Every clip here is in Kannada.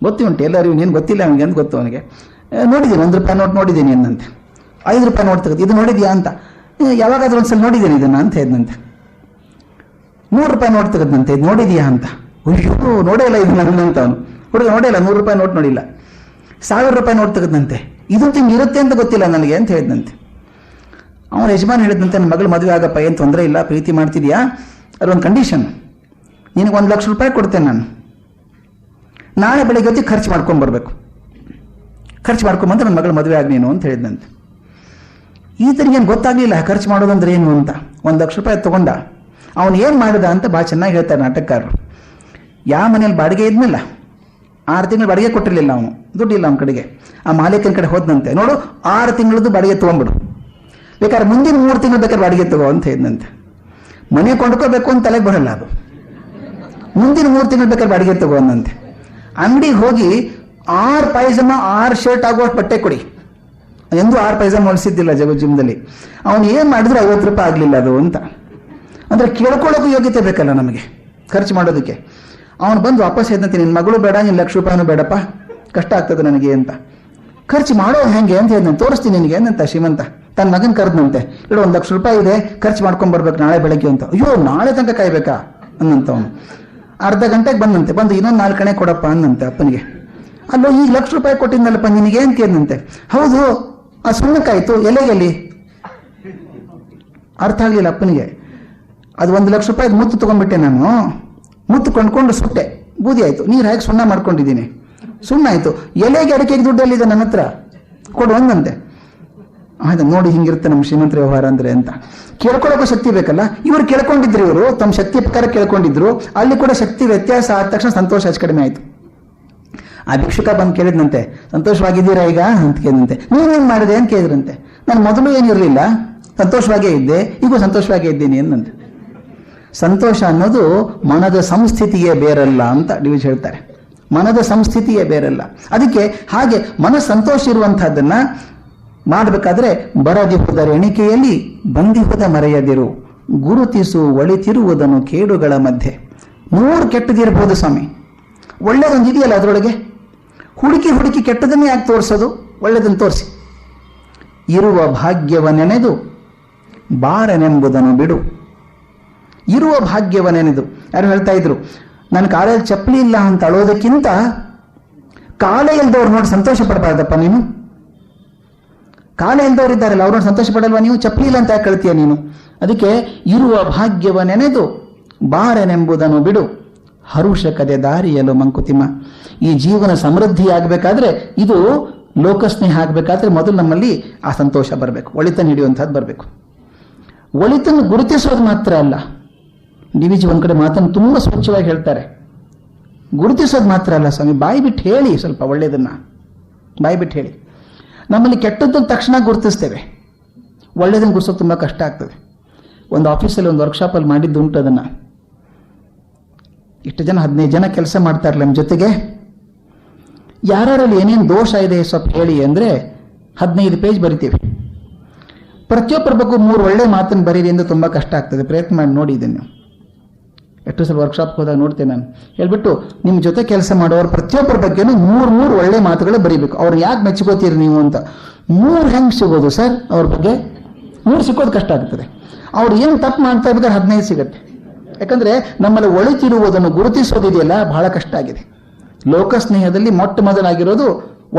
ಗೊತ್ತಿ ಉಂಟು ಎಲ್ಲರಿಗೂ, ನೀನು ಗೊತ್ತಿಲ್ಲ ಅವನಿಗೆ ಅಂತ ಗೊತ್ತು ಅವನಿಗೆ. ನೋಡಿದ್ದೀನಿ, 1 ರೂಪಾಯಿ ನೋಟ್ ನೋಡಿದ್ದೀನಿ ಅನ್ನಂತೆ. 5 ರೂಪಾಯಿ ನೋಟ್ ತೆಗೆದು ಇದು ನೋಡಿದ್ಯಾ ಅಂತ, ಯಾವಾಗಾದ್ರೂ ಒಂದ್ಸಲ ನೋಡಿದ್ದೀನಿ ಇದನ್ನು ಅಂತ ಹೇಳಿದಂತೆ. 100 ರೂಪಾಯಿ ನೋಟ್ ತೆಗೆದಂತೆ, ಇದು ನೋಡಿದ್ಯಾ ಅಂತ. ಅಯ್ಯೋ ನೋಡೇ ಇಲ್ಲ ಇದು ನನ್ನಂತ ಅವನು ಹುಡುಗ, ನೋಡೇ ಇಲ್ಲ, 100 ರೂಪಾಯಿ ನೋಟ್ ನೋಡಿಲ್ಲ. 1000 ರೂಪಾಯಿ ನೋಟ್ ತೆಗೆದಂತೆ, ಇದು ಹಿಂಗೆ ಇರುತ್ತೆ ಅಂತ ಗೊತ್ತಿಲ್ಲ ನನಗೆ ಅಂತ ಹೇಳಿದಂತೆ. ಅವನ ಯಜಮಾನ್ ಹೇಳಿದಂತೆ, ನನ್ನ ಮಗಳು ಮದುವೆ ಆಗಪ್ಪ, ಏನು ತೊಂದರೆ ಇಲ್ಲ, ಪ್ರೀತಿ ಮಾಡ್ತಿದ್ಯಾ, ಅದೊಂದು ಕಂಡೀಷನ್, ನಿನಗೆ 1 ಲಕ್ಷ ರೂಪಾಯಿ ಕೊಡ್ತೇನೆ ನಾನು, ನಾಳೆ ಬೆಳಿಗ್ಗೆ ಹೊತ್ತಿಗೆ ಖರ್ಚು ಮಾಡ್ಕೊಂಡ್ಬರ್ಬೇಕು, ಖರ್ಚು ಮಾಡ್ಕೊಂಬಂದ್ರೆ ನನ್ನ ಮಗಳು ಮದುವೆ ಆಗಿ ನೀನು ಅಂತ ಹೇಳಿದಂತೆ. ಈತನಿಗೇನು ಗೊತ್ತಾಗಲಿಲ್ಲ ಖರ್ಚು ಮಾಡೋದಂದ್ರೆ ಏನು ಅಂತ. 1 ಲಕ್ಷ ರೂಪಾಯಿ ತೊಗೊಂಡ. ಅವನು ಏನು ಮಾಡಿದ ಅಂತ ಭಾಳ ಚೆನ್ನಾಗಿ ಹೇಳ್ತಾರೆ ನಾಟಕಕಾರರು. ಯಾವ ಮನೇಲಿ ಬಾಡಿಗೆ ಇದ್ನಲ್ಲ, 6 ತಿಂಗಳು ಬಾಡಿಗೆ ಕೊಟ್ಟಿರಲಿಲ್ಲ ಅವನು, ದುಡ್ಡಿಲ್ಲ ಅವನ ಕಡೆಗೆ. ಆ ಮಾಲೀಕನ ಕಡೆ ಹೋದಂತೆ, ನೋಡು 6 ತಿಂಗಳದ್ದು ಬಾಡಿಗೆ ತೊಗೊಂಡ್ಬಿಡು, ಬೇಕಾದ್ರೆ ಮುಂದಿನ 3 ತಿಂಗಳು ಬೇಕಾದ್ರೆ ಬಾಡಿಗೆ ತಗೋ ಅಂತ ಹೇಳಿದಂತೆ. ಮನೆ ಕೊಂಡ್ಕೋಬೇಕು ಅಂತ ತಲೆಗೆ ಬರಲ್ಲ ಅದು, ಮುಂದಿನ 3 ತಿಂಗಳು ಬೇಕಾದ್ರೆ ಬಾಡಿಗೆ ತಗೋ ಅಂದಂತೆ. ಅಂಗಡಿಗೆ ಹೋಗಿ 6 ಪೈಜಾಮ 6 ಶರ್ಟ್ ಆಗುವಷ್ಟು ಬಟ್ಟೆ ಕೊಡಿ. ಎಂದೂ 6 ಪೈಜಾಮ ಹೊಲಿಸಿದ್ದಿಲ್ಲ ಜೀವನದಲ್ಲಿ. ಅವನು ಏನು ಮಾಡಿದ್ರು 50 ರೂಪಾಯಿ ಆಗಲಿಲ್ಲ ಅದು ಅಂತ. ಅಂದರೆ ಕೇಳ್ಕೊಳ್ಳೋಕ್ಕೂ ಯೋಗ್ಯತೆ ಬೇಕಲ್ಲ ನಮಗೆ ಖರ್ಚು ಮಾಡೋದಕ್ಕೆ. ಅವನು ಬಂದು ವಾಪಸ್ ಹೇಳಿದಂತೆ, ನಿನ್ನ ಮಗಳು ಬೇಡ, ನಿನ್ನ 1 ಲಕ್ಷ ರೂಪಾಯಿನೂ ಬೇಡಪ್ಪ, ಕಷ್ಟ ಆಗ್ತದೆ ನನಗೆ ಅಂತ. ಖರ್ಚು ಮಾಡೋ ಹೆಂಗೆ ಅಂತ ಹೇಳಿದ, ತೋರಿಸ್ತೀನಿ ನಿನಗೆ ಅಂತ ಶ್ರೀಮಂತ ತನ್ನ ಮಗನ ಕರೆದಂತೆ. ಇಡು 1 ಲಕ್ಷ ರೂಪಾಯಿ ಇದೆ, ಖರ್ಚು ಮಾಡ್ಕೊಂಡ್ಬರ್ಬೇಕು ನಾಳೆ ಬೆಳಗ್ಗೆ ಅಂತ. ಅಯ್ಯೋ ನಾಳೆ ತನಕ ಕಾಯ್ಬೇಕಾ ಅನ್ನಂತ ಅವನು. ಅರ್ಧ ಗಂಟೆಗೆ ಬಂದಂತೆ, ಬಂದು ಇನ್ನೊಂದು 4 ಕಣೆ ಕೊಡಪ್ಪ ಅನ್ನಂತೆ ಅಪ್ಪನಿಗೆ. ಅಲ್ಲೋ ಈಗ 1 ಲಕ್ಷ ರೂಪಾಯಿ ಕೊಟ್ಟಿದ್ದಲ್ಲಪ್ಪ ನಿನಗೆ ಅಂತ ಕೇಳಿದಂತೆ. ಹೌದು, ಆ ಸುಣ್ಣಕ್ಕಾಯ್ತು, ಎಲೆಗೆಲ್ಲಿ ಅರ್ಥ ಆಗಲಿಲ್ಲ ಅಪ್ಪನಿಗೆ. ಅದು 1 ಲಕ್ಷ ರೂಪಾಯಿ ಮುತ್ತು ತೊಗೊಂಡ್ಬಿಟ್ಟೆ ನಾನು, ಮುತ್ತು ಕೊಂಡ್ಕೊಂಡು ಸುಟ್ಟೆ, ಬೂದಿ ಆಯಿತು, ನೀರು ಹಾಕಿ ಸುಣ್ಣ ಮಾಡ್ಕೊಂಡಿದ್ದೀನಿ, ಸುಣ್ಣ ಆಯಿತು, ಎಲೆಗೆ ಅಡಿಕೆಗೆ ದುಡ್ಡಲ್ಲಿದೆ ನನ್ನ ಹತ್ರ, ಕೊಡು ಒಂದಂತೆ. ಆಯ್ತು, ನೋಡಿ ಹಿಂಗಿರುತ್ತೆ ನಮ್ಮ ಶ್ರೀಮಂತರ ವ್ಯವಹಾರ ಅಂದರೆ ಅಂತ. ಕೇಳ್ಕೊಳ್ಳೋಕೆ ಶಕ್ತಿ ಬೇಕಲ್ಲ. ಇವರು ಕೇಳ್ಕೊಂಡಿದ್ರು, ಇವರು ತಮ್ಮ ಶಕ್ತಿ ಪ್ರಕಾರ ಕೇಳ್ಕೊಂಡಿದ್ರು. ಅಲ್ಲಿ ಕೂಡ ಶಕ್ತಿ ವ್ಯತ್ಯಾಸ ಆದ ತಕ್ಷಣ ಸಂತೋಷ ಹೆಚ್ಚು ಕಡಿಮೆ ಆಯಿತು. ಆ ಭಿಕ್ಷುಕ ಬಂದು ಕೇಳಿದಂತೆ, ಸಂತೋಷವಾಗಿದ್ದೀರಾ ಈಗ ಅಂತ ಕೇಳಿದಂತೆ. ನೀವೇನು ಮಾಡಿದೆ ಅಂತ ಕೇಳಿದ್ರಂತೆ. ನಾನು ಮೊದಲು ಏನಿರಲಿಲ್ಲ, ಸಂತೋಷವಾಗೇ ಇದ್ದೆ, ಈಗೂ ಸಂತೋಷವಾಗೇ ಇದ್ದೀನಿ ಅನ್ನಂತೆ. ಸಂತೋಷ ಅನ್ನೋದು ಮನದ ಸಂಸ್ಥಿತಿಯೇ ಬೇರಲ್ಲ ಅಂತ ಡಿವಿಜ್ ಹೇಳ್ತಾರೆ. ಮನದ ಸಂಸ್ಥಿತಿಯೇ ಬೇರಲ್ಲ. ಅದಕ್ಕೆ ಹಾಗೆ ಮನ ಸಂತೋಷ ಇರುವಂತಹದ್ದನ್ನ ಮಾಡಬೇಕಾದ್ರೆ, ಬರದಿಹುದರ ಎಣಿಕೆಯಲ್ಲಿ ಬಂದಿಹುದ ಮರೆಯದಿರು, ಗುರುತಿಸು ಒಳಿತಿರುವುದನ್ನು ಕೇಡುಗಳ ಮಧ್ಯೆ. 100 ಕೆಟ್ಟದಿರಬಹುದು ಸ್ವಾಮಿ, ಒಳ್ಳೆಯದೊಂದು ಇದೆಯಲ್ಲ ಅದರೊಳಗೆ. ಹುಡುಕಿ ಹುಡುಕಿ ಕೆಟ್ಟದನ್ನೇ ಯಾಕೆ ತೋರಿಸೋದು, ಒಳ್ಳೆಯದನ್ನು ತೋರಿಸಿ. ಇರುವ ಭಾಗ್ಯವ ನೆನೆದು ಬಾರನೆಂಬುದನ್ನು ಬಿಡು. ಇರುವ ಭಾಗ್ಯವ ನೆನೆದು, ಯಾರು ಹೇಳ್ತಾ ಇದ್ರು, ನನ್ನ ಕಾಲಲ್ಲಿ ಚಪ್ಪಲಿ ಇಲ್ಲ ಅಂತ ಅಳೋದಕ್ಕಿಂತ ಕಾಲ ಇಲ್ದವ್ರು ನೋಡಿ ಸಂತೋಷ ಪಡಬಾರ್ದಪ್ಪ ನೀನು. ಕಾಲ ಇಲ್ದವ್ರು ಇದ್ದಾರಲ್ಲ, ಅವ್ರು ನೋಡಿ ಸಂತೋಷ ಪಡಲ್ವಾ ನೀವು? ಚಪ್ಪಲಿ ಇಲ್ಲ ಅಂತ ಯಾಕೆ ಕಳ್ತೀಯ ನೀನು? ಅದಕ್ಕೆ ಇರುವ ಭಾಗ್ಯವ ನೆನೆದು ಬಾರನೆಂಬುದನ್ನು ಬಿಡು, ಹರುಷಕದೆ ದಾರಿಯಲು ಮಂಕುತಿಮ್ಮ. ಈ ಜೀವನ ಸಮೃದ್ಧಿಯಾಗಬೇಕಾದ್ರೆ, ಇದು ಲೋಕಸ್ನೇಹ ಆಗಬೇಕಾದ್ರೆ ಮೊದಲು ನಮ್ಮಲ್ಲಿ ಆ ಸಂತೋಷ ಬರಬೇಕು, ಒಳಿತನ್ನು ಹಿಡಿಯುವಂಥದ್ದು ಬರಬೇಕು. ಒಳಿತನ್ನು ಗುರುತಿಸೋದು ಮಾತ್ರ ಅಲ್ಲ, ಡಿವಿಜಿ ಒಂದು ಕಡೆ ಮಾತನ್ನು ತುಂಬ ಸ್ವಚ್ಛವಾಗಿ ಹೇಳ್ತಾರೆ. ಗುರುತಿಸೋದು ಮಾತ್ರ ಅಲ್ಲ ಸ್ವಾಮಿ, ಬಾಯಿ ಬಿಟ್ಟು ಹೇಳಿ, ಸ್ವಲ್ಪ ಒಳ್ಳೆಯದನ್ನು ಬಾಯಿ ಬಿಟ್ಟು ಹೇಳಿ. ನಮ್ಮಲ್ಲಿ ಕೆಟ್ಟದ್ದನ್ನು ತಕ್ಷಣ ಗುರುತಿಸ್ತೇವೆ, ಒಳ್ಳೆಯದನ್ನು ಗುರುತಿಸೋದು ತುಂಬ ಕಷ್ಟ ಆಗ್ತದೆ. ಒಂದು ಆಫೀಸಲ್ಲಿ ಒಂದು ವರ್ಕ್ಶಾಪಲ್ಲಿ ಮಾಡಿದ್ದು ಉಂಟು. ಅದನ್ನು ಇಷ್ಟು ಜನ 15 ಜನ ಕೆಲಸ ಮಾಡ್ತಾ ಇರಲಿಲ್ಲ ನಮ್ಮ ಜೊತೆಗೆ. ಯಾರಲ್ಲಿ ಏನೇನು ದೋಷ ಇದೆ ಸ್ವಲ್ಪ ಹೇಳಿ ಅಂದರೆ 15 ಪೇಜ್ ಬರಿತೀವಿ. ಪ್ರತಿಯೊಬ್ಬರ ಬಗ್ಗೆ 3 ಒಳ್ಳೆ ಮಾತನ್ನು ಬರೀರಿ ಎಂದು ತುಂಬ ಕಷ್ಟ ಆಗ್ತದೆ. ಪ್ರಯತ್ನ ಮಾಡಿ ನೋಡಿ ಇದನ್ನು. ಎಷ್ಟು ಸಲ ವರ್ಕ್ಶಾಪ್ ಹೋದಾಗ ನೋಡ್ತೇನೆ ನಾನು. ಹೇಳ್ಬಿಟ್ಟು ನಿಮ್ಮ ಜೊತೆ ಕೆಲಸ ಮಾಡೋರು ಪ್ರತಿಯೊಬ್ಬರ ಬಗ್ಗೆನೂ 3 ಒಳ್ಳೆ ಮಾತುಗಳು ಬರೀಬೇಕು. ಅವ್ರು ಯಾಕೆ ಮೆಚ್ಕೋತೀರಿ ನೀವು ಅಂತ. 3 ಹೆಂಗೆ ಸಿಗೋದು ಸರ್ ಅವ್ರ ಬಗ್ಗೆ? 3 ಸಿಕ್ಕೋದು ಕಷ್ಟ ಆಗ್ತದೆ. ಅವ್ರು ಏನು ತಪ್ಪು ಮಾಡ್ತಾ ಇದ್ದಾರೆ 15 ಸಿಗುತ್ತೆ. ಯಾಕಂದ್ರೆ ನಮ್ಮಲ್ಲಿ ಒಳಿತಿರುವುದನ್ನು ಗುರುತಿಸೋದಿದೆಯಲ್ಲ, ಬಹಳ ಕಷ್ಟ ಆಗಿದೆ. ಲೋಕಸ್ನೇಹದಲ್ಲಿ ಮೊಟ್ಟ ಮೊದಲಾಗಿರೋದು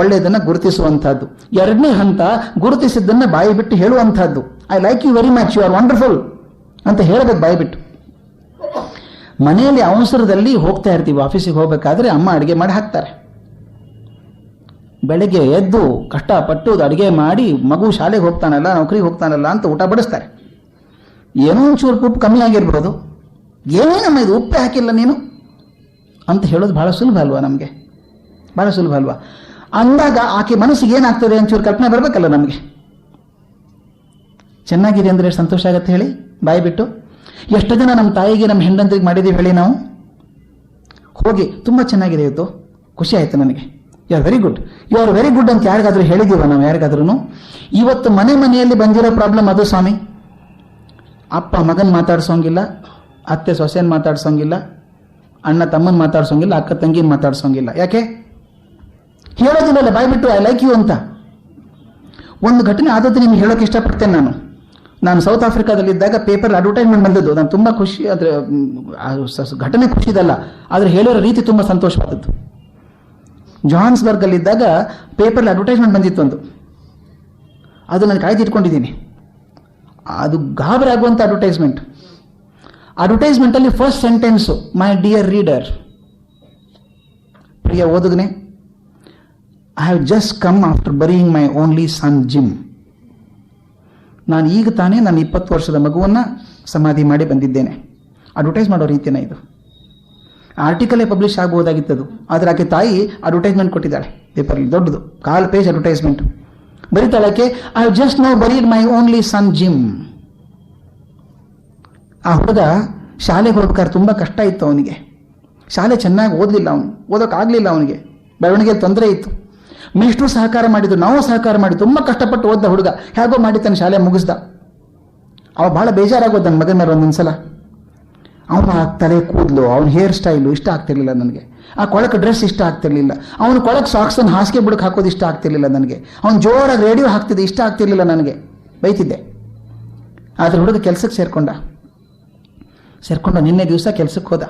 ಒಳ್ಳೆಯದನ್ನ ಗುರುತಿಸುವಂತಹದ್ದು. 2ನೇ ಹಂತ ಗುರುತಿಸಿದ್ದನ್ನ ಬಾಯಿ ಬಿಟ್ಟು ಹೇಳುವಂತಹದ್ದು. I like you very much, you are wonderful ಅಂತ ಹೇಳಬೇಕು ಬಾಯಿ ಬಿಟ್ಟು. ಮನೆಯಲ್ಲಿ ಅವಸರದಲ್ಲಿ ಹೋಗ್ತಾ ಇರ್ತೀವಿ, ಆಫೀಸಿಗೆ ಹೋಗ್ಬೇಕಾದ್ರೆ ಅಮ್ಮ ಅಡುಗೆ ಮಾಡಿ ಹಾಕ್ತಾರೆ. ಬೆಳಗ್ಗೆ ಎದ್ದು ಕಷ್ಟಪಟ್ಟು ಅಡುಗೆ ಮಾಡಿ ಮಗು ಶಾಲೆಗೆ ಹೋಗ್ತಾನಲ್ಲ, ನೌಕರಿಗೆ ಹೋಗ್ತಾನಲ್ಲ ಅಂತ ಊಟ ಬಡಿಸ್ತಾರೆ. ಏನೋ ಒಂಚೂರು ಉಪ್ಪು ಕಮ್ಮಿ ಆಗಿರ್ಬೋದು, ಏನಮ್ಮ ಇದು ಉಪ್ಪೆ ಹಾಕಿಲ್ಲ ನೀನು ಅಂತ ಹೇಳೋದು ಬಹಳ ಸುಲಭ ಅಲ್ವಾ ನಮಗೆ? ಬಹಳ ಸುಲಭ ಅಲ್ವಾ? ಅಂದಾಗ ಆಕೆ ಮನಸ್ಸಿಗೆ ಏನಾಗ್ತದೆ ಒಂಚೂರು ಕಲ್ಪನೆ ಬರಬೇಕಲ್ಲ ನಮಗೆ. ಚೆನ್ನಾಗಿದೆ ಅಂದರೆ ಎಷ್ಟು ಸಂತೋಷ ಆಗುತ್ತೆ ಹೇಳಿ, ಬಾಯಿ ಬಿಟ್ಟು. ಎಷ್ಟು ಜನ ನಮ್ಮ ತಾಯಿಗೆ ನಮ್ಮ ಹೆಂಡಂದ್ರಿಗೆ ಮಾಡಿದ್ದೀವಿ ಹೇಳಿ ನಾವು. ಹೋಗಿ ತುಂಬ ಚೆನ್ನಾಗಿದೆ ಇವತ್ತು, ಖುಷಿ ಆಯಿತು ನನಗೆ, you are very good, you are very good ಅಂತ ಯಾರಿಗಾದ್ರೂ ಹೇಳಿದ್ದೀವ ನಾವು? ಯಾರಿಗಾದ್ರೂ? ಇವತ್ತು ಮನೆಯಲ್ಲಿ ಬಂದಿರೋ ಪ್ರಾಬ್ಲಮ್ ಅದು ಸ್ವಾಮಿ. ಅಪ್ಪ ಮಗನ್ ಮಾತಾಡ್ಸೋಂಗಿಲ್ಲ, ಅತ್ತೆ ಸೊಸೆನ ಮಾತಾಡ್ಸೋಂಗಿಲ್ಲ, ಅಣ್ಣ ತಮ್ಮನ ಮಾತಾಡ್ಸೋಂಗಿಲ್ಲ, ಅಕ್ಕ ತಂಗಿನ ಮಾತಾಡ್ಸೋಂಗಿಲ್ಲ. ಯಾಕೆ? ಹೇಳೋದಿಲ್ಲ ಬಾಯ್ ಬಿಟ್ಟು ಐ ಲೈಕ್ ಯು ಅಂತ. ಒಂದು ಘಟನೆ ಆದದ್ದು ನಿಮ್ಗೆ ಹೇಳೋಕೆ ಇಷ್ಟಪಡ್ತೇನೆ ನಾನು ಸೌತ್ ಆಫ್ರಿಕಾದಲ್ಲಿದ್ದಾಗ ಪೇಪರ್ ಅಡ್ವರ್ಟೈಸ್ಮೆಂಟ್ ಬಂದದ್ದು. ನಾನು ತುಂಬ ಖುಷಿ, ಆದರೆ ಘಟನೆ ಖುಷಿದಲ್ಲ, ಆದರೆ ಹೇಳಿರೋ ರೀತಿ ತುಂಬ ಸಂತೋಷವಾದದ್ದು. ಜೋಹಾನ್ಸ್ಬರ್ಗಲ್ಲಿದ್ದಾಗ ಪೇಪರ್ಲಿ ಅಡ್ವರ್ಟೈಸ್ಮೆಂಟ್ ಬಂದಿತ್ತು ಒಂದು, ಅದು ನಾನು ಕಾಯ್ದಿಟ್ಕೊಂಡಿದ್ದೀನಿ. ಅದು ಗಾಬರಿ ಆಗುವಂಥ ಅಡ್ವರ್ಟೈಸ್ಮೆಂಟಲ್ಲಿ first sentence, my dear reader, ಪ್ರಿಯ ಓದುಗನೆ, I have just come after burying my only son Jim. ನಾನು ಈಗ ತಾನೇ ನನ್ನ 20 ವರ್ಷದ ಮಗುವನ್ನು ಸಮಾಧಿ ಮಾಡಿ ಬಂದಿದ್ದೇನೆ. ಅಡ್ವರ್ಟೈಸ್ ಮಾಡೋ ರೀತಿನ ಇದು. ಆರ್ಟಿಕಲೇ ಪಬ್ಲಿಷ್ ಆಗ್ಬೋದಾಗಿತ್ತದು, ಆದರೆ ಆಕೆ ತಾಯಿ ಅಡ್ವರ್ಟೈಸ್ಮೆಂಟ್ ಕೊಟ್ಟಿದ್ದಾಳೆ ಪೇಪರ್ಲಿ, ದೊಡ್ಡದು 4 ಪೇಜ್ ಅಡ್ವರ್ಟೈಸ್ಮೆಂಟ್. ಬರೀತಾಳಕ್ಕೆ, I have just now buried my only son Jim. ಆ ಹುಡುಗ ಶಾಲೆಗೆ ಹೋಗ್ಬೇಕಾದ್ರೆ ತುಂಬ ಕಷ್ಟ ಇತ್ತು ಅವನಿಗೆ. ಶಾಲೆ ಚೆನ್ನಾಗಿ ಓದಲಿಲ್ಲ, ಅವನು ಓದೋಕ್ಕಾಗಲಿಲ್ಲ, ಅವನಿಗೆ ಬೆಳವಣಿಗೆ ತೊಂದರೆ ಇತ್ತು. ಮೇಷ್ಟ್ರು ಸಹಕಾರ ಮಾಡಿದ್ದು, ನಾವು ಸಹಕಾರ ಮಾಡಿ ತುಂಬ ಕಷ್ಟಪಟ್ಟು ಓದ್ದ ಹುಡುಗ ಹೇಗೋ ಮಾಡಿ ತನ್ನ ಶಾಲೆ ಮುಗಿಸ್ದ. ಅವ ಭಾಳ ಬೇಜಾರಾಗೋದು ನನ್ನ ಮಗನ ಮೇಲೆ ಒಂದೊಂದ್ಸಲ. ಅವನ ತಲೆ ಕೂದಲು, ಅವನ ಹೇರ್ ಸ್ಟೈಲು ಇಷ್ಟ ಆಗ್ತಿರ್ಲಿಲ್ಲ ನನಗೆ. ಆ ಕೊಳಕ್ಕೆ ಡ್ರೆಸ್ ಇಷ್ಟ ಆಗ್ತಿರ್ಲಿಲ್ಲ. ಅವನ ಕೊಳಕ್ಕೆ ಸಾಕ್ಸನ್ನು ಹಾಸಿಗೆ ಬುಡಕ್ಕೆ ಹಾಕೋದು ಇಷ್ಟ ಆಗ್ತಿರ್ಲಿಲ್ಲ ನನಗೆ. ಅವನು ಜೋರಾಗಿ ರೇಡಿಯೋ ಹಾಕ್ತಿದ್ದೆ, ಇಷ್ಟ ಆಗ್ತಿರ್ಲಿಲ್ಲ ನನಗೆ, ಬೈತಿದ್ದೆ. ಆದರೆ ಹುಡುಗ ಕೆಲಸಕ್ಕೆ ಸೇರ್ಕೊಂಡ ನಿನ್ನೆ ದಿವಸ ಕೆಲಸಕ್ಕೆ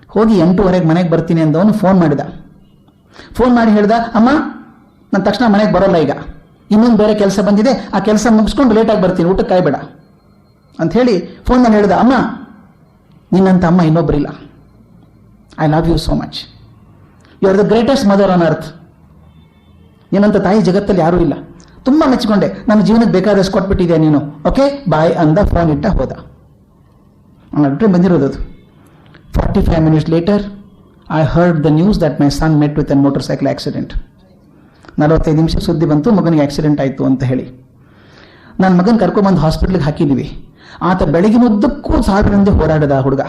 ಹೋಗಿ 8:15 ಮನೆಗೆ ಬರ್ತೀನಿ ಅಂದವನು ಫೋನ್ ಮಾಡಿ ಹೇಳ್ದ, ಅಮ್ಮ ನಾನು ತಕ್ಷಣ ಮನೆಗೆ ಬರೋಲ್ಲ, ಈಗ ಇನ್ನೊಂದು ಬೇರೆ ಕೆಲಸ ಬಂದಿದೆ, ಆ ಕೆಲಸ ಮುಗಿಸ್ಕೊಂಡು ಲೇಟಾಗಿ ಬರ್ತೀನಿ, ಊಟಕ್ಕೆ ಕಾಯ್ಬೇಡ ಅಂತ ಹೇಳಿ ಫೋನಲ್ಲಿ ಹೇಳ್ದ, ಅಮ್ಮ ನಿನ್ನಂತ ಅಮ್ಮ ಇನ್ನೊಬ್ಬರಿಲ್ಲ, I love you so much, you are the greatest mother on earth, ನಿನ್ನಂತ ತಾಯಿ ಜಗತ್ತಲ್ಲಿ ಯಾರೂ ಇಲ್ಲ, ತುಂಬ ಮೆಚ್ಚಿಕೊಂಡೆ, ನನ್ನ ಜೀವನಕ್ಕೆ ಬೇಕಾದಷ್ಟು ಕೊಟ್ಬಿಟ್ಟಿದ್ಯಾ ನೀನು, ಓಕೆ ಬಾಯ್ ಅಂದ, ಫೋನ್ ಇಟ್ಟ ಹೋದ. ಅಷ್ಟೇ ಬಂದಿರೋದು. 45 minutes later, I heard the news that my son met with a motorcycle accident. 45 ನಿಮಿಷ ಸುದ್ದಿ ಬಂತು, ಮಗನಿಗೆ ಆಕ್ಸಿಡೆಂಟ್ ಆಯಿತು ಅಂತ ಹೇಳಿ. ನನ್ನ ಮಗನ ಕರ್ಕೊಂಡ್ಬಂದು ಹಾಸ್ಪಿಟ್ಲಿಗೆ ಹಾಕಿದ್ದೀವಿ. ಆತ ಬೆಳಗಿನುದ್ದಕ್ಕೂ ಸಾವಿನಿಂದ ಹೋರಾಡಿದ ಹುಡುಗ,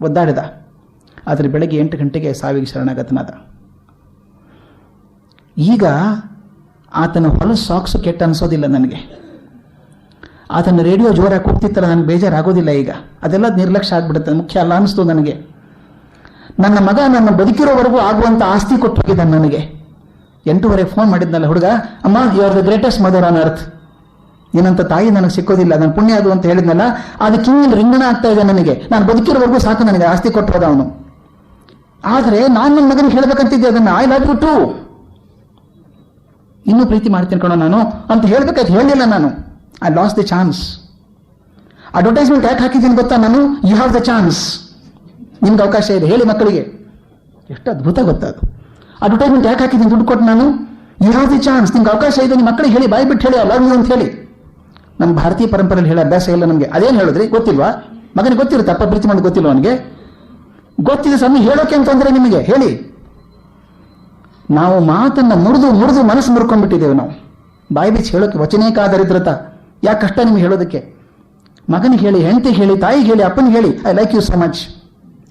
ಒದ್ದಾಡಿದ. ಆದರೆ ಬೆಳಗ್ಗೆ 8 ಗಂಟೆಗೆ ಸಾವಿಗೆ ಶರಣಾಗತನಾದ. ಈಗ ಆತನ ಹೊಲಸು ಸಾಕ್ಸು ಕೆಟ್ಟ ಅನಿಸೋದಿಲ್ಲ ನನಗೆ. ಆತನ ರೇಡಿಯೋ ಜೋರಾಗಿ ಕೂಗ್ತಿತ್ತಲ್ಲ, ನನಗೆ ಬೇಜಾರಾಗೋದಿಲ್ಲ ಈಗ. ಅದೆಲ್ಲ ನಿರ್ಲಕ್ಷ್ಯ ಆಗ್ಬಿಡುತ್ತೆ, ಮುಖ್ಯ ಅಲ್ಲ ಅನಿಸ್ತು ನನಗೆ. ನನ್ನ ಮಗ ನನ್ನ ಬದುಕಿರೋವರೆಗೂ ಆಗುವಂಥ ಆಸ್ತಿ ಕೊಟ್ಟು ಹೋಗಿದ್ದಾನೆ ನನಗೆ. 8:15 ಫೋನ್ ಮಾಡಿದ್ನಲ್ಲ ಹುಡುಗ, ಅಮ್ಮ you are the greatest mother on earth, ಏನಂತ ತಾಯಿ ನನಗೆ ಸಿಕ್ಕೋದಿಲ್ಲ, ನನ್ನ ಪುಣ್ಯ ಅದು ಅಂತ ಹೇಳಿದ್ನಲ್ಲ, ಅದಕ್ಕೆ ಇನ್ನೊಂದು ರಿಂಗಣ ಆಗ್ತಾ ಇದೆ ನನಗೆ. ನಾನು ಬದುಕಿರೋವರೆಗೂ ಸಾಕು, ನನಗೆ ಆಸ್ತಿ ಕೊಟ್ಟು ಹೋದ ಅವನು. ಆದರೆ ನಾನು ನನ್ನ ಮಗನಿಗೆ ಹೇಳ್ಬೇಕಂತಿದ್ದೆ ಅದನ್ನು, ಐ ಲವ್ ಯು ಟು, ಇನ್ನೂ ಪ್ರೀತಿ ಮಾಡ್ತೀನಿ ಕಣೋ ನಾನು ಅಂತ ಹೇಳ್ಬೇಕಾಯ್ತು, ಹೇಳಲಿಲ್ಲ ನಾನು. I lost the chance. Advertisement ಯಾಕೆ ಹಾಕಿದ್ದೀನಿ ಗೊತ್ತಾ ನಾನು? ಯು ಹ್ಯಾವ್ ದ ಚಾನ್ಸ್, ನಿಮ್ಗೆ ಅವಕಾಶ ಇದೆ, ಹೇಳಿ ಮಕ್ಕಳಿಗೆ. ಎಷ್ಟು ಅದ್ಭುತ ಗೊತ್ತಾ ಅದು. ಅಡ್ವರ್ಟೈಸ್ಮೆಂಟ್ ಯಾಕೆ ಹಾಕಿದ್ದೀನಿ ದುಡ್ಡು ಕೊಟ್ಟು ನಾನು? ಯು ಹ್ಯಾವ್ ದಿ ಚಾನ್ಸ್, ನಿಮ್ಗೆ ಅವಕಾಶ ಇದೆ, ನಿಮ್ಮ ಮಕ್ಕಳಿಗೆ ಹೇಳಿ, ಬಾಯಿ ಬಿಟ್ಟು ಹೇಳಿ ಐ ಲವ್ ಯು ಅಂತ ಹೇಳಿ. ನಮ್ಮ ಭಾರತೀಯ ಪರಂಪರೆಯಲ್ಲಿ ಹೇಳೋ ಅಭ್ಯಾಸ ಇಲ್ಲ ನಮಗೆ. ಅದೇನು ಹೇಳಿದ್ರಿ ಗೊತ್ತಿಲ್ವಾ? ಮಗನಿಗೆ ಗೊತ್ತಿರುತ್ತೆ, ಅಪ್ಪ ಪ್ರೀತಿ ಮಾಡೋದು ಗೊತ್ತಿಲ್ವ ಅವನಿಗೆ? ಗೊತ್ತಿದೆ ಸ್ವಾಮಿ, ಹೇಳೋಕೆ ಅಂತಂದ್ರೆ ನಿಮಗೆ ಹೇಳಿ. ನಾವು ಮಾತನ್ನು ಮುರಿದು ಮನಸ್ಸು ಮುರ್ಕೊಂಡ್ಬಿಟ್ಟಿದ್ದೇವೆ ನಾವು. ಬಾಯಿ ಬಿಚ್ಚಿ ಹೇಳೋಕೆ ವಚನೇಕಾದರಿದ್ರತ, ಯಾಕೆ ಕಷ್ಟ ನಿಮ್ಗೆ ಹೇಳೋದಕ್ಕೆ? ಮಗನಿಗೆ ಹೇಳಿ, ಹೆಂಡತಿಗೆ ಹೇಳಿ, ತಾಯಿಗೆ ಹೇಳಿ, ಅಪ್ಪನಿಗೆ ಹೇಳಿ, I like you so much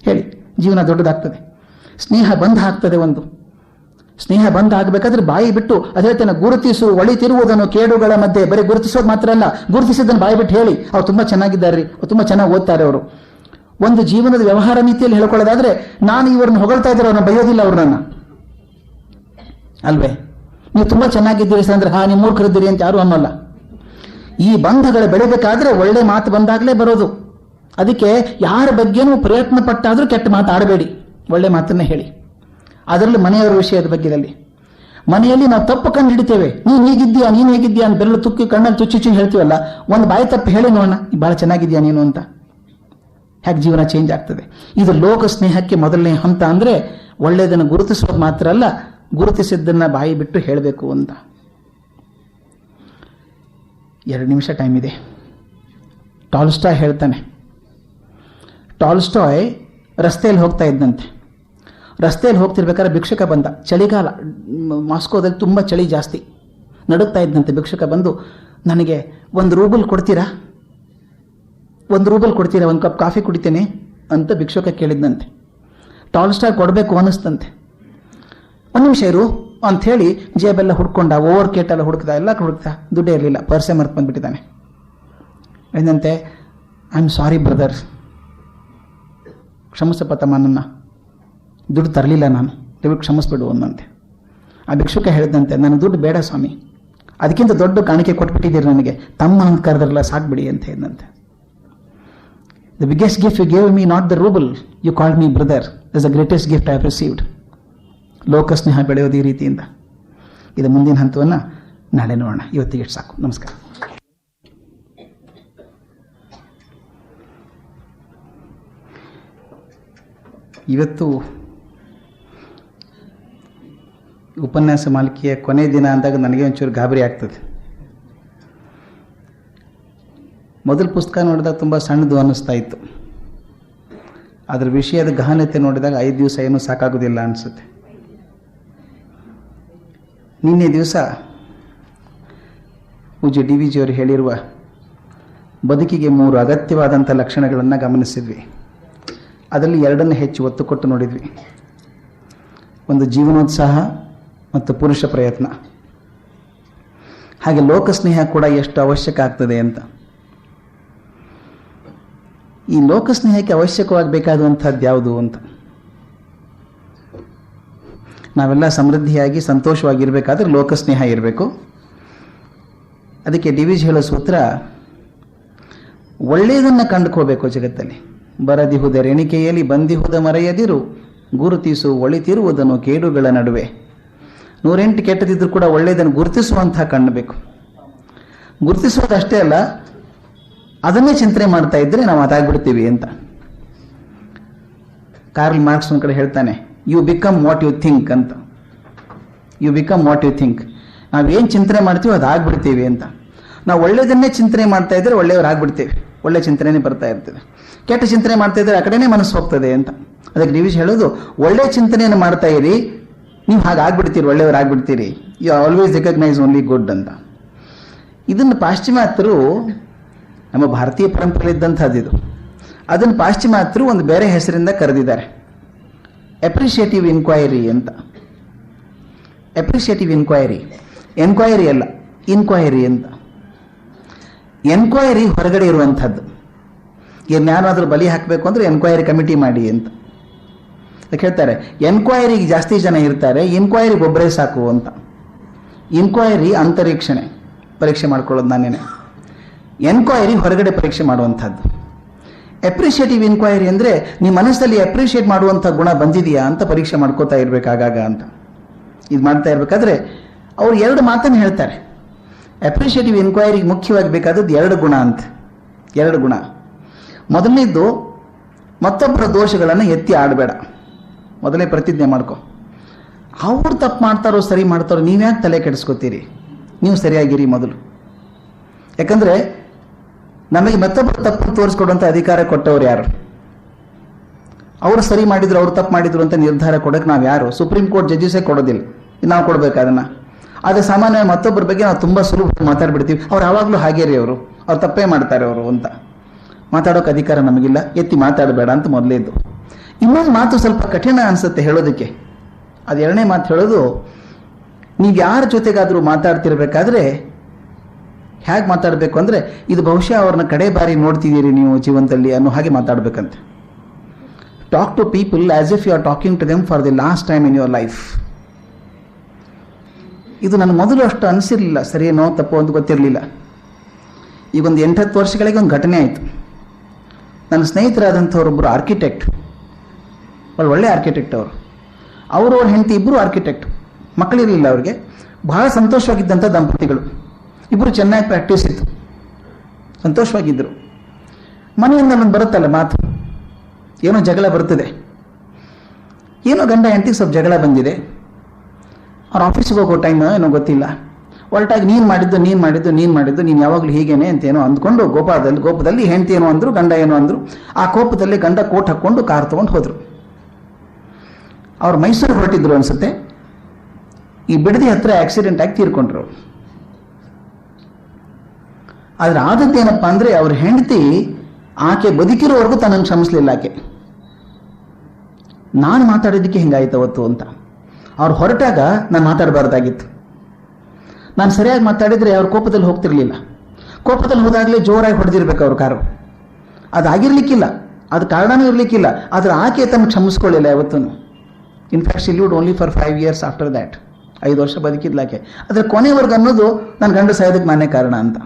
ಹೇಳಿ. ಜೀವನ ದೊಡ್ಡದಾಗ್ತದೆ, ಸ್ನೇಹ ಬಂಧ ಆಗ್ತದೆ. ಒಂದು ಸ್ನೇಹ ಬಂಧ ಆಗಬೇಕಾದ್ರೆ ಬಾಯಿ ಬಿಟ್ಟು, ಅದೇ ತನ್ನ ಗುರುತಿಸು ಒಳಿತಿರುವುದನ್ನು ಕೇಡುಗಳ ಮಧ್ಯೆ, ಬರೀ ಗುರುತಿಸೋದು ಮಾತ್ರ ಅಲ್ಲ, ಗುರುತಿಸಿದ್ದನ್ನು ಬಾಯಿ ಬಿಟ್ಟು ಹೇಳಿ, ಅವ್ರು ತುಂಬ ಚೆನ್ನಾಗಿದ್ದಾರೆ, ತುಂಬ ಚೆನ್ನಾಗಿ ಓದ್ತಾರೆ ಅವರು. ಒಂದು ಜೀವನದ ವ್ಯವಹಾರ ನೀತಿಯಲ್ಲಿ ಹೇಳ್ಕೊಳ್ಳೋದಾದ್ರೆ, ನಾನು ಇವ್ರನ್ನ ಹೊಗಳ್ತಾ ಇದ್ದಾರೆ, ಅವ್ರನ್ನ ಬೈಯೋದಿಲ್ಲ ಅವ್ರನ್ನ, ಅಲ್ವೇ? ನೀವು ತುಂಬ ಚೆನ್ನಾಗಿದ್ದೀರಿ ಸರ್ ಅಂದ್ರೆ, ನೀವು ಮೂರ್ಖರಿದ್ದೀರಿ ಅಂತ ಯಾರು ಅನ್ನೋಲ್ಲ. ಈ ಬಂಧಗಳು ಬೆಳಿಬೇಕಾದ್ರೆ ಒಳ್ಳೆ ಮಾತು ಬಂದಾಗಲೇ ಬರೋದು. ಅದಕ್ಕೆ ಯಾರ ಬಗ್ಗೆನೂ ಪ್ರಯತ್ನ ಪಟ್ಟಾದರೂ ಕೆಟ್ಟ ಮಾತು ಆಡಬೇಡಿ, ಒಳ್ಳೆ ಮಾತನ್ನೇ ಹೇಳಿ. ಅದರಲ್ಲೂ ಮನೆಯವರ ವಿಷಯದ ಬಗ್ಗೆದಲ್ಲಿ, ಮನೆಯಲ್ಲಿ ನಾವು ತಪ್ಪು ಕಂಡು ಹಿಡಿತೇವೆ. ನೀನು ಹೇಗಿದ್ದೀಯಾ, ನೀನು ಹೇಗಿದ್ದೀಯಾ ಅಂತ ಬೆರಳು ತುಕ್ಕಿ ಕಣ್ಣಲ್ಲಿ ತುಚ್ಚಿ ಹೇಳ್ತೀವಲ್ಲ, ಒಂದು ಬಾಯಿ ತಪ್ಪು ಹೇಳಿ ನೋಡೋಣ, ಭಾಳ ಚೆನ್ನಾಗಿದ್ದೀಯಾ ನೀನು ಅಂತ. ಹೇಗೆ ಜೀವನ ಚೇಂಜ್ ಆಗ್ತದೆ. ಇದು ಲೋಕ ಸ್ನೇಹಕ್ಕೆ ಮೊದಲನೇ ಹಂತ. ಅಂದರೆ ಒಳ್ಳೆಯದನ್ನು ಗುರುತಿಸೋದು ಮಾತ್ರ ಅಲ್ಲ, ಗುರುತಿಸಿದ್ದನ್ನು ಬಾಯಿ ಬಿಟ್ಟು ಹೇಳಬೇಕು ಅಂತ. 2 ನಿಮಿಷ ಟೈಮ್ ಇದೆ. ಟಾಲ್ಸ್ಟಾಯ್ ಹೇಳ್ತಾನೆ. ಟಾಲ್ಸ್ಟಾಯ್ ರಸ್ತೆಯಲ್ಲಿ ಹೋಗ್ತಾ ಇದ್ದಂತೆ. ರಸ್ತೆಯಲ್ಲಿ ಹೋಗ್ತಿರ್ಬೇಕಾದ್ರೆ ಭಿಕ್ಷುಕ ಬಂದ. ಚಳಿಗಾಲ, ಮಾಸ್ಕೋದಲ್ಲಿ ತುಂಬ ಚಳಿ ಜಾಸ್ತಿ. ನಡುಗ್ತಾ ಇದ್ದಂತೆ. ಭಿಕ್ಷುಕ ಬಂದು, ನನಗೆ 1 ರೂಬಲ್ ಕೊಡ್ತೀರಾ, 1 ರೂಬಲ್ ಕೊಡ್ತೀರಾ, 1 ಕಪ್ ಕಾಫಿ ಕುಡಿತೇನೆ ಅಂತ ಭಿಕ್ಷುಕ ಕೇಳಿದ್ದಂತೆ. ಟಾಲ್ಸ್ಟಾಯ್ ಕೊಡಬೇಕು ಅನ್ನಿಸ್ತಂತೆ. 1 ನಿಮಿಷ ಇರು ಅಂಥೇಳಿ ಜೇಬೆಲ್ಲ ಹುಡ್ಕೊಂಡ, ಓವರ್ ಕೇಟೆಲ್ಲ ಹುಡುಕ್ದ, ಎಲ್ಲ ಹುಡುಕ್ದ, ದುಡ್ಡೇ ಇರಲಿಲ್ಲ, ಪರ್ಸೆ ಮರ್ತು ಬಂದುಬಿಟ್ಟಿದ್ದಾನೆ. ಏನಂತೆ, ಐ ಆಮ್ ಸಾರಿ ಬ್ರದರ್, ಕ್ಷಮಿಸಪ್ಪ ತಮ್ಮ, ನನ್ನ ದುಡ್ಡು ತರಲಿಲ್ಲ ನಾನು, ದಯವಿಟ್ಟು ಕ್ಷಮಿಸ್ಬಿಡು ಅಂದಂತೆ. ಆ ಭಿಕ್ಷುಕ ಹೇಳಿದಂತೆ, ನನ್ನ ದುಡ್ಡು ಬೇಡ ಸ್ವಾಮಿ, ಅದಕ್ಕಿಂತ ದೊಡ್ಡ ಕಾಣಿಕೆ ಕೊಟ್ಬಿಟ್ಟಿದ್ದೀರಿ ನನಗೆ, ತಮ್ಮ ಅಂತ ಕರೆದ್ರಲ್ಲ ಸಾಕ್ಬಿಡಿ ಅಂತ ಹೇಳಿದಂತೆ. The biggest gift you gave me, not the rouble, you called me brother, is the greatest gift I have received. ಲೋಕಸ್ನೇಹ ಬೆಳೆಯೋದು ಈ ರೀತಿಯಿಂದ. ಇದು ಮುಂದಿನ ಹಂತವನ್ನು ನಾಳೆ ನೋಡೋಣ. ಇವತ್ತಿಗೆ ಸಾಕು. ನಮಸ್ಕಾರ. ಇವತ್ತು ಉಪನ್ಯಾಸ ಮಾಲಿಕೆಯ ಕೊನೆ ದಿನ ಅಂದಾಗ ನನಗೆ ಒಂಚೂರು ಗಾಬರಿ ಆಗ್ತದೆ. ಮೊದಲು ಪುಸ್ತಕ ನೋಡಿದಾಗ ತುಂಬ ಸಣ್ಣದು ಅನ್ನಿಸ್ತಾ ಇತ್ತು. ಅದರ ವಿಷಯದ ಗಹನತೆ ನೋಡಿದಾಗ 5 ದಿವಸ ಏನೂ ಸಾಕಾಗೋದಿಲ್ಲ ಅನಿಸುತ್ತೆ. ನಿನ್ನೆ ದಿವಸ ಪೂಜ್ಯ ಡಿ.ವಿ. ಜಿಯವರು ಹೇಳಿರುವ ಬದುಕಿಗೆ 3 ಅಗತ್ಯವಾದಂಥ ಲಕ್ಷಣಗಳನ್ನು ಗಮನಿಸಿದ್ವಿ. ಅದರಲ್ಲಿ 2 ಹೆಚ್ಚು ಒತ್ತು ಕೊಟ್ಟು ನೋಡಿದ್ವಿ. ಒಂದು ಜೀವನೋತ್ಸಾಹ ಮತ್ತು ಪುರುಷ ಪ್ರಯತ್ನ. ಹಾಗೆ ಲೋಕಸ್ನೇಹ ಕೂಡ ಎಷ್ಟು ಅವಶ್ಯಕ ಆಗ್ತದೆ ಅಂತ. ಈ ಲೋಕಸ್ನೇಹಕ್ಕೆ ಅವಶ್ಯಕವಾಗಬೇಕಾದಂಥದ್ದು ಯಾವುದು ಅಂತ. ನಾವೆಲ್ಲ ಸಮೃದ್ಧಿಯಾಗಿ ಸಂತೋಷವಾಗಿರಬೇಕಾದ್ರೆ ಲೋಕಸ್ನೇಹ ಇರಬೇಕು. ಅದಕ್ಕೆ ಡಿ.ವಿ. ಜಿ ಹೇಳೋ ಸೂತ್ರ, ಒಳ್ಳೆಯದನ್ನು ಕಂಡುಕೋಬೇಕು ಜಗತ್ತಲ್ಲಿ. ಬರದಿಹುದ ರೆಣಿಕೆಯಲ್ಲಿ ಬಂದಿಹುದ ಮರೆಯದಿರು, ಗುರುತಿಸು ಒಳಿತಿರುವುದನ್ನು ಕೇಡುಗಳ ನಡುವೆ. 108 ಕೆಟ್ಟದಿದ್ರು ಕೂಡ ಒಳ್ಳೆಯದನ್ನು ಗುರುತಿಸುವಂಥ ಕಾಣಬೇಕು. ಗುರುತಿಸುವುದಷ್ಟೇ ಅಲ್ಲ, ಅದನ್ನೇ ಚಿಂತನೆ ಮಾಡ್ತಾ ಇದ್ದರೆ ನಾವು ಅದಾಗ್ಬಿಡ್ತೀವಿ ಅಂತ. ಕಾರ್ಲ್ ಮಾರ್ಕ್ಸ್ ಒಂದು ಕಡೆ ಹೇಳ್ತಾನೆ, you become what you think ಅಂತ. You become what you think. ನಾವೇನು ಚಿಂತನೆ ಮಾಡ್ತೀವಿ ಅದಾಗ್ಬಿಡ್ತೀವಿ ಅಂತ. ನಾವು ಒಳ್ಳೆಯದನ್ನೇ ಚಿಂತನೆ ಮಾಡ್ತಾ ಇದ್ದರೆ ಒಳ್ಳೆಯವರಾಗ್ಬಿಡ್ತೀವಿ, ಒಳ್ಳೆ ಚಿಂತನೆ ಬರ್ತಾ ಇರ್ತದೆ. ಕೆಟ್ಟ ಚಿಂತನೆ ಮಾಡ್ತಾ ಇದ್ದರೆ ಆ ಕಡೆನೇ ಮನಸ್ಸು ಹೋಗ್ತದೆ ಅಂತ. ಅದಕ್ಕೆ ಡಿ.ವಿ. ಜಿ ಹೇಳೋದು, ಒಳ್ಳೆ ಚಿಂತನೆಯನ್ನು ಮಾಡ್ತಾ ಇರಿ, ನೀವು ಹಾಗಾಗ್ಬಿಡ್ತೀರಿ, ಒಳ್ಳೆಯವರಾಗ್ಬಿಡ್ತೀರಿ. You always recognise only good ಅಂತ. ಇದನ್ನು ಪಾಶ್ಚಿಮಾತ್ಯರು, ನಮ್ಮ ಭಾರತೀಯ ಪರಂಪರೆಯಿದ್ದಂಥದ್ದು ಇದು, ಅದನ್ನು ಪಾಶ್ಚಿಮಾತ್ಯರು ಒಂದು ಬೇರೆ ಹೆಸರಿಂದ ಕರೆದಿದ್ದಾರೆ, ಅಪ್ರಿಷಿಯೇಟಿವ್ ಇನ್ಕ್ವೈರಿ ಅಂತ. ಅಪ್ರಿಷಿಯೇಟಿವ್ ಇನ್ಕ್ವೈರಿ, ಎನ್ಕ್ವೈರಿ ಅಲ್ಲ, ಇನ್ಕ್ವೈರಿ ಅಂತ. ಎನ್ಕ್ವೈರಿ ಹೊರಗಡೆ ಇರುವಂಥದ್ದು. ಏನಾದರೂ ಬಲಿ ಹಾಕಬೇಕು ಅಂದರೆ ಎನ್ಕ್ವೈರಿ ಕಮಿಟಿ ಮಾಡಿ ಅಂತ ಹೇಳ್ತಾರೆ. ಎನ್ಕ್ವೈರಿಗೆ ಜಾಸ್ತಿ ಜನ ಇರ್ತಾರೆ, ಇನ್ಕ್ವೈರಿಗೆ ಒಬ್ಬರೇ ಸಾಕು ಅಂತ. ಇನ್ಕ್ವೈರಿ ಅಂತರೀಕ್ಷಣೆ ಪರೀಕ್ಷೆ ಮಾಡ್ಕೊಳ್ಳೋದು ನಾನೇನೆ. ಎನ್ಕ್ವೈರಿ ಹೊರಗಡೆ ಪರೀಕ್ಷೆ ಮಾಡುವಂಥದ್ದು. ಅಪ್ರಿಷಿಯೇಟಿವ್ ಇನ್ಕ್ವೈರಿ ಅಂದರೆ ನಿಮ್ಮ ಮನಸ್ಸಲ್ಲಿ ಅಪ್ರಿಷಿಯೇಟ್ ಮಾಡುವಂಥ ಗುಣ ಬಂದಿದೆಯಾ ಅಂತ ಪರೀಕ್ಷೆ ಮಾಡ್ಕೋತಾ ಇರಬೇಕಾಗಾಗ ಅಂತ. ಇದು ಮಾಡ್ತಾ ಇರಬೇಕಾದ್ರೆ ಅವ್ರು 2 ಮಾತನ್ನು ಹೇಳ್ತಾರೆ. ಅಪ್ರಿಷಿಯೇಟಿವ್ ಇನ್ಕ್ವೈರಿಗೆ ಮುಖ್ಯವಾಗಿ ಬೇಕಾದದ್ದು 2 ಗುಣ ಅಂತ. 2 ಗುಣ. ಮೊದಲನೇದ್ದು, ಮತ್ತೊಬ್ಬರ ದೋಷಗಳನ್ನು ಎತ್ತಿ ಆಡಬೇಡ. ಮೊದಲೇ ಪ್ರತಿಜ್ಞೆ ಮಾಡ್ಕೊ. ಅವ್ರು ತಪ್ಪು ಮಾಡ್ತಾರೋ ಸರಿ ಮಾಡ್ತಾರೋ ನೀವ್ಯಾಕೆ ತಲೆ ಕೆಡಿಸ್ಕೋತೀರಿ, ನೀವು ಸರಿಯಾಗಿರಿ ಮೊದಲು. ಯಾಕಂದರೆ ನಮಗೆ ಮತ್ತೊಬ್ಬರು ತಪ್ಪು ತೋರಿಸ್ಕೊಡುವಂಥ ಅಧಿಕಾರ ಕೊಟ್ಟವ್ರು ಯಾರು? ಅವರು ಸರಿ ಮಾಡಿದ್ರು, ಅವ್ರು ತಪ್ಪು ಮಾಡಿದ್ರು ಅಂತ ನಿರ್ಧಾರ ಕೊಡೋಕೆ ನಾವು ಯಾರು? ಸುಪ್ರೀಂ ಕೋರ್ಟ್ ಜಡ್ಜಸೇ ಕೊಡೋದಿಲ್ಲ, ನಾವು ಕೊಡ್ಬೇಕು ಅದನ್ನು. ಆದರೆ ಸಾಮಾನ್ಯವಾಗಿ ಮತ್ತೊಬ್ಬರ ಬಗ್ಗೆ ನಾವು ತುಂಬ ಸುಲಭ ಮಾತಾಡ್ಬಿಡ್ತೀವಿ. ಅವ್ರು ಯಾವಾಗಲೂ ಹಾಗೇ ರೀ, ಅವರು ತಪ್ಪೇ ಮಾಡ್ತಾರೆ ಅವರು ಅಂತ. ಮಾತಾಡೋಕೆ ಅಧಿಕಾರ ನಮಗಿಲ್ಲ, ಎತ್ತಿ ಮಾತಾಡಬೇಡ ಅಂತ ಮೊದಲೇದ್ದು. ಇನ್ನೊಂದು ಮಾತು ಸ್ವಲ್ಪ ಕಠಿಣ ಅನಿಸುತ್ತೆ ಹೇಳೋದಕ್ಕೆ. ಅದು 2ನೇ ಮಾತು ಹೇಳೋದು, ನೀವು ಯಾರ ಜೊತೆಗಾದರೂ ಮಾತಾಡ್ತಿರ್ಬೇಕಾದ್ರೆ ಹೇಗೆ ಮಾತಾಡಬೇಕು ಅಂದರೆ, ಇದು ಬಹುಶಃ ಅವ್ರನ್ನ ಕಡೆ ಬಾರಿ ನೋಡ್ತಿದ್ದೀರಿ ನೀವು ಜೀವನದಲ್ಲಿ ಅನ್ನೋ ಹಾಗೆ ಮಾತಾಡಬೇಕಂತೆ. Talk to people as if you are talking to them for the last time in your life. ಇದು ನನಗೆ ಮೊದಲು ಅಷ್ಟು ಅನಿಸಿರಲಿಲ್ಲ, ಸರಿಯೇನೋ ತಪ್ಪು ಅಂತ ಗೊತ್ತಿರಲಿಲ್ಲ. ಈಗೊಂದು 8-10 ವರ್ಷಗಳಿಗೆ ಒಂದು ಘಟನೆ ಆಯಿತು. ನನ್ನ ಸ್ನೇಹಿತರಾದಂಥವ್ರೊಬ್ಬರು ಆರ್ಕಿಟೆಕ್ಟ್, ಒಳ್ಳೆ ಆರ್ಕಿಟೆಕ್ಟ್ ಅವರು. ಅವ್ರ ಹೆಂಡತಿ ಇಬ್ಬರು ಆರ್ಕಿಟೆಕ್ಟ್, ಮಕ್ಕಳಿರಲಿಲ್ಲ ಅವ್ರಿಗೆ. ಬಹಳ ಸಂತೋಷವಾಗಿದ್ದಂಥ ದಂಪತಿಗಳು. ಇಬ್ಬರು ಚೆನ್ನಾಗಿ ಪ್ರಾಕ್ಟೀಸ್ ಇತ್ತು, ಸಂತೋಷವಾಗಿದ್ದರು. ಮನೆಯಿಂದ ಒಂದು ಬರುತ್ತಲ್ಲ ಮಾತು, ಏನೋ ಜಗಳ ಬರ್ತದೆ, ಏನೋ ಗಂಡ ಹೆಂಡತಿಗೆ ಸ್ವಲ್ಪ ಜಗಳ ಬಂದಿದೆ. ಅವ್ರ ಆಫೀಸಿಗೆ ಹೋಗೋ ಟೈಮ್ ಏನೋ ಗೊತ್ತಿಲ್ಲ, ಒರಟಾಗಿ ನೀನು ಮಾಡಿದ್ದು ನೀನು ಯಾವಾಗಲೂ ಹೀಗೇನೆ ಅಂತೇನೋ ಅಂದ್ಕೊಂಡು ಕೋಪದಲ್ಲಿ ಹೆಂಡತಿ ಏನೋ ಅಂದರು, ಗಂಡ ಏನೋ ಅಂದರು. ಆ ಕೋಪದಲ್ಲಿ ಗಂಡ ಕೋಟ್ ಹಾಕ್ಕೊಂಡು ಕಾರ್ ತೊಗೊಂಡು ಹೋದರು. ಅವ್ರು ಮೈಸೂರಿಗೆ ಹೊರಟಿದ್ರು ಅನ್ಸುತ್ತೆ. ಈ ಬಿಡದಿ ಹತ್ರ ಆಕ್ಸಿಡೆಂಟ್ ಆಗಿ ತೀರ್ಕೊಂಡ್ರು. ಆದ್ರೆ ಆದದ್ದೇನಪ್ಪ ಅಂದರೆ ಅವ್ರ ಹೆಂಡತಿ ಆಕೆ ಬದುಕಿರೋವರೆಗೂ ತನ್ನನ್ನು ಕ್ಷಮಿಸಲಿಲ್ಲ. ಆಕೆ ನಾನು ಮಾತಾಡೋದಕ್ಕೆ ಹಿಂಗಾಯ್ತು ಅವತ್ತು ಅಂತ. ಅವ್ರು ಹೊರಟಾಗ ನಾನು ಮಾತಾಡಬಾರ್ದಾಗಿತ್ತು. ನಾನು ಸರಿಯಾಗಿ ಮಾತಾಡಿದರೆ ಅವ್ರ ಕೋಪದಲ್ಲಿ ಹೋಗ್ತಿರ್ಲಿಲ್ಲ. ಕೋಪದಲ್ಲಿ ಹೋದಾಗಲೇ ಜೋರಾಗಿ ಹೊಡೆದಿರ್ಬೇಕು ಅವ್ರ ಕಾರು. ಅದಾಗಿರ್ಲಿಕ್ಕಿಲ್ಲ, ಅದು ಕಾರಣನೂ ಇರಲಿಕ್ಕಿಲ್ಲ. ಆದರೆ ಆಕೆ ತಮ್ಮ ಕ್ಷಮಿಸ್ಕೊಳ್ಳಿಲ್ಲ ಯಾವತ್ತೂ. In fact she lived only for 5 years after that. 5 ವರ್ಷ ಬದುಕಿದ್ಲಾಕೆ. ಆದರೆ ಕೊನೆವರೆಗೂ ಅನ್ನೋದು ನನ್ನ ಗಂಡ ಸಾಯೋದಕ್ಕೆ ನಾನೇ ಕಾರಣ ಅಂತ.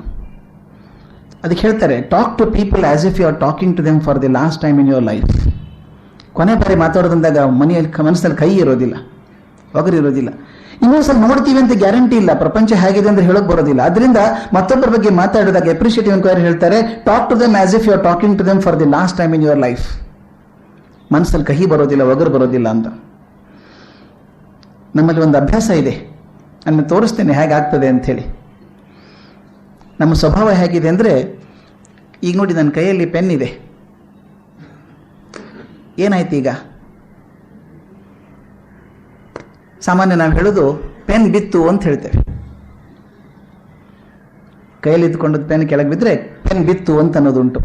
ಅದಕ್ಕೆ ಹೇಳ್ತಾರೆ, talk to people as if you are talking to them for the last time in your life. ಕೊನೆ ಬಾರಿ ಮಾತಾಡೋದಂದಾಗ ಮನಸ್ಸಲ್ಲಿ ಕೈ ಇರೋದಿಲ್ಲ, ಒಗರಿರೋದಿಲ್ಲ. ಇನ್ನೊಂದ್ಸಲ ನೋಡ್ತೀವಿ ಅಂತ ಗ್ಯಾರಂಟಿ ಇಲ್ಲ, ಪ್ರಪಂಚ ಹೇಗಿದೆ ಅಂದ್ರೆ ಹೇಳೋಕೆ ಬರೋದಿಲ್ಲ. ಅದರಿಂದ ಮತ್ತೊಬ್ಬರ ಬಗ್ಗೆ ಮಾತಾಡಿದಾಗ ಅಪ್ರಿಷಿಯೇಟಿವ್ ಎನ್ಕ್ವೈರಿ ಹೇಳ್ತಾರೆ, talk to them as if you are talking to them for the last time in your life. ಮನಸ್ಸಲ್ಲಿ ಕಹಿ ಬರೋದಿಲ್ಲ, ಒಗರು ಬರೋದಿಲ್ಲ ಅಂತ. ನಮ್ಮಲ್ಲಿ ಒಂದು ಅಭ್ಯಾಸ ಇದೆ, ನಾನು ತೋರಿಸ್ತೇನೆ ಹೇಗಾಗ್ತದೆ ಅಂಥೇಳಿ. ನಮ್ಮ ಸ್ವಭಾವ ಹೇಗಿದೆ ಅಂದರೆ, ಈಗ ನೋಡಿ ನನ್ನ ಕೈಯಲ್ಲಿ ಪೆನ್ ಇದೆ, ಏನಾಯ್ತು ಈಗ? ಸಾಮಾನ್ಯ ನಾವು ಹೇಳೋದು ಪೆನ್ ಬಿತ್ತು ಅಂತ ಹೇಳ್ತೇವೆ. ಕೈಯಲ್ಲಿ ಇದ್ಕೊಂಡದ್ದು ಪೆನ್ ಕೆಳಗೆ ಬಿದ್ದರೆ ಪೆನ್ ಬಿತ್ತು ಅಂತ ಅನ್ನೋದುಂಟು.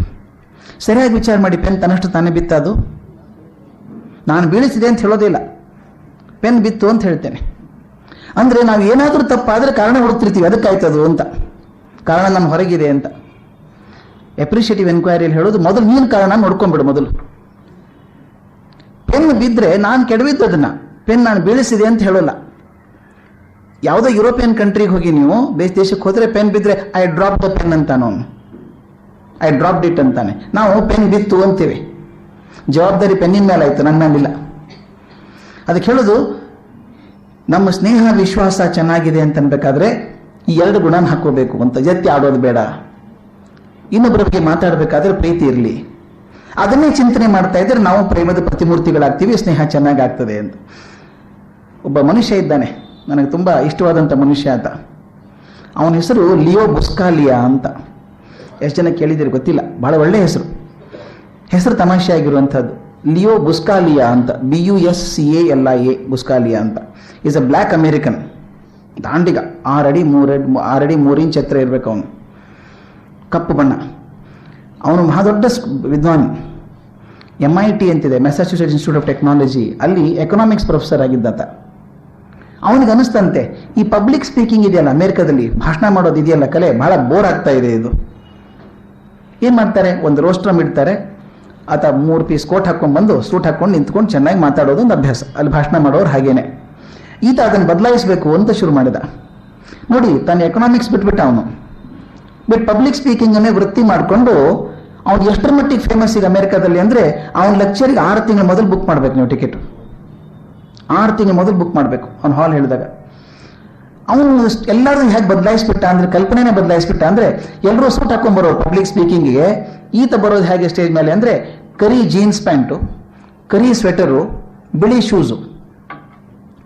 ಸರಿಯಾಗಿ ವಿಚಾರ ಮಾಡಿ, ಪೆನ್ ತನ್ನಷ್ಟು ತಾನೇ ಬಿತ್ತದು? ನಾನು ಬೀಳಿಸಿದೆ ಅಂತ ಹೇಳೋದಿಲ್ಲ, ಪೆನ್ ಬಿತ್ತು ಅಂತ ಹೇಳ್ತೇನೆ. ಅಂದರೆ ನಾವು ಏನಾದರೂ ತಪ್ಪಾದರೆ ಕಾರಣ ಹುಡುಕ್ತಿರ್ತೀವಿ, ಅದಕ್ಕಾಯ್ತದು ಅಂತ, ಕಾರಣ ನಮ್ಮ ಹೊರಗಿದೆ ಅಂತ. ಅಪ್ರಿಷಿಯೇಟಿವ್ ಎನ್ಕ್ವೈರಿಯಲ್ಲಿ ಹೇಳೋದು, ಮೊದಲು ನೀನು ಕಾರಣ ನೋಡ್ಕೊಂಡ್ಬಿಡು. ಮೊದಲು ಪೆನ್ ಬಿದ್ದರೆ ನಾನು ಕೆಡವಿದ್ದು ಅದನ್ನು, ಪೆನ್ ನಾನು ಬೀಳಿಸಿದೆ ಅಂತ ಹೇಳೋಲ್ಲ. ಯಾವುದೋ ಯುರೋಪಿಯನ್ ಕಂಟ್ರಿಗೆ ಹೋಗಿ ನೀವು ದೇಶಕ್ಕೆ ಹೋದರೆ ಪೆನ್ ಬಿದ್ದರೆ ಐ ಡ್ರಾಪ್ ದ ಪೆನ್ ಅಂತಾನು, ಐ ಡ್ರಾಪ್ಡ್ ಇಟ್ ಅಂತಾನೆ. ನಾವು ಪೆನ್ ಬಿತ್ತು ಅಂತೀವಿ, ಜವಾಬ್ದಾರಿ ಪೆನ್ನಿನ ಮೇಲೆ ಆಯಿತು, ನನ್ನ ಮೇಲಿಲ್ಲ. ಅದಕ್ಕೆ ಹೇಳೋದು, ನಮ್ಮ ಸ್ನೇಹ ವಿಶ್ವಾಸ ಚೆನ್ನಾಗಿದೆ ಅಂತ ಅನ್ಬೇಕಾದ್ರೆ ಈ 2 ಗುಣನ ಹಾಕೋಬೇಕು ಅಂತ. ಜೊತೆ ಆಡೋದು ಬೇಡ, ಇನ್ನೊಬ್ಬರ ಬಗ್ಗೆ ಮಾತಾಡಬೇಕಾದ್ರೆ ಪ್ರೀತಿ ಇರಲಿ. ಅದನ್ನೇ ಚಿಂತನೆ ಮಾಡ್ತಾ ಇದ್ರೆ ನಾವು ಪ್ರೇಮದ ಪ್ರತಿಮೂರ್ತಿಗಳಾಗ್ತೀವಿ, ಸ್ನೇಹ ಚೆನ್ನಾಗಿ ಆಗ್ತದೆ ಅಂತ. ಒಬ್ಬ ಮನುಷ್ಯ ಇದ್ದಾನೆ, ನನಗೆ ತುಂಬ ಇಷ್ಟವಾದಂಥ ಮನುಷ್ಯ ಅಂತ. ಅವನ ಹೆಸರು ಲಿಯೋ ಬುಸ್ಕಾಲಿಯಾ ಅಂತ. ಎಷ್ಟು ಜನ ಕೇಳಿದಿರಿ ಗೊತ್ತಿಲ್ಲ, ಬಹಳ ಒಳ್ಳೆ ಹೆಸರು ತಮಾಷೆ ಆಗಿರುವಂಥದ್ದು. ಲಿಯೋ ಬುಸ್ಕಾಲಿಯಾ ಅಂತ, BUSCALIA, ಬುಸ್ಕಾಲಿಯಾ ಅಂತ. ಈಸ್ ಅ ಬ್ಲ್ಯಾಕ್ ಅಮೇರಿಕನ್, ದಾಂಡಿಗ, 6 ಅಡಿ 3 ಇಂಚ್ ಎತ್ತರ ಇರಬೇಕು ಅವನು, ಕಪ್ಪು ಬಣ್ಣ. ಅವನು ಮಹಾದೊಡ್ಡ ವಿದ್ವಾನ್. MIT ಅಂತಿದೆ, ಮೆಸಾಚ್ಯೂಸೆಟ್ಸ್ ಇನ್ಸ್ಟಿಟ್ಯೂಟ್ ಆಫ್ ಟೆಕ್ನಾಲಜಿ, ಅಲ್ಲಿ ಎಕನಾಮಿಕ್ಸ್ ಪ್ರೊಫೆಸರ್ ಆಗಿದ್ದಾತ. ಅವನಿಗೆ ಅನಿಸ್ತಂತೆ, ಈ ಪಬ್ಲಿಕ್ ಸ್ಪೀಕಿಂಗ್ ಇದೆಯಲ್ಲ ಅಮೆರಿಕದಲ್ಲಿ, ಭಾಷಣ ಮಾಡೋದು ಇದೆಯಲ್ಲ ಕಲೆ, ಬಹಳ ಬೋರ್ ಆಗ್ತಾ ಇದೆ ಇದು. ಏನು ಮಾಡ್ತಾರೆ, ಒಂದು ರೋಸ್ಟ್ರಮ್ ಇಡ್ತಾರೆ, ಆತ 3 ಪೀಸ್ ಕೋಟ್ ಹಾಕ್ಕೊಂಡ್ಬಂದು ಸೂಟ್ ಹಾಕ್ಕೊಂಡು ನಿಂತ್ಕೊಂಡು ಚೆನ್ನಾಗಿ ಮಾತಾಡೋದು ಒಂದು ಅಭ್ಯಾಸ, ಅಲ್ಲಿ ಭಾಷಣ ಮಾಡೋರು ಹಾಗೇನೆ. ಈತ ಅದನ್ನು ಬದಲಾಯಿಸಬೇಕು ಅಂತ ಶುರು ಮಾಡಿದ. ನೋಡಿ, ತಾನು ಎಕನಾಮಿಕ್ಸ್ ಬಿಟ್ಬಿಟ್ಟ ಅವನು, ಪಬ್ಲಿಕ್ ಸ್ಪೀಕಿಂಗ್ ಅನ್ನೇ ವೃತ್ತಿ ಮಾಡಿಕೊಂಡು ಅವ್ನು ಎಷ್ಟರ ಮಟ್ಟಿಗೆ ಫೇಮಸ್ ಈಗ ಅಮೆರಿಕಾದಲ್ಲಿ ಅಂದರೆ, ಅವನ ಲೆಕ್ಚರಿಗೆ 6 ತಿಂಗಳ ಮೊದಲು ಬುಕ್ ಮಾಡಬೇಕು ನೀವು ಟಿಕೆಟ್. 6 ತಿಂಗಳ ಮೊದಲು ಬುಕ್ ಮಾಡಬೇಕು ಅವ್ನು ಹಾಲ್ ಹೇಳಿದಾಗ. ಅವನು ಎಲ್ಲರೂ ಹೇಗೆ ಬದಲಾಯಿಸ್ಬಿಟ್ಟ ಅಂದರೆ, ಕಲ್ಪನೆನೇ ಬದಲಾಯಿಸ್ಬಿಟ್ಟ ಅಂದರೆ, ಎಲ್ಲರೂ ಸೂಟ್ ಹಾಕೊಂಡ್ಬರೋರು ಪಬ್ಲಿಕ್ ಸ್ಪೀಕಿಂಗಿಗೆ. ಈತ ಬರೋದು ಹೇಗೆ ಸ್ಟೇಜ್ ಮೇಲೆ ಅಂದರೆ, ಕರಿ ಜೀನ್ಸ್ ಪ್ಯಾಂಟು, ಕರಿ ಸ್ವೆಟರು, ಬಿಳಿ ಶೂಸು,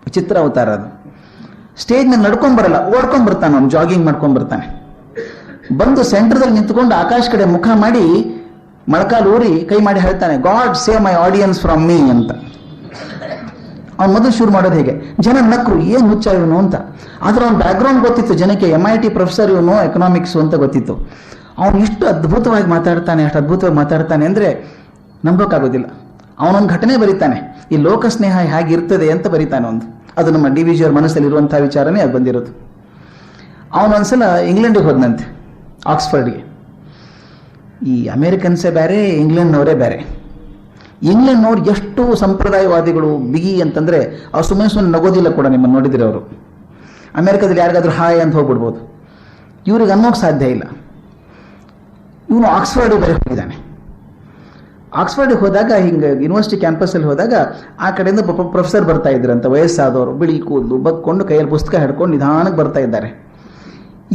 ವಿಚಿತ್ರ ಅವತಾರ ಅದು. ಸ್ಟೇಜ್ ಮೇಲೆ ನಡ್ಕೊಂಡ್ಬರಲ್ಲ, ಓಡ್ಕೊಂಡ್ಬರ್ತಾನೆ ಅವನು, ಜಾಗಿಂಗ್ ಮಾಡ್ಕೊಂಡ್ಬರ್ತಾನೆ. ಬಂದು ಸೆಂಟರ್ದಲ್ಲಿ ನಿಂತ್ಕೊಂಡು ಆಕಾಶ ಕಡೆ ಮುಖ ಮಾಡಿ ಮೊಳಕಾಲು ಊರಿ ಕೈ ಮಾಡಿ ಹೇಳ್ತಾನೆ, god save my audience from me ಅಂತ. ಅವ್ನು ಮೊದಲು ಶುರು ಮಾಡೋದು ಹೇಗೆ, ಜನ ನಕ್ರು, ಏನು ಹುಚ್ಚ ಇವನು ಅಂತ. ಆದ್ರೆ ಅವ್ನ ಬ್ಯಾಕ್ಗ್ರೌಂಡ್ ಗೊತ್ತಿತ್ತು ಜನಕ್ಕೆ, MIT ಪ್ರೊಫೆಸರ್ ಇವನು, ಎಕನಾಮಿಕ್ಸ್ ಅಂತ ಗೊತ್ತಿತ್ತು. ಅವನು ಇಷ್ಟು ಅದ್ಭುತವಾಗಿ ಮಾತಾಡ್ತಾನೆ, ಅಷ್ಟು ಅದ್ಭುತವಾಗಿ ಮಾತಾಡ್ತಾನೆ ಅಂದರೆ ನಂಬೋಕ್ಕಾಗೋದಿಲ್ಲ. ಅವನೊಂದು ಘಟನೆ ಬರೀತಾನೆ, ಈ ಲೋಕ ಸ್ನೇಹ ಹೇಗಿರ್ತದೆ ಅಂತ ಬರೀತಾನೆ ಒಂದು. ಅದು ನಮ್ಮ DVG ಅವ್ರ ಮನಸ್ಸಲ್ಲಿರುವಂಥ ವಿಚಾರನೇ ಅದು ಬಂದಿರೋದು. ಅವನೊಂದ್ಸಲ ಇಂಗ್ಲೆಂಡಿಗೆ ಹೋದನಂತೆ, ಆಕ್ಸ್ಫರ್ಡ್ಗೆ. ಈ ಅಮೇರಿಕನ್ಸೇ ಬೇರೆ, ಇಂಗ್ಲೆಂಡ್ನವರೇ ಬೇರೆ. ಇಂಗ್ಲೆಂಡ್ನವ್ರು ಎಷ್ಟು ಸಂಪ್ರದಾಯವಾದಿಗಳು, ಬಿಗಿ ಅಂತಂದರೆ ಅವ್ರು ಸುಮ್ಮನೆ ನಗೋದಿಲ್ಲ ಕೂಡ. ನಿಮ್ಮನ್ನು ನೋಡಿದ್ರೆ ಅವರು ಅಮೇರಿಕಾದಲ್ಲಿ ಯಾರಿಗಾದ್ರೂ ಹಾಯ್ ಅಂತ ಹೋಗ್ಬಿಡ್ಬೋದು, ಇವ್ರಿಗೆ ಅನ್ನೋಕೆ ಸಾಧ್ಯ ಇಲ್ಲ. ಇವನು ಆಕ್ಸ್ಫರ್ಡಿಗೆ ಬೇರೆ ಹೋಗಿದ್ದಾನೆ. ಆಕ್ಸ್ಫರ್ಡಿಗೆ ಹೋದಾಗ, ಹಿಂಗೆ ಯೂನಿವರ್ಸಿಟಿ ಕ್ಯಾಂಪಸ್ಸಲ್ಲಿ ಹೋದಾಗ, ಆ ಕಡೆಯಿಂದ ಪ್ರೊಫೆಸರ್ ಬರ್ತಾ ಇದ್ರಂತ, ವಯಸ್ಸಾದವರು, ಬಿಳಿ ಕೂದಲು, ಬಗ್ಕೊಂಡು ಕೈಯಲ್ಲಿ ಪುಸ್ತಕ ಹಿಡ್ಕೊಂಡು ನಿಧಾನಕ್ಕೆ ಬರ್ತಾ ಇದ್ದಾರೆ.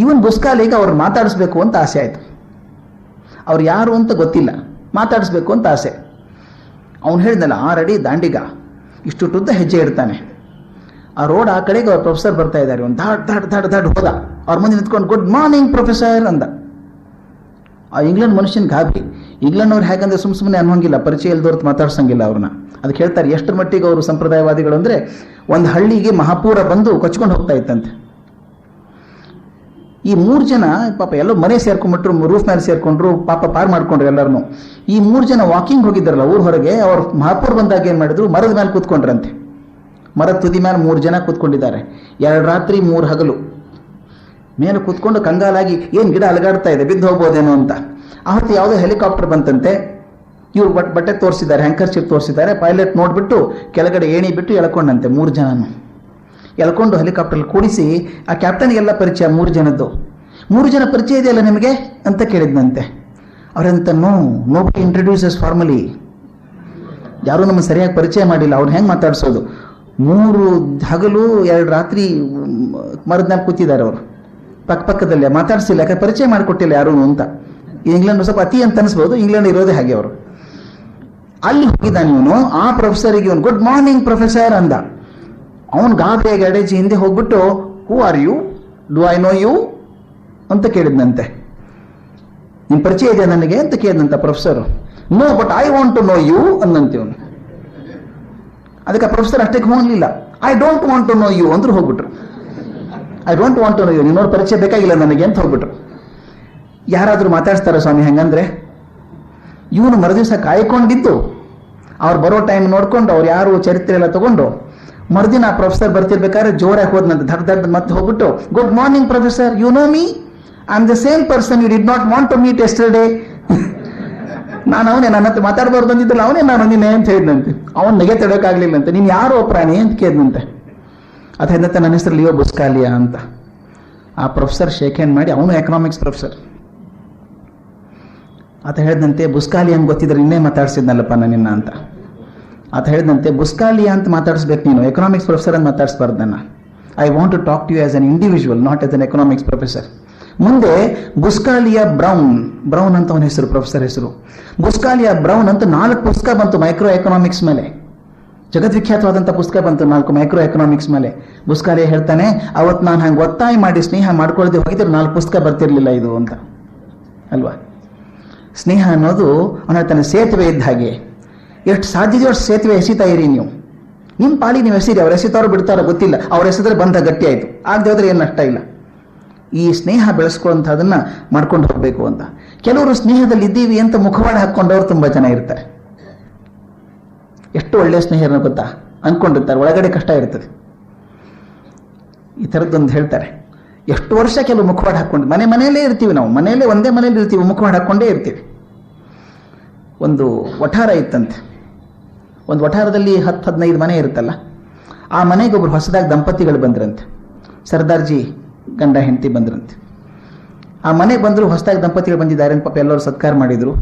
ಇವನ್ ಬುಸ್ಕಾಲಿಗೆ ಅವ್ರು ಮಾತಾಡಿಸ್ಬೇಕು ಅಂತ ಆಸೆ ಆಯಿತು. ಅವ್ರು ಯಾರು ಅಂತ ಗೊತ್ತಿಲ್ಲ, ಮಾತಾಡಿಸ್ಬೇಕು ಅಂತ ಆಸೆ. ಅವನು ಹೇಳಿದ್ನಲ್ಲ, 6 ಅಡಿ ದಾಂಡಿಗ, ಇಷ್ಟು ಉದ್ದ ಹೆಜ್ಜೆ ಇಡ್ತಾನೆ. ಆ ರೋಡ್ ಆ ಕಡೆಗೆ ಅವ್ರ ಪ್ರೊಫೆಸರ್ ಬರ್ತಾ ಇದ್ದಾರೆ. ಒಂದು ದಾಡ್ ಹೋದ, ಅವ್ರ ಮುಂದೆ ನಿಂತ್ಕೊಂಡು ಗುಡ್ ಮಾರ್ನಿಂಗ್ ಪ್ರೊಫೆಸರ್ ಅಂದ. ಆ ಇಂಗ್ಲೆಂಡ್ ಮನುಷ್ಯನ ಗಾಬರಿ. ಇಂಗ್ಲೆಂಡ್ನವ್ರು ಹೇಗಂದ್ರೆ ಸುಮ್ಮನೆ ಅನ್ನೋಂಗಿಲ್ಲ, ಪರಿಚಯ ಇಲ್ದವ್ರದ್ದು ಮಾತಾಡ್ಸಂಗಿಲ್ಲ ಅವ್ರನ್ನ. ಅದಕ್ಕೆ ಹೇಳ್ತಾರೆ, ಎಷ್ಟರ ಮಟ್ಟಿಗೆ ಅವರು ಸಂಪ್ರದಾಯವಾದಿಗಳು ಅಂದರೆ, ಒಂದು ಹಳ್ಳಿಗೆ ಮಹಾಪೂರ ಬಂದು ಕೊಚ್ಕೊಂಡು ಹೋಗ್ತಾ ಇತ್ತಂತೆ. ಈ 3 ಜನ ಪಾಪ ಎಲ್ಲೋ ಮನೆ ಸೇರ್ಕೊಂಡ್ಬಿಟ್ರು, ರೂಫ್ ಮೇಲೆ ಸೇರ್ಕೊಂಡ್ರು, ಪಾಪ ಪಾರ್ ಮಾಡ್ಕೊಂಡ್ರು ಎಲ್ಲರನ್ನು. ಈ 3 ಜನ ವಾಕಿಂಗ್ ಹೋಗಿದ್ದಾರಲ್ಲ ಊರ್ ಹೊರಗೆ, ಅವ್ರು ಮಹಾಪೂರ್ ಬಂದಾಗ ಏನು ಮಾಡಿದ್ರು, ಮರದ ಮೇಲೆ ಕೂತ್ಕೊಂಡ್ರಂತೆ. ಮರದ ತುದಿ ಮೇಲೆ 3 ಜನ ಕೂತ್ಕೊಂಡಿದ್ದಾರೆ. 2 ರಾತ್ರಿ 3 ಹಗಲು ಮೇಲೆ ಕೂತ್ಕೊಂಡು ಕಂಗಾಲಾಗಿ, ಏನು ಗಿಡ ಅಲಗಾಡ್ತಾ ಇದೆ, ಬಿದ್ದು ಹೋಗ್ಬೋದೇನೋ ಅಂತ. ಆವತ್ತು ಯಾವುದೋ ಹೆಲಿಕಾಪ್ಟರ್ ಬಂತಂತೆ. ಇವ್ರು ಬಟ್ಟೆ ತೋರಿಸಿದ್ದಾರೆ, ಹ್ಯಾಂಕರ್ಶಿಪ್ ತೋರಿಸಿದ್ದಾರೆ. ಪೈಲಟ್ ನೋಡ್ಬಿಟ್ಟು ಕೆಳಗಡೆ ಏಣಿ ಬಿಟ್ಟು ಎಳ್ಕೊಂಡಂತೆ 3 ಜನನು. ಎಳ್ಕೊಂಡು ಹೆಲಿಕಾಪ್ಟರ್ ಕೂಡಿಸಿ ಆ ಕ್ಯಾಪ್ಟನ್ಗೆಲ್ಲ ಪರಿಚಯ 3 ಜನದ್ದು. 3 ಜನ ಪರಿಚಯ ಇದೆಯಲ್ಲ ನಿಮಗೆ ಅಂತ ಕೇಳಿದ್ನಂತೆ. ಅವರಂತ ನೋ ಇಂಟ್ರೊಡ್ಯೂಸಸ್ ಫಾರ್ಮಲಿ, ಯಾರೂ ನಮಗೆ ಸರಿಯಾಗಿ ಪರಿಚಯ ಮಾಡಿಲ್ಲ, ಅವ್ರು ಹೆಂಗೆ ಮಾತಾಡ್ಸೋದು? 3 ಹಗಲು 2 ರಾತ್ರಿ ಮರದ್ನಾಗ ಕೂತಿದ್ದಾರೆ ಅವರು ಪಕ್ಕದಲ್ಲೇ, ಮಾತಾಡ್ಸಿಲ್ಲ, ಯಾಕೆ ಪರಿಚಯ ಮಾಡಿಕೊಟ್ಟಿಲ್ಲ ಯಾರೂ ಅಂತ. ಇಂಗ್ಲೆಂಡ್ ಸ್ವಲ್ಪ ಅತಿ ಅಂತ ಅನಿಸ್ಬೋದು, ಇಂಗ್ಲೆಂಡ್ ಇರೋದೇ ಹಾಗೆ ಅವರು. ಅಲ್ಲಿ ಹೋಗಿದ್ದಾನೆ ಇವನು, ಆ ಪ್ರೊಫೆಸರಿಗೆ ಇವನು ಗುಡ್ ಮಾರ್ನಿಂಗ್ ಪ್ರೊಫೆಸರ್ ಅಂದ. ಅವನು ಗಾಬರಿಯಾಗಿ ಅಡೇಜಿ ಹಿಂದೆ ಹೋಗ್ಬಿಟ್ಟು who are you, do I know you ಅಂತ ಕೇಳಿದ್ನಂತೆ. ನಿನ್ ಪರಿಚಯ ಇದೆ ನನಗೆ ಅಂತ ಕೇಳಿದಂತ professor. No but I want to know you ಅಂದಂತೆ ಇವನು. ಅದಕ್ಕೆ ಪ್ರೊಫೆಸರ್ ಅಷ್ಟಕ್ಕೆ ಹೋಗ್ಲಿಲ್ಲ. I don't want to know you ಅಂದ್ರು ಹೋಗ್ಬಿಟ್ರು. I don't want to know you, ನಿನ್ನೋರು ಪರಿಚಯ ಬೇಕಾಗಿಲ್ಲ ನನಗೆ ಅಂತ ಹೋಗ್ಬಿಟ್ರು. ಯಾರಾದ್ರೂ ಮಾತಾಡ್ತಾರ ಸ್ವಾಮಿ ಹಂಗಂದ್ರೆ? ಇವನು ಮರುದಿವಸ ಕಾಯ್ಕೊಂಡಿದ್ದು ಅವ್ರು ಬರೋ ಟೈಮ್ ನೋಡ್ಕೊಂಡು ಅವ್ರು ಯಾರು ಚರಿತ್ರೆ ಎಲ್ಲ ತಗೊಂಡು ಮರುದಿನ ಆ ಪ್ರೊಫೆಸರ್ ಬರ್ತಿರ್ಬೇಕಾದ್ರೆ ಜೋರಾಗಿ ಹೋದ್ನಂತ, ದಡ್ಡ ಮತ್ತೆ ಹೋಗ್ಬಿಟ್ಟು good morning professor, you know me, I am the same person you did not want to meet yesterday. ನಾನು ಅವನೇ, ನನ್ನ ಹತ್ರ ಮಾತಾಡಬಾರ್ದು ಅಂದಿದ್ದಲ್ಲ ಅವನೇ ನಾನು ನಿನ್ನೆ ಅಂತ ಹೇಳಿದಂತೆ. ಅವನ್ ನೆಗೆ ತಡೋಕ್ಕಾಗ್ಲಿಲ್ಲಂತೆ. ನೀನು ಯಾರೋ ಪ್ರಾಣಿ ಅಂತ ಕೇಳಿದಂತೆ. ಅದು ಹೆಂದತ್ತೆ ನನ್ನ ಹೆಸರು ಲಿಯೋ ಬುಸ್ಕಾಲಿಯಾ ಅಂತ. ಆ ಪ್ರೊಫೆಸರ್ ಶೇಕ್ ಹ್ಯಾಂಡ್ ಮಾಡಿ, ಅವನು ಎಕನಾಮಿಕ್ಸ್ ಪ್ರೊಫೆಸರ್. ಆತ ಹೇಳಿದಂತೆ ಬುಸ್ಕಾಲಿಯಾ ಅಂತ ಗೊತ್ತಿದ್ರೆ ಇನ್ನೇ ಮಾತಾಡ್ಸಿದ್ನಲ್ಲಪ್ಪ ನಿನ್ನ ಅಂತ. ಆತ ಹೇಳಿದಂತೆ ಬುಸ್ಕಾಲಿಯಾ ಅಂತ ಮಾತಾಡಿಸ್ಬೇಕು ನೀನು, ಎಕನಾಮಿಕ್ಸ್ ಪ್ರೊಫೆಸರ್ ಅಂತ ಮಾತಾಡಿಸ್ಬಾರ್ದು ನನ್ನ. I want to talk to you as an individual, not as an economics professor. ಮುಂದೆ ಬುಸ್ಕಾಲಿಯಾ ಬ್ರೌನ್ ಅಂತ ಅವನ ಹೆಸರು, ಪ್ರೊಫೆಸರ್ ಹೆಸರು. ಬುಸ್ಕಾಲಿಯಾ ಬ್ರೌನ್ ಅಂತ 4 ಪುಸ್ತಕ ಬಂತು ಮೈಕ್ರೋ ಎಕನಾಮಿಕ್ಸ್ ಮೇಲೆ. ಜಗದ್ವಿಖ್ಯಾತವಾದಂಥ ಪುಸ್ತಕ ಬಂತು 4 ಮೈಕ್ರೋ ಎಕನಾಮಿಕ್ಸ್ ಮೇಲೆ. ಬುಸ್ಕಾಲಿಯಾ ಹೇಳ್ತಾನೆ, ಅವತ್ತು ನಾನು ಹಂಗೆ ಒತ್ತಾಯ ಮಾಡಿ ಸ್ನೇಹ ಮಾಡ್ಕೊಳ್ಳದೆ ಹೋಗಿದ್ರೆ 4 ಪುಸ್ತಕ ಬರ್ತಿರ್ಲಿಲ್ಲ ಇದು ಅಂತ ಅಲ್ವಾ. ಸ್ನೇಹ ಅನ್ನೋದು ಅವನ ತನ್ನ ಸೇತುವೆ ಇದ್ದ ಹಾಗೆ. ಎಷ್ಟು ಸಾಧ್ಯದೆಯೋ ಅಷ್ಟು ಸೇತುವೆ ಎಸಿತಾ ಇರಿ ನೀವು. ನಿಮ್ಮ ಪಾಲಿ ನೀವು ಎಸಿರಿ, ಅವ್ರು ಎಸಿತಾರೋ ಬಿಡ್ತಾರೋ ಗೊತ್ತಿಲ್ಲ, ಅವ್ರು ಎಸಿದ್ರೆ ಬಂಧ ಗಟ್ಟಿ ಆಯ್ತು, ಆಗದೆ ಹೋದ್ರೆ ಏನು ನಷ್ಟ ಇಲ್ಲ. ಈ ಸ್ನೇಹ ಬೆಳೆಸ್ಕೊಳ್ಳುವಂಥದನ್ನ ಮಾಡ್ಕೊಂಡು ಹೋಗ್ಬೇಕು ಅಂತ. ಕೆಲವರು ಸ್ನೇಹದಲ್ಲಿ ಇದ್ದೀವಿ ಅಂತ ಮುಖವಾಡ ಹಾಕೊಂಡವ್ರು ತುಂಬಾ ಜನ ಇರ್ತಾರೆ. ಎಷ್ಟು ಒಳ್ಳೆಯ ಸ್ನೇಹಿತರನ್ನ ಗೊತ್ತಾ ಅನ್ಕೊಂಡಿರ್ತಾರೆ, ಒಳಗಡೆ ಕಷ್ಟ ಇರ್ತದೆ. ಈ ಥರದ್ದೊಂದು ಹೇಳ್ತಾರೆ. ಎಷ್ಟು ವರ್ಷ ಕೆಲವು ಮುಖವಾಡ ಹಾಕೊಂಡು ಮನೆಯಲ್ಲೇ ಇರ್ತೀವಿ ನಾವು, ಒಂದೇ ಮನೆಯಲ್ಲಿ ಇರ್ತೀವಿ, ಮುಖವಾಡ ಹಾಕೊಂಡೇ ಇರ್ತೀವಿ. ಒಂದು ವಠಾರ ಇತ್ತಂತೆ. ಒಂದು ವಠಾರದಲ್ಲಿ 10-15 ಮನೆ ಇರುತ್ತಲ್ಲ, ಆ ಮನೆಗೆ ಒಬ್ರು ಹೊಸದಾಗಿ ದಂಪತಿಗಳು ಬಂದ್ರಂತೆ. ಸರ್ದಾರ್ಜಿ ಗಂಡ ಹೆಂಡತಿ ಬಂದ್ರಂತೆ. ಆ ಮನೆಗೆ ಬಂದರು, ಹೊಸದಾಗಿ ದಂಪತಿಗಳು ಬಂದಿದ್ದಾರೆ ಅಂತ ಪಾಪ ಎಲ್ಲರೂ ಸತ್ಕಾರ ಮಾಡಿದ್ರು.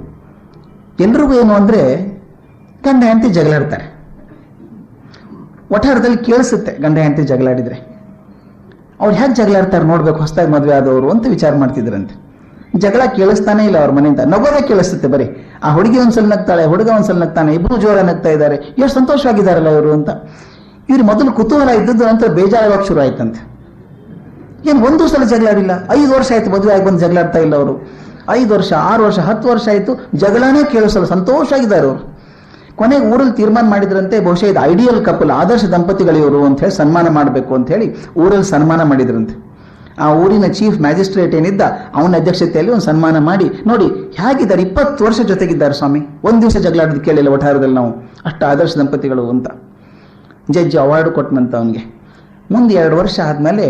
ಎಲ್ರಿಗೂ ಏನು ಅಂದ್ರೆ ಗಂಡ ಹೆಂಡತಿ ಜಗಳಾಡ್ತಾರೆ. ವಠಾರದಲ್ಲಿ ಕೇಳಿಸುತ್ತೆ ಗಂಡ ಹೆಂಡತಿ ಜಗಳಾಡಿದ್ರೆ. ಅವ್ರು ಹೇಗೆ ಜಗಳಾಡ್ತಾರೆ ನೋಡ್ಬೇಕು, ಹೊಸದಾಗಿ ಮದುವೆ ಆದವರು ಅಂತ ವಿಚಾರ ಮಾಡ್ತಿದ್ರಂತೆ. ಜಗಳ ಕೇಳಿಸ್ತಾನೆ ಇಲ್ಲ ಅವ್ರ ಮನೆಯಿಂದ, ನಗೋದೇ ಕೇಳಿಸುತ್ತೆ ಬರೀ. ಆ ಹುಡುಗಿ ಒಂದ್ಸಲ ನಗ್ತಾಳೆ, ಹುಡುಗ ಒಂದ್ಸಲ ನಗ್ತಾನೆ, ಇಬ್ರು ಜೋರ ನಗ್ತಾ ಇದ್ದಾರೆ, ಎಷ್ಟು ಸಂತೋಷವಾಗಿದ್ದಾರಲ್ಲ ಇವರು ಅಂತ. ಇವ್ರು ಮೊದಲು ಕುತೂಹಲ ಇದ್ದದ್ದು ನಂತರ ಬೇಜಾರಾಗೋಕೆ ಶುರು ಆಯ್ತಂತೆ. ಏನು ಒಂದು ಸಲ ಜಗಳಾಡಿಲ್ಲ, 5 ವರ್ಷ ಆಯ್ತು ಮದುವೆ ಆಗಿ ಬಂದು ಜಗಳಾಡ್ತಾ ಇಲ್ಲ ಅವರು. 5 ವರ್ಷ 6 ವರ್ಷ 10 ವರ್ಷ ಆಯ್ತು, ಜಗಳನೇ ಕೇಳಿಸಲ್ಲ, ಸಂತೋಷವಾಗಿದ್ದಾರೆ ಅವರು. ಕೊನೆಗೆ ಊರಲ್ಲಿ ತೀರ್ಮಾನ ಮಾಡಿದ್ರಂತೆ, ಬಹುಶಃ ಇದು ಐಡಿಯಲ್ ಕಪಲ್, ಆದರ್ಶ ದಂಪತಿಗಳಿವರು ಅಂತ ಹೇಳಿ ಸನ್ಮಾನ ಮಾಡಬೇಕು ಅಂತ ಹೇಳಿ ಊರಲ್ಲಿ ಸನ್ಮಾನ ಮಾಡಿದ್ರಂತೆ. ಆ ಊರಿನ ಚೀಫ್ ಮ್ಯಾಜಿಸ್ಟ್ರೇಟ್ ಏನಿದ್ದ ಅವನ ಅಧ್ಯಕ್ಷತೆಯಲ್ಲಿ ಒಂದು ಸನ್ಮಾನ ಮಾಡಿ, ನೋಡಿ ಹೇಗಿದ್ದಾರೆ, 20 ವರ್ಷ ಜೊತೆಗಿದ್ದಾರೆ ಸ್ವಾಮಿ, ಒಂದು ದಿವಸ ಜಗಳಾಡೋದು ಕೇಳಿಲ್ಲ ವಠಾರದಲ್ಲಿ ನಾವು, ಅಷ್ಟು ಆದರ್ಶ ದಂಪತಿಗಳು ಅಂತ. ಜಡ್ಜ್ ಅವಾರ್ಡ್ ಕೊಟ್ಟನಂತ ಅವನಿಗೆ. ಮುಂದೆ 2 ವರ್ಷ ಆದಮೇಲೆ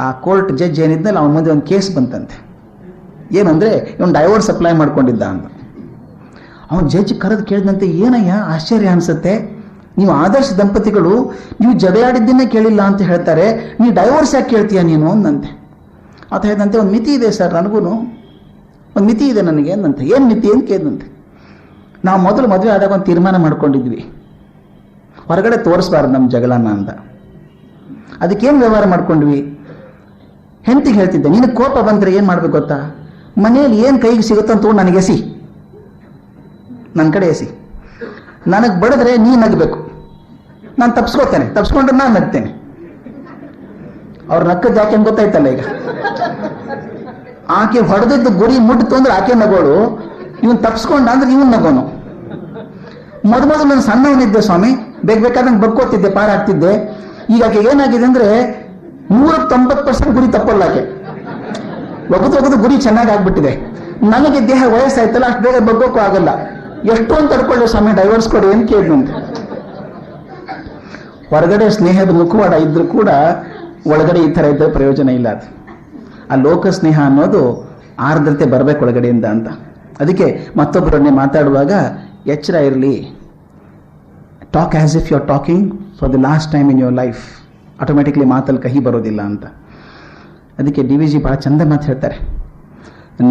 ಆ ಕೋರ್ಟ್ ಜಡ್ಜ್ ಏನಿದ್ನಲ್ಲ ಅವನ ಮುಂದೆ ಒಂದು ಕೇಸ್ ಬಂತಂತೆ. ಏನಂದ್ರೆ ಇವನು ಡೈವೋರ್ಸ್ ಅಪ್ಲೈ ಮಾಡ್ಕೊಂಡಿದ್ದ ಅಂತ. ಅವನು ಜಡ್ಜ್ ಕರೆದು ಕೇಳಿದಂತೆ, ಏನಯ್ಯ ಆಶ್ಚರ್ಯ ಅನ್ಸುತ್ತೆ, ನೀವು ಆದರ್ಶ ದಂಪತಿಗಳು, ನೀವು ಜಗಳಾಡಿದ್ದನ್ನೇ ಕೇಳಿಲ್ಲ ಅಂತ ಹೇಳ್ತಾರೆ, ನೀವು ಡೈವೋರ್ಸ್ ಯಾಕೆ ಕೇಳ್ತೀಯ ನೀನು ಅಂದಂತೆ. ಆತ ಹೇಳಿದಂತೆ, ಒಂದು ಮಿತಿ ಇದೆ ಸರ್, ನನಗೂ ಒಂದು ಮಿತಿ ಇದೆ ನನಗೆ ಅಂದಂತೆ. ಏನು ಮಿತಿ ಅಂತ ಕೇಳಿದಂತೆ. ನಾವು ಮೊದಲು ಮದುವೆ ಆದಾಗ ಒಂದು ತೀರ್ಮಾನ ಮಾಡ್ಕೊಂಡಿದ್ವಿ, ಹೊರಗಡೆ ತೋರಿಸ್ಬಾರ್ದು ನಮ್ಮ ಜಗಳನ ಅಂತ. ಅದಕ್ಕೇನು ವ್ಯವಹಾರ ಮಾಡ್ಕೊಂಡ್ವಿ, ಹೆಂಡತಿಗೆ ಹೇಳ್ತಿದ್ದೆ, ನಿನಗೆ ಕೋಪ ಬಂದರೆ ಏನು ಮಾಡ್ಬೇಕು ಗೊತ್ತಾ, ಮನೆಯಲ್ಲಿ ಏನು ಕೈಗೆ ಸಿಗುತ್ತೋ ಅಂತ ನನಗೆ ಎಸಿ, ನನ್ನ ಕಡೆ ಎಸಿ, ನನಗೆ ಬಡಿದ್ರೆ ನೀನು ನಗಬೇಕು, ನಾನು ತಪ್ಸ್ಕೊತೇನೆ, ತಪ್ಸ್ಕೊಂಡ್ರೆ ನಾನು ನಗ್ತೇನೆ. ಅವ್ರು ನಕ್ಕದ್ದು ಯಾಕೆ ಗೊತ್ತಾಯ್ತಲ್ಲ ಈಗ. ಆಕೆ ಹೊಡೆದದ್ದು ಗುರಿ ಮುಟ್ಟಿತು ಅಂದ್ರೆ ಆಕೆ ನಗೋಳು, ಇವನ್ ತಪ್ಸ್ಕೊಂಡ ಅಂದ್ರೆ ಇವನ್ ನಗೋನು. ಮೊದಲು ನಾನು ಸಣ್ಣವನಿದ್ದೆ ಸ್ವಾಮಿ, ಬೇಕಾದಂಗೆ ಬಗ್ಕೋತಿದ್ದೆ, ಪಾರಾಗ್ತಿದ್ದೆ. ಈಗ ಆಕೆ ಏನಾಗಿದೆ ಅಂದ್ರೆ 190% ಗುರಿ ತಪ್ಪಲ್ಲ ಆಕೆ, ಒಗದು ಗುರಿ ಚೆನ್ನಾಗಿ ಆಗ್ಬಿಟ್ಟಿದೆ. ನನಗೆ ದೇಹ ವಯಸ್ಸಾಯ್ತಲ್ಲ, ಅಷ್ಟು ಬೇಗ ಬಗ್ಗೋಕ್ಕೂ ಆಗಲ್ಲ. ಎಷ್ಟು ಅಂತ ತಡ್ಕೊಳ್ಳಿ ಸ್ವಾಮಿ, ಡೈವರ್ಸ್ ಕೊಡಿ ಅಂತ ಕೇಳಿದಂತೆ. ಹೊರಗಡೆ ಸ್ನೇಹದ ಮುಖವಾಡ ಇದ್ರೂ ಕೂಡ ಒಳಗಡೆ ಈ ತರ ಇದ್ದರೆ ಪ್ರಯೋಜನ ಇಲ್ಲ. ಅದು ಆ ಲೋಕ ಸ್ನೇಹ ಅನ್ನೋದು ಆರ್ದ್ರತೆ ಬರ್ಬೇಕು ಒಳಗಡೆಯಿಂದ ಅಂತ. ಅದಕ್ಕೆ ಮತ್ತೊಬ್ಬರನ್ನೇ ಮಾತಾಡುವಾಗ ಎಚ್ಚರ ಇರಲಿ. Talk as if you are talking for the last time in your life. Automatically ಮಾತಲ್ಲಿ ಕಹಿ ಬರೋದಿಲ್ಲ ಅಂತ. ಅದಕ್ಕೆ ಡಿ ವಿ ಜಿ ಬಹಳ ಚಂದ ಮಾತು ಹೇಳ್ತಾರೆ.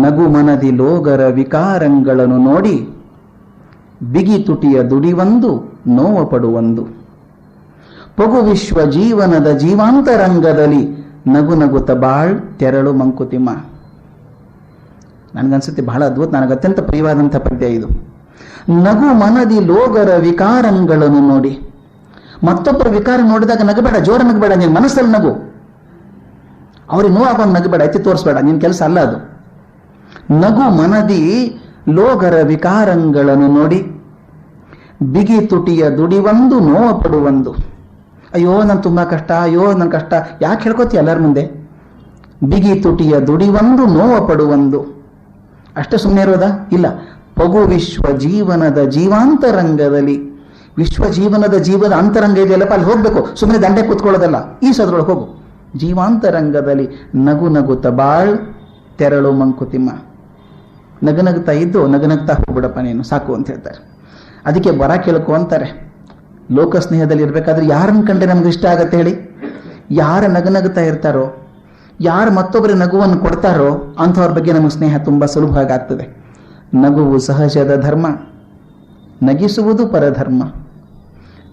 ನಗು ಮನದಿ ಲೋಗರ ವಿಕಾರಂಗಳನ್ನು ನೋಡಿ ಬಿಗಿ ತುಟಿಯ ದುಡಿವಂದು ನೋವ ಪಡುವಂದು. ಪೊಗು ವಿಶ್ವ ಜೀವನದ ಜೀವಾಂತರಂಗದಲ್ಲಿ ನಗು ನಗುತ್ತ ಬಾಳ್ ತೆರಳು ಮಂಕುತಿಮ್ಮ. ನನಗನ್ಸುತ್ತೆ ಬಹಳ ಅದ್ಭುತ, ನನಗೆ ಅತ್ಯಂತ ಪ್ರಿಯವಾದಂಥ ಪದ್ಯ ಇದು. ನಗು ಮನದಿ ಲೋಗರ ವಿಕಾರಂಗಳನ್ನು ನೋಡಿ. ಮತ್ತೊಬ್ಬರ ವಿಕಾರ ನೋಡಿದಾಗ ನಗಬೇಡ, ಜೋರ ನಗಬೇಡ, ನೀನು ಮನಸ್ಸಲ್ಲಿ ನಗು. ಅವ್ರಿಗೆ ನೋವಾಗ ನಗಬೇಡ, ಎತ್ತಿ ತೋರಿಸ್ಬೇಡ, ನಿನ್ನ ಕೆಲಸ ಅಲ್ಲ ಅದು. ನಗು ಮನದಿ ಲೋಗರ ವಿಕಾರಂಗಳನ್ನು ನೋಡಿ ಬಿಗಿ ತುಟಿಯ ದುಡಿವಂದು ನೋವ ಪಡುವಂದು. ಅಯ್ಯೋ ನನ್ ತುಂಬಾ ಕಷ್ಟ, ಅಯ್ಯೋ ನನ್ ಕಷ್ಟ, ಯಾಕೆ ಹೇಳ್ಕೊತೀಯ ಎಲ್ಲರ ಮುಂದೆ? ಬಿಗಿ ತುಟಿಯ ದುಡಿವಂದು ನೋವ ಪಡುವಂದು. ಅಷ್ಟೇ ಸುಮ್ಮನೆ ಇರೋದಾ? ಇಲ್ಲ. ಪಗು ವಿಶ್ವ ಜೀವನದ ಜೀವಾಂತರಂಗದಲ್ಲಿ. ವಿಶ್ವ ಜೀವನದ ಜೀವನ ಅಂತರಂಗ ಇದೆಯಲ್ಲಪ್ಪ, ಅಲ್ಲಿ ಹೋಗ್ಬೇಕು, ಸುಮ್ಮನೆ ದಂಡೆ ಕೂತ್ಕೊಳ್ಳೋದಲ್ಲ, ಈ ಸದ್ರೊಳಗೆ ಹೋಗು. ಜೀವಾಂತರಂಗದಲ್ಲಿ ನಗು ನಗುತ್ತ ಬಾಳ್ ತೆರಳು ಮಂಕುತಿಮ್ಮ. ನಗನಗ್ತಾ ಇದ್ದು ನಗನಗ್ತಾ ಹೋಗ್ಬಿಡಪ್ಪ ನೀನು, ಸಾಕು ಅಂತ ಹೇಳ್ತಾರೆ. ಅದಕ್ಕೆ ವರ ಕೇಳ್ಕೊ ಅಂತಾರೆ. ಲೋಕ ಸ್ನೇಹದಲ್ಲಿ ಇರ್ಬೇಕಾದ್ರೆ ಯಾರನ್ನ ಕಂಡ್ರೆ ನಮ್ಗೆ ಇಷ್ಟ ಆಗತ್ತೆ ಹೇಳಿ? ಯಾರ ನಗನಗ್ತಾ ಇರ್ತಾರೋ, ಯಾರು ಮತ್ತೊಬ್ಬರ ನಗುವನ್ನು ಕೊಡ್ತಾರೋ ಅಂಥವ್ರ ಬಗ್ಗೆ ನಮಗೆ ಸ್ನೇಹ ತುಂಬಾ ಸುಲಭವಾಗಿ ಆಗ್ತದೆ. ನಗುವು ಸಹಜದ ಧರ್ಮ, ನಗಿಸುವುದು ಪರಧರ್ಮ.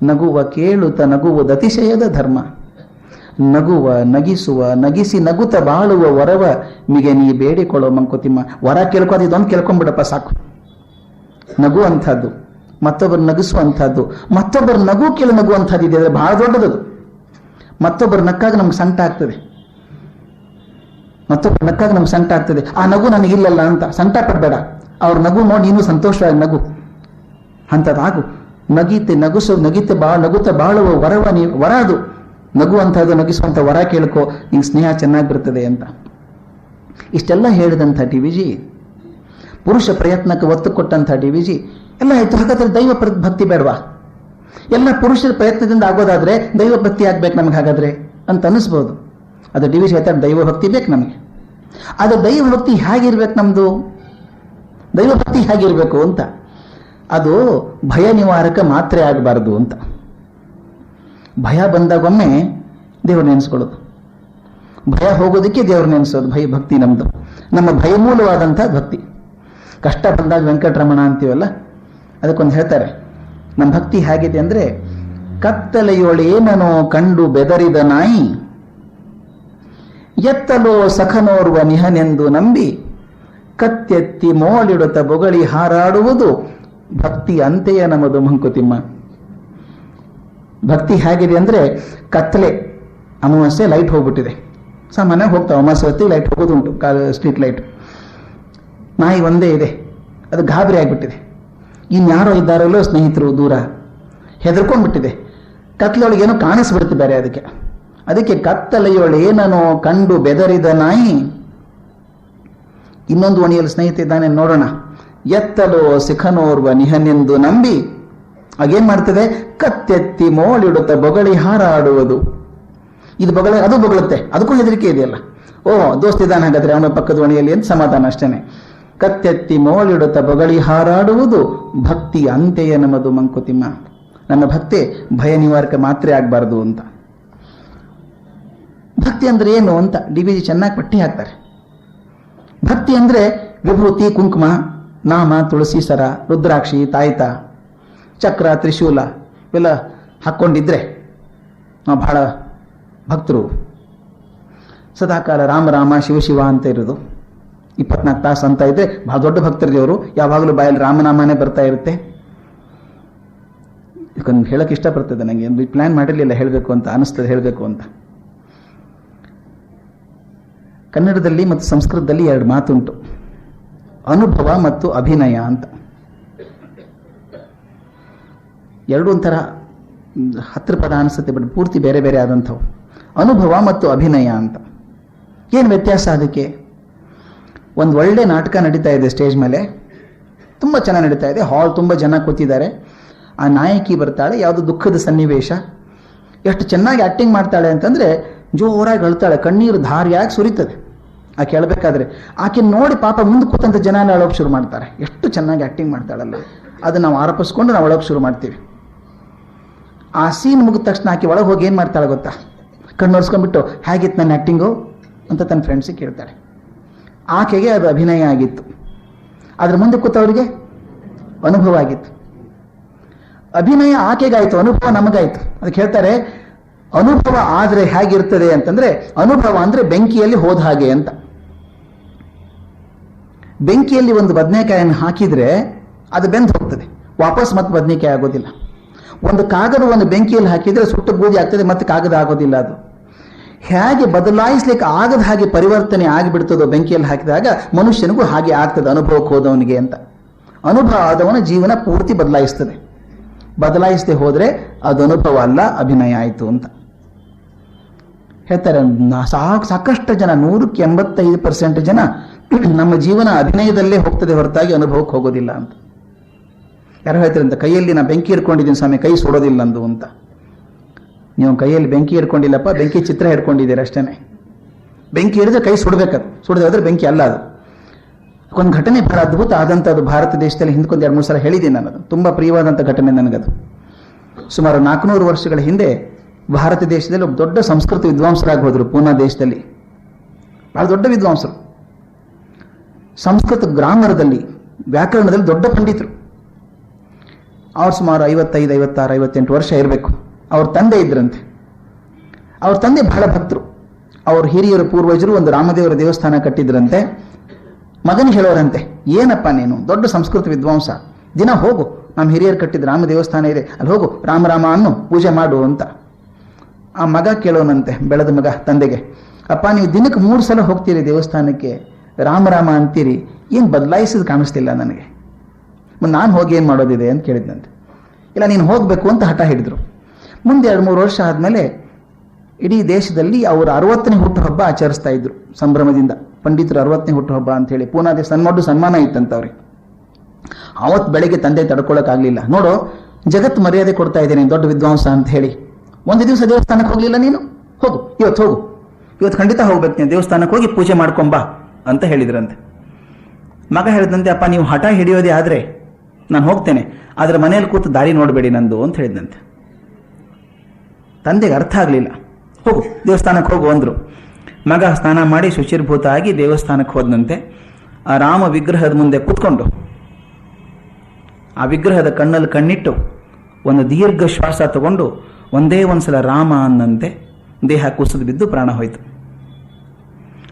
ನಗುವ ಕೇಳುತ್ತ ನಗುವುದು ಅತಿಶಯದ ಧರ್ಮ. ನಗುವ ನಗಿಸುವ ನಗಿಸಿ ನಗುತ್ತ ಬಾಳುವ ವರವ ಮಿಗೆ ನೀ ಬೇಡಿಕೊಳ್ಳೋ ಮಂಕುತಿಮ್ಮ. ವರ ಕೇಳ್ಕೋದು ಇದೊಂದು ಕೇಳ್ಕೊಂಡ್ಬಿಡಪ್ಪ ಸಾಕು. ನಗು ಅಂಥದ್ದು, ಮತ್ತೊಬ್ಬರು ನಗಿಸುವಂಥದ್ದು, ಮತ್ತೊಬ್ಬರು ನಗು ಕೇಳಿ ನಗುವಂಥದ್ದು ಇದೆ, ಬಹಳ ದೊಡ್ಡದದು. ಮತ್ತೊಬ್ಬರು ನಕ್ಕಾಗ ನಮ್ಗೆ ಸಂಕಟ ಆಗ್ತದೆ, ಮತ್ತೊಬ್ಬರು ನಕ್ಕಾಗ ನಮ್ಗೆ ಸಂಕಟ ಆಗ್ತದೆ. ಆ ನಗು ನನಗಿಲ್ಲಲ್ಲ ಅಂತ ಸಂಕಟ ಪಡಬೇಡ, ಅವ್ರ ನಗು ನೋಡಿ ನೀನು ಸಂತೋಷವಾಗಿ ನಗು ಅಂಥದ್ದಾಗು. ನಗೀತೆ ನಗುಸು ನಗೀತೆ ನಗುತ್ತ ಬಾಳುವ ವರವ ವರ ಅದು. ನಗು ಅಂಥದ್ದು, ನಗಿಸುವಂಥ ವರ ಕೇಳ್ಕೊ, ನಿಂಗೆ ಸ್ನೇಹ ಚೆನ್ನಾಗಿ ಬರ್ತದೆ ಅಂತ. ಇಷ್ಟೆಲ್ಲ ಹೇಳಿದಂಥ ಡಿ ವಿ ಜಿ, ಪುರುಷ ಪ್ರಯತ್ನಕ್ಕೆ ಒತ್ತು ಕೊಟ್ಟಂಥ ಡಿ ವಿ ಜಿ ಎಲ್ಲ ಆಯ್ತು. ಹಾಗಾದ್ರೆ ದೈವ ಭಕ್ತಿ ಬೇಡವಾ? ಎಲ್ಲ ಪುರುಷರ ಪ್ರಯತ್ನದಿಂದ ಆಗೋದಾದ್ರೆ ದೈವ ಭಕ್ತಿ ಆಗ್ಬೇಕು ನಮ್ಗೆ ಹಾಗಾದ್ರೆ ಅಂತ ಅನಿಸ್ಬೋದು. ಅದು ಡಿ ವಿ ಜಿ ಹೇಳ್ತಾರೆ, ದೈವ ಭಕ್ತಿ ಬೇಕು ನಮಗೆ. ಅದು ದೈವ ಭಕ್ತಿ ಹೇಗಿರ್ಬೇಕು ನಮ್ದು? ದೈವ ಭಕ್ತಿ ಹೇಗಿರ್ಬೇಕು ಅಂತ, ಅದು ಭಯ ನಿವಾರಕ ಮಾತ್ರೆ ಆಗಬಾರ್ದು ಅಂತ. ಭಯ ಬಂದಾಗೊಮ್ಮೆ ದೇವ್ರ ನೆನೆಸ್ಕೊಳ್ಳೋದು, ಭಯ ಹೋಗೋದಕ್ಕೆ ದೇವ್ರ ನೆನೆಸೋದು ಭಯ ಭಕ್ತಿ ನಮ್ದು. ನಮ್ಮ ಭಯಮೂಲವಾದಂಥ ಭಕ್ತಿ. ಕಷ್ಟ ಬಂದಾಗ ವೆಂಕಟರಮಣ ಅಂತೀವಲ್ಲ, ಅದಕ್ಕೊಂದು ಹೇಳ್ತಾರೆ, ನಮ್ಮ ಭಕ್ತಿ ಹೇಗಿದೆ ಅಂದ್ರೆ, ಕತ್ತಲೆಯೊಳೇನೋ ಕಂಡು ಬೆದರಿದ ನಾಯಿ ಎತ್ತಲೋ ಸಖನೋರ್ವ ನಿಹನೆಂದು ನಂಬಿ ಕತ್ತೆತ್ತಿ ಮೋಳಿಡುತ್ತ ಬೊಗಳಿ ಹಾರಾಡುವುದು ಭಕ್ತಿ ಅಂತೆಯೇ ನಮ್ಮದು ಮಂಕುತಿಮ್ಮ. ಭಕ್ತಿ ಹೇಗಿದೆ ಅಂದ್ರೆ, ಕತ್ತಲೆ, ಅಮಾವಾಸ್ಯೆ ಲೈಟ್ ಹೋಗ್ಬಿಟ್ಟಿದೆ, ಸಾಮಾನ್ಯವಾಗಿ ಹೋಗ್ತಾವೆ ಅಮಾವಾಸ್ಯೆ ಹೊತ್ತಿಗೆ ಲೈಟ್ ಹೋಗೋದು ಉಂಟು, ಸ್ಟ್ರೀಟ್ ಲೈಟ್. ನಾಯಿ ಒಂದೇ ಇದೆ, ಅದು ಗಾಬರಿ ಆಗಿಬಿಟ್ಟಿದೆ. ಇನ್ಯಾರೋ ಇದ್ದಾರಲ್ಲೋ ಸ್ನೇಹಿತರು ದೂರ, ಹೆದರ್ಕೊಂಡ್ಬಿಟ್ಟಿದೆ. ಕತ್ತಲೊಳಗೆ ಏನೋ ಕಾಣಿಸ್ಬಿಡ್ತಿದ್ದಾರೆ ಅದಕ್ಕೆ. ಅದಕ್ಕೆ ಕತ್ತಲೆಯೊಳೇನೋ ಕಂಡು ಬೆದರಿದ ನಾಯಿ. ಇನ್ನೊಂದು ಒಣಿಯಲ್ಲಿ ಸ್ನೇಹಿತ ಇದ್ದಾನೆ ನೋಡೋಣ. ಎತ್ತಲೋ ಸಿಖನೋರ್ವ ನಿಹನೆಂದು ನಂಬಿ ಆಗೇನ್ ಮಾಡ್ತದೆ, ಕತ್ತೆತ್ತಿ ಮೋಳಿಡುತ್ತ ಬೊಗಳಿ ಹಾರಾಡುವುದು. ಇದು ಬೊಗಳೆ, ಅದು ಬೊಗಳುತ್ತೆ, ಅದಕ್ಕೂ ಹೆದರಿಕೆ ಇದೆಯಲ್ಲ. ಓ ದೋಸ್ತ ಇದ್ದಾನೆ ಹಾಗಾದ್ರೆ ಅವನ ಪಕ್ಕದ ಒಣಿಯಲ್ಲಿ ಅಂತ ಸಮಾಧಾನ ಅಷ್ಟೇನೆ. ಕತ್ತೆತ್ತಿ ಮೋಳಿಡುತ್ತ ಬೊಗಳಿ ಹಾರಾಡುವುದು ಭಕ್ತಿ ಅಂತೆಯೇ ನಮ್ಮದು ಮಂಕುತಿಮ್ಮ. ನನ್ನ ಭಕ್ತಿ ಭಯ ನಿವಾರಕ ಮಾತ್ರೆ ಆಗಬಾರ್ದು ಅಂತ. ಭಕ್ತಿ ಅಂದ್ರೆ ಏನು ಅಂತ ಡಿ ವಿ ಜಿ ಚೆನ್ನಾಗಿ ಪಟ್ಟಿ ಹಾಕ್ತಾರೆ. ಭಕ್ತಿ ಅಂದ್ರೆ ವಿಭೂತಿ, ಕುಂಕುಮ, ನಾಮ, ತುಳಸಿ ಸರ, ರುದ್ರಾಕ್ಷಿ, ತಾಯ್ತ, ಚಕ್ರ, ತ್ರಿಶೂಲ ಇವೆಲ್ಲ ಹಾಕ್ಕೊಂಡಿದ್ರೆ ನಾವು ಬಹಳ ಭಕ್ತರು. ಸದಾಕಾಲ ರಾಮ ರಾಮ ಶಿವ ಶಿವ ಅಂತ ಇರೋದು, 24 ತಾಸು ಅಂತ ಇದ್ರೆ ಬಹಳ ದೊಡ್ಡ ಭಕ್ತರಿದೆಯವರು. ಯಾವಾಗಲೂ ಬಾಯಲ್ಲಿ ರಾಮನಾಮನೇ ಬರ್ತಾ ಇರುತ್ತೆ. ಇದನ್ನು ಹೇಳಕ್ಕೆ ಇಷ್ಟಪಡ್ತದೆ, ನನಗೆ ಪ್ಲಾನ್ ಮಾಡಿರಲಿಲ್ಲ ಹೇಳಬೇಕು ಅಂತ ಅನಿಸ್ತದೆ, ಹೇಳಬೇಕು ಅಂತ. ಕನ್ನಡದಲ್ಲಿ ಮತ್ತು ಸಂಸ್ಕೃತದಲ್ಲಿ 2 ಮಾತುಂಟು, ಅನುಭವ ಮತ್ತು ಅಭಿನಯ ಅಂತ. ಎರಡು ಒಂಥರ ಹತ್ತಿರ ಪದ ಅನಿಸುತ್ತೆ, ಬಟ್ ಪೂರ್ತಿ ಬೇರೆ ಬೇರೆ ಆದಂಥವು. ಅನುಭವ ಮತ್ತು ಅಭಿನಯ ಅಂತ ಏನು ವ್ಯತ್ಯಾಸ? ಅದಕ್ಕೆ ಒಂದು ಒಳ್ಳೆ ನಾಟಕ ನಡೀತಾ ಇದೆ ಸ್ಟೇಜ್ ಮೇಲೆ, ತುಂಬ ಚೆನ್ನಾಗಿ ನಡೀತಾ ಇದೆ, ಹಾಲ್ ತುಂಬ ಜನ ಕೂತಿದ್ದಾರೆ. ಆ ನಾಯಕಿ ಬರ್ತಾಳೆ, ಯಾವುದು ದುಃಖದ ಸನ್ನಿವೇಶ, ಎಷ್ಟು ಚೆನ್ನಾಗಿ ಆ್ಯಕ್ಟಿಂಗ್ ಮಾಡ್ತಾಳೆ ಅಂತಂದರೆ ಜೋರಾಗಿ ಅಳ್ತಾಳೆ, ಕಣ್ಣೀರು ಧಾರಿಯಾಗಿ ಸುರಿತದೆ. ಆಕೆ ಕೇಳಬೇಕಾದ್ರೆ ಆಕೆ ನೋಡಿ ಪಾಪ ಮುಂದೆ ಕೂತಂತ ಜನ ಅಳೋಕೆ ಶುರು ಮಾಡ್ತಾರೆ, ಎಷ್ಟು ಚೆನ್ನಾಗಿ ಆ್ಯಕ್ಟಿಂಗ್ ಮಾಡ್ತಾಳಲ್ಲ. ಅದು ನಾವು ಆರೋಪಿಸ್ಕೊಂಡು ನಾವು ಅಳೋಕೆ ಶುರು ಮಾಡ್ತೀವಿ. ಆ ಸೀನ್ ಮುಗಿದ ತಕ್ಷಣ ಆಕೆ ಒಳಗೆ ಹೋಗಿ ಏನು ಮಾಡ್ತಾಳೆ ಗೊತ್ತಾ? ಕಣ್ಣೊರೆಸ್ಕೊಂಡ್ಬಿಟ್ಟು ಹೇಗಿತ್ತು ನನ್ನ ಆ್ಯಕ್ಟಿಂಗು ಅಂತ ತನ್ನ ಫ್ರೆಂಡ್ಸಿಗೆ ಕೇಳ್ತಾಳೆ. ಆಕೆಗೆ ಅದು ಅಭಿನಯ ಆಗಿತ್ತು, ಅದ್ರ ಮುಂದೆ ಕೂತವರಿಗೆ ಅನುಭವ ಆಗಿತ್ತು. ಅಭಿನಯ ಆಕೆಗಾಯ್ತು, ಅನುಭವ ನಮಗಾಯ್ತು. ಅದಕ್ಕೆ ಹೇಳ್ತಾರೆ ಅನುಭವ ಆದರೆ ಹೇಗಿರ್ತದೆ ಅಂತಂದ್ರೆ, ಅನುಭವ ಅಂದ್ರೆ ಬೆಂಕಿಯಲ್ಲಿ ಹೋದ ಹಾಗೆ ಅಂತ. ಬೆಂಕಿಯಲ್ಲಿ ಒಂದು ಬದನೆಕಾಯನ್ನು ಹಾಕಿದ್ರೆ ಅದು ಬೆಂದು ಹೋಗ್ತದೆ, ವಾಪಸ್ ಮತ್ತೆ ಬದನೆಕಾಯಿ ಆಗೋದಿಲ್ಲ. ಒಂದು ಕಾಗದವನ್ನು ಬೆಂಕಿಯಲ್ಲಿ ಹಾಕಿದ್ರೆ ಸುಟ್ಟು ಬೂದಿ ಆಗ್ತದೆ, ಮತ್ತೆ ಕಾಗದ ಆಗೋದಿಲ್ಲ. ಅದು ಹೇಗೆ ಬದಲಾಯಿಸ್ಲಿಕ್ಕೆ ಆಗದ ಹಾಗೆ ಪರಿವರ್ತನೆ ಆಗಿಬಿಡ್ತದೋ ಬೆಂಕಿಯಲ್ಲಿ ಹಾಕಿದಾಗ, ಮನುಷ್ಯನಿಗೂ ಹಾಗೆ ಆಗ್ತದೆ ಅನುಭವಕ್ಕೆ ಹೋದವನಿಗೆ ಅಂತ. ಅನುಭವ ಆದವನ ಜೀವನ ಪೂರ್ತಿ ಬದಲಾಯಿಸ್ತದೆ. ಬದಲಾಯಿಸದೆ ಹೋದ್ರೆ ಅದು ಅನುಭವ ಅಲ್ಲ, ಅಭಿನಯ ಆಯಿತು ಅಂತ ಹೇಳ್ತಾರೆ. ಸಾಕಷ್ಟು ಜನ, 185% ಜನ ನಮ್ಮ ಜೀವನ ಅಭಿನಯದಲ್ಲೇ ಹೋಗ್ತದೆ ಹೊರತಾಗಿ ಅನುಭವಕ್ಕೆ ಹೋಗೋದಿಲ್ಲ ಅಂತ. ಯಾರು ಹೇಳ್ತಾರೆ ಅಂತ, ಕೈಯಲ್ಲಿ ನಾ ಬೆಂಕಿ ಹಿಡ್ಕೊಂಡಿದ್ದೀನಿ ಸ್ವಾಮಿ, ಕೈ ಸುಡೋದಿಲ್ಲ ಅಂದು ಅಂತ. ನೀವು ಕೈಯಲ್ಲಿ ಬೆಂಕಿ ಹಿಡ್ಕೊಂಡಿಲ್ಲಪ್ಪ, ಬೆಂಕಿ ಚಿತ್ರ ಹಿಡ್ಕೊಂಡಿದ್ದೀರಿ ಅಷ್ಟೇನೆ. ಬೆಂಕಿ ಹಿಡಿದ್ರೆ ಕೈ ಸುಡಬೇಕದು, ಸುಡದೆ ಹೋದ್ರೆ ಬೆಂಕಿ ಅಲ್ಲ ಅದು. ಒಂದು ಘಟನೆ ಬಹಳ ಅದ್ಭುತ ಆದಂಥದ್ದು ಭಾರತ ದೇಶದಲ್ಲಿ ಹಿಂದ್ಕೊಂದು 2-3 ಸಲ ಹೇಳಿದ್ದೀನಿ ನಾನು. ಅದು ತುಂಬ ಪ್ರಿಯವಾದಂಥ ಘಟನೆ ನನಗದು. ಸುಮಾರು 400 ವರ್ಷಗಳ ಹಿಂದೆ ಭಾರತ ದೇಶದಲ್ಲಿ ಒಬ್ಬ ದೊಡ್ಡ ಸಂಸ್ಕೃತ ವಿದ್ವಾಂಸರಾಗಿ ಹೋದರು. ಪೂನಾ ದೇಶದಲ್ಲಿ ಬಹಳ ದೊಡ್ಡ ವಿದ್ವಾಂಸರು, ಸಂಸ್ಕೃತ ಗ್ರಾಮರದಲ್ಲಿ, ವ್ಯಾಕರಣದಲ್ಲಿ ದೊಡ್ಡ ಪಂಡಿತರು. ಅವ್ರು ಸುಮಾರು 55, 56, 58 ವರ್ಷ ಇರಬೇಕು. ಅವ್ರ ತಂದೆ ಇದ್ರಂತೆ. ಅವ್ರ ತಂದೆ ಬಹಳ ಭಕ್ತರು. ಅವ್ರ ಹಿರಿಯರು ಪೂರ್ವಜರು ಒಂದು ರಾಮದೇವರ ದೇವಸ್ಥಾನ ಕಟ್ಟಿದ್ರಂತೆ. ಮಗನ ಹೇಳೋರಂತೆ, ಏನಪ್ಪ ನೀನು ದೊಡ್ಡ ಸಂಸ್ಕೃತ ವಿದ್ವಾಂಸ, ದಿನ ಹೋಗು, ನಮ್ಮ ಹಿರಿಯರು ಕಟ್ಟಿದ ರಾಮ ದೇವಸ್ಥಾನ ಇದೆ, ಅಲ್ಲಿ ಹೋಗು, ರಾಮ ರಾಮ ಅನ್ನು ಪೂಜೆ ಮಾಡು ಅಂತ. ಆ ಮಗ ಕೇಳೋನಂತೆ, ಬೆಳೆದ ಮಗ ತಂದೆಗೆ, ಅಪ್ಪ ನೀವು ದಿನಕ್ಕೆ 3 ಸಲ ಹೋಗ್ತೀರಿ ದೇವಸ್ಥಾನಕ್ಕೆ, ರಾಮ ರಾಮ ಅಂತೀರಿ, ಏನು ಬದಲಾಯಿಸಿದ್ ಕಾಣಿಸ್ತಿಲ್ಲ ನನಗೆ, ನಾನು ಹೋಗಿ ಏನು ಮಾಡೋದಿದೆ ಅಂತ ಕೇಳಿದ್ನಂತೆ. ಇಲ್ಲ ನೀನು ಹೋಗಬೇಕು ಅಂತ ಹಠ ಹಿಡಿದ್ರು. ಮುಂದೆ 2-3 ವರ್ಷ ಆದಮೇಲೆ ಇಡೀ ದೇಶದಲ್ಲಿ ಅವರು 60ನೇ ಹುಟ್ಟುಹಬ್ಬ ಆಚರಿಸ್ತಾ ಇದ್ರು ಸಂಭ್ರಮದಿಂದ. ಪಂಡಿತರು 60ನೇ ಹುಟ್ಟುಹಬ್ಬ ಅಂತ ಹೇಳಿ ಪೂನಾ ದೇಶ ಸನ್ಮಾನ ಇತ್ತಂತ ಅವ್ರಿಗೆ. ಅವತ್ತು ಬೆಳಗ್ಗೆ ತಂದೆ ತಡ್ಕೊಳ್ಳೋಕ್ಕಾಗಲಿಲ್ಲ. ನೋಡು, ಜಗತ್ತು ಮರ್ಯಾದೆ ಕೊಡ್ತಾ ಇದ್ದೇನೆ, ದೊಡ್ಡ ವಿದ್ವಾಂಸ ಅಂತ ಹೇಳಿ, ಒಂದು ದಿವಸ ದೇವಸ್ಥಾನಕ್ಕೆ ಹೋಗಲಿಲ್ಲ ನೀನು, ಹೋಗು, ಇವತ್ತು ಹೋಗು, ಇವತ್ತು ಖಂಡಿತ ಹೋಗ್ಬೇಕು ನೀನು ದೇವಸ್ಥಾನಕ್ಕೆ ಹೋಗಿ ಪೂಜೆ ಮಾಡ್ಕೊಂಬಾ ಅಂತ ಹೇಳಿದ್ರಂತೆ. ಮಗ ಹೇಳಿದಂತೆ, ಅಪ್ಪ ನೀವು ಹಠ ಹಿಡಿಯೋದೇ ಆದರೆ ನಾನು ಹೋಗ್ತೇನೆ, ಆದರೆ ಮನೇಲಿ ಕೂತು ದಾರಿ ನೋಡಬೇಡಿ ನಂದು ಅಂತ ಹೇಳಿದಂತೆ. ತಂದೆಗೆ ಅರ್ಥ ಆಗಲಿಲ್ಲ. ಹೋಗು ದೇವಸ್ಥಾನಕ್ಕೆ ಹೋಗು ಅಂದರು. ಮಗ ಸ್ನಾನ ಮಾಡಿ ಶುಚಿರ್ಭೂತ ಆಗಿ ದೇವಸ್ಥಾನಕ್ಕೆ ಹೋದಂತೆ. ಆ ರಾಮ ವಿಗ್ರಹದ ಮುಂದೆ ಕೂತ್ಕೊಂಡು ಆ ವಿಗ್ರಹದ ಕಣ್ಣಲ್ಲಿ ಕಣ್ಣಿಟ್ಟು ಒಂದು ದೀರ್ಘ ಶ್ವಾಸ ತಗೊಂಡು ಒಂದೇ ಒಂದ್ಸಲ ರಾಮ ಅನ್ನಂತೆ ದೇಹ ಕುಸಿದು ಬಿದ್ದು ಪ್ರಾಣ ಹೋಯಿತು.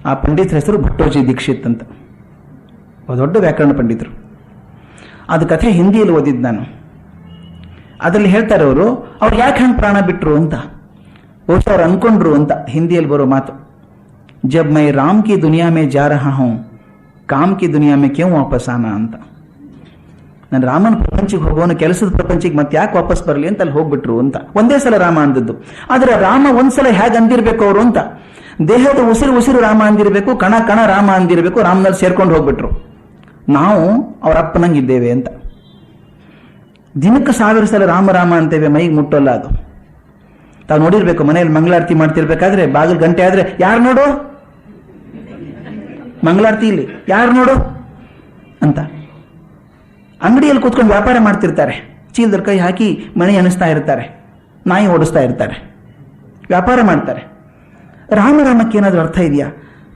ಆ ಪಂಡಿತರ ಹೆಸರು ಭಟ್ಟೋಜಿ ದೀಕ್ಷಿತ್ ಅಂತ, ದೊಡ್ಡ ವ್ಯಾಕರಣ ಪಂಡಿತರು. ಅದು ಕಥೆ ಹಿಂದಿಯಲ್ಲಿ ಓದಿದ್ದು ನಾನು. ಅದರಲ್ಲಿ ಹೇಳ್ತಾರೆ ಅವ್ರು ಯಾಕೆ ಹಂಗೆ ಪ್ರಾಣ ಬಿಟ್ರು ಅಂತ. ಬಹುಶಃ ಅವ್ರು ಅನ್ಕೊಂಡ್ರು ಅಂತ ಹಿಂದಿಯಲ್ಲಿ ಬರೋ ಮಾತು, ಜಬ್ ಮೈ ರಾಮ್ ಕಿ ದುನಿಯಾ ಮೇ ಜಾ ರಹಾ ಹೂಂ ಕಾಮ್ ಕಿ ದುನಿಯಾ ಮೇ ಕ್ಯೂ ವಾಪಸ್ ಆನಾ ಅಂತ. ನಾನು ರಾಮನ ಪ್ರಪಂಚಕ್ಕೆ ಹೋಗೋನು ಕೆಲಸದ ಪ್ರಪಂಚಕ್ಕೆ ಮತ್ತೆ ಯಾಕೆ ವಾಪಸ್ ಬರಲಿ ಅಂತ ಅಲ್ಲಿ ಹೋಗ್ಬಿಟ್ರು ಅಂತ. ಒಂದೇ ಸಲ ರಾಮ ಅಂದದ್ದು. ಆದರೆ ರಾಮ ಒಂದ್ಸಲ ಹೇಗೆ ಅಂದಿರ್ಬೇಕು ಅವರು ಅಂತ, ದೇಹದ ಉಸಿರು ರಾಮ ಅಂದಿರಬೇಕು, ಕಣ ಕಣ ರಾಮ ಅಂದಿರಬೇಕು, ರಾಮನಲ್ಲಿ ಸೇರ್ಕೊಂಡು ಹೋಗ್ಬಿಟ್ರು. ನಾವು ಅವ್ರ ಅಪ್ಪನಂಗಿದ್ದೇವೆ ಅಂತ. ದಿನಕ್ಕೆ 1000 ಸಲ ರಾಮ ರಾಮ ಅಂತೇವೆ, ಮೈಗೆ ಮುಟ್ಟೋಲ್ಲ ಅದು. ತಾವು ನೋಡಿರ್ಬೇಕು, ಮನೆಯಲ್ಲಿ ಮಂಗಳಾರತಿ ಮಾಡ್ತಿರ್ಬೇಕಾದ್ರೆ ಬಾಗಿಲು ಗಂಟೆ ಆದ್ರೆ ಯಾರು ನೋಡು, ಮಂಗಳಾರತಿ ಇಲ್ಲಿ ಯಾರು ನೋಡು ಅಂತ. ಅಂಗಡಿಯಲ್ಲಿ ಕೂತ್ಕೊಂಡು ವ್ಯಾಪಾರ ಮಾಡ್ತಿರ್ತಾರೆ, ಚೀಲದ ಕೈ ಹಾಕಿ ಮಣಿ ಅನಿಸ್ತಾ ಇರ್ತಾರೆ, ನಾಯಿ ಓಡಿಸ್ತಾ ಇರ್ತಾರೆ, ವ್ಯಾಪಾರ ಮಾಡ್ತಾರೆ. ರಾಮರಾಮಕ್ಕೆ ಏನಾದರೂ ಅರ್ಥ ಇದೆಯಾ?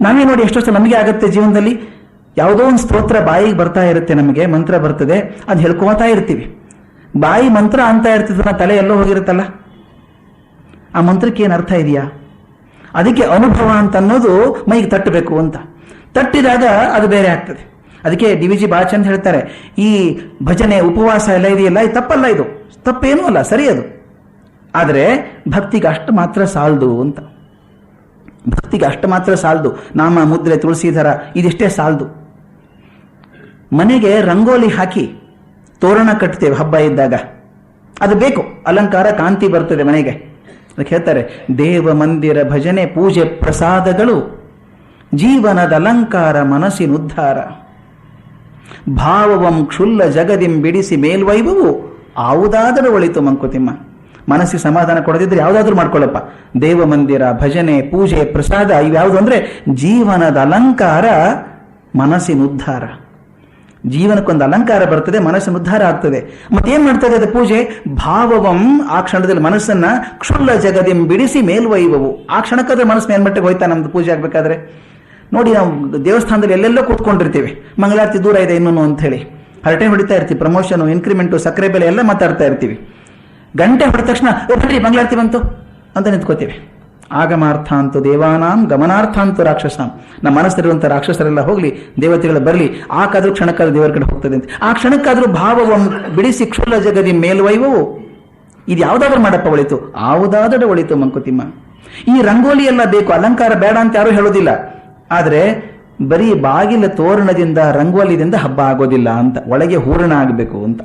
ನಾವೇ ನೋಡಿ ಎಷ್ಟೋ ಸಲ ನಮಗೆ ಆಗತ್ತೆ ಜೀವನದಲ್ಲಿ, ಯಾವುದೋ ಒಂದು ಸ್ತೋತ್ರ ಬಾಯಿಗೆ ಬರ್ತಾ ಇರುತ್ತೆ, ನಮಗೆ ಮಂತ್ರ ಬರ್ತದೆ, ಅದು ಹೇಳ್ಕೋತಾ ಇರ್ತೀವಿ. ಬಾಯಿ ಮಂತ್ರ ಅಂತ ಇರ್ತಿದ್ರೆ ತಲೆ ಎಲ್ಲೋ ಹೋಗಿರುತ್ತಲ್ಲ, ಆ ಮಂತ್ರಕ್ಕೆ ಏನು ಅರ್ಥ ಇದೆಯಾ? ಅದಕ್ಕೆ ಅನುಭವ ಅಂತ ಅನ್ನೋದು ಮೈಗೆ ತಟ್ಟಬೇಕು ಅಂತ. ತಟ್ಟಿದಾಗ ಅದು ಬೇರೆ ಆಗ್ತದೆ. ಅದಕ್ಕೆ DVG ಬಾಚಂದ್ ಹೇಳ್ತಾರೆ, ಈ ಭಜನೆ ಉಪವಾಸ ಎಲ್ಲ ಇದೆಯಲ್ಲ, ಇದು ತಪ್ಪಲ್ಲ, ಇದು ತಪ್ಪೇನೂ ಅಲ್ಲ, ಸರಿ ಅದು. ಆದರೆ ಭಕ್ತಿಗೆ ಅಷ್ಟು ಮಾತ್ರ ಸಾಲದು ಅಂತ. ಭಕ್ತಿಗೆ ಅಷ್ಟು ಮಾತ್ರ ಸಾಲದು. ನಾಮ, ಮುದ್ರೆ, ತುಳಸಿಧರ ಇದಿಷ್ಟೇ ಸಾಲದು. ಮನೆಗೆ ರಂಗೋಲಿ ಹಾಕಿ ತೋರಣ ಕಟ್ತೇವೆ ಹಬ್ಬ ಇದ್ದಾಗ, ಅದು ಬೇಕು, ಅಲಂಕಾರ, ಕಾಂತಿ ಬರ್ತದೆ ಮನೆಗೆ. ಅದಕ್ಕೆ ಹೇಳ್ತಾರೆ, ದೇವ ಮಂದಿರ ಭಜನೆ ಪೂಜೆ ಪ್ರಸಾದಗಳು ಜೀವನದ ಅಲಂಕಾರ ಮನಸ್ಸಿನುದ್ಧಾರ. ಭಾವವಂ ಕ್ಷುಲ್ಲ ಜಗದಿಂ ಬಿಡಿಸಿ ಮೇಲ್ವೈಭವು ಯಾವುದಾದರೂ ಒಳಿತು ಮಂಕುತಿಮ್ಮ. ಮನಸ್ಸಿಗೆ ಸಮಾಧಾನ ಕೊಡದಿದ್ರೆ ಯಾವುದಾದ್ರೂ ಮಾಡ್ಕೊಳ್ಳಪ್ಪ. ದೇವ ಮಂದಿರ, ಭಜನೆ, ಪೂಜೆ, ಪ್ರಸಾದ ಇವ್ಯಾವುದು ಅಂದ್ರೆ ಜೀವನದ ಅಲಂಕಾರ, ಮನಸ್ಸಿನುದ್ಧಾರ. ಜೀವನಕ್ಕೊಂದು ಅಲಂಕಾರ ಬರ್ತದೆ, ಮನಸ್ಸಿನ ಉದ್ಧಾರ ಆಗ್ತದೆ. ಮತ್ತೇನ್ ಮಾಡ್ತದೆ ಅದು ಪೂಜೆ? ಭಾವವಂ, ಆ ಕ್ಷಣದಲ್ಲಿ ಮನಸ್ಸನ್ನ ಕ್ಷುಲ್ಲ ಜಗದಿಂ ಬಿಡಿಸಿ ಮೇಲ್ವೈವವು. ಆ ಕ್ಷಣಕ್ಕಾದ್ರೆ ಮನಸ್ಸು ಮೇಲ್ಮಟ್ಟಿಗೆ ಹೋಯ್ತಾ ನಮ್ದು ಪೂಜೆ ಆಗ್ಬೇಕಾದ್ರೆ? ನೋಡಿ, ನಾವು ದೇವಸ್ಥಾನದಲ್ಲಿ ಎಲ್ಲೆಲ್ಲೋ ಕೂತ್ಕೊಂಡಿರ್ತೀವಿ, ಮಂಗಳಾರತಿ ದೂರ ಇದೆ ಇನ್ನೂ ಅಂತ ಹೇಳಿ ಹರಟೆ ಹೊಡಿತಾ ಇರ್ತೀವಿ, ಪ್ರಮೋಷನ್, ಇನ್ಕ್ರಿಮೆಂಟು, ಸಕ್ಕರೆ ಬೆಲೆ ಎಲ್ಲ ಮಾತಾಡ್ತಾ ಇರ್ತೀವಿ. ಗಂಟೆ ಹೊಡೆದ ತಕ್ಷಣ ಬರ್ರಿ ಮಂಗಳಾರತಿ ಬಂತು ಅಂತ ನಿಂತ್ಕೋತೀವಿ. ಆಗಮಾರ್ಥಾಂತು ದೇವಾನಾಂ ಗಮನಾರ್ಥಾಂತು ರಾಕ್ಷಸಾಂ. ನಮ್ಮ ಮನಸ್ಸಲ್ಲಿರುವಂಥ ರಾಕ್ಷಸರೆಲ್ಲ ಹೋಗ್ಲಿ, ದೇವತೆಗಳು ಬರಲಿ, ಆಕಾದ್ರೂ ಕ್ಷಣಕ್ಕಾದ್ರೂ ದೇವರ ಕಡೆ ಹೋಗ್ತದೆ ಅಂತ. ಆ ಕ್ಷಣಕ್ಕಾದ್ರೂ ಭಾವವನ್ನು ಬಿಡಿಸಿ ಕ್ಷುಲ್ಲ ಜಗದಿ ಮೇಲ್ವೈವವು. ಇದು ಯಾವುದಾದ್ರೂ ಮಾಡಪ್ಪ ಒಳಿತು, ಯಾವುದಾದ್ರೂ ಒಳಿತು ಮಂಕುತಿಮ್ಮ. ಈ ರಂಗೋಲಿ ಎಲ್ಲ ಬೇಕು, ಅಲಂಕಾರ ಬೇಡ ಅಂತ ಯಾರು ಹೇಳೋದಿಲ್ಲ. ಆದರೆ ಬರೀ ಬಾಗಿಲ ತೋರಣದಿಂದ ರಂಗೋಲಿದಿಂದ ಹಬ್ಬ ಆಗೋದಿಲ್ಲ ಅಂತ, ಒಳಗೆ ಹೂರಣ ಆಗಬೇಕು ಅಂತ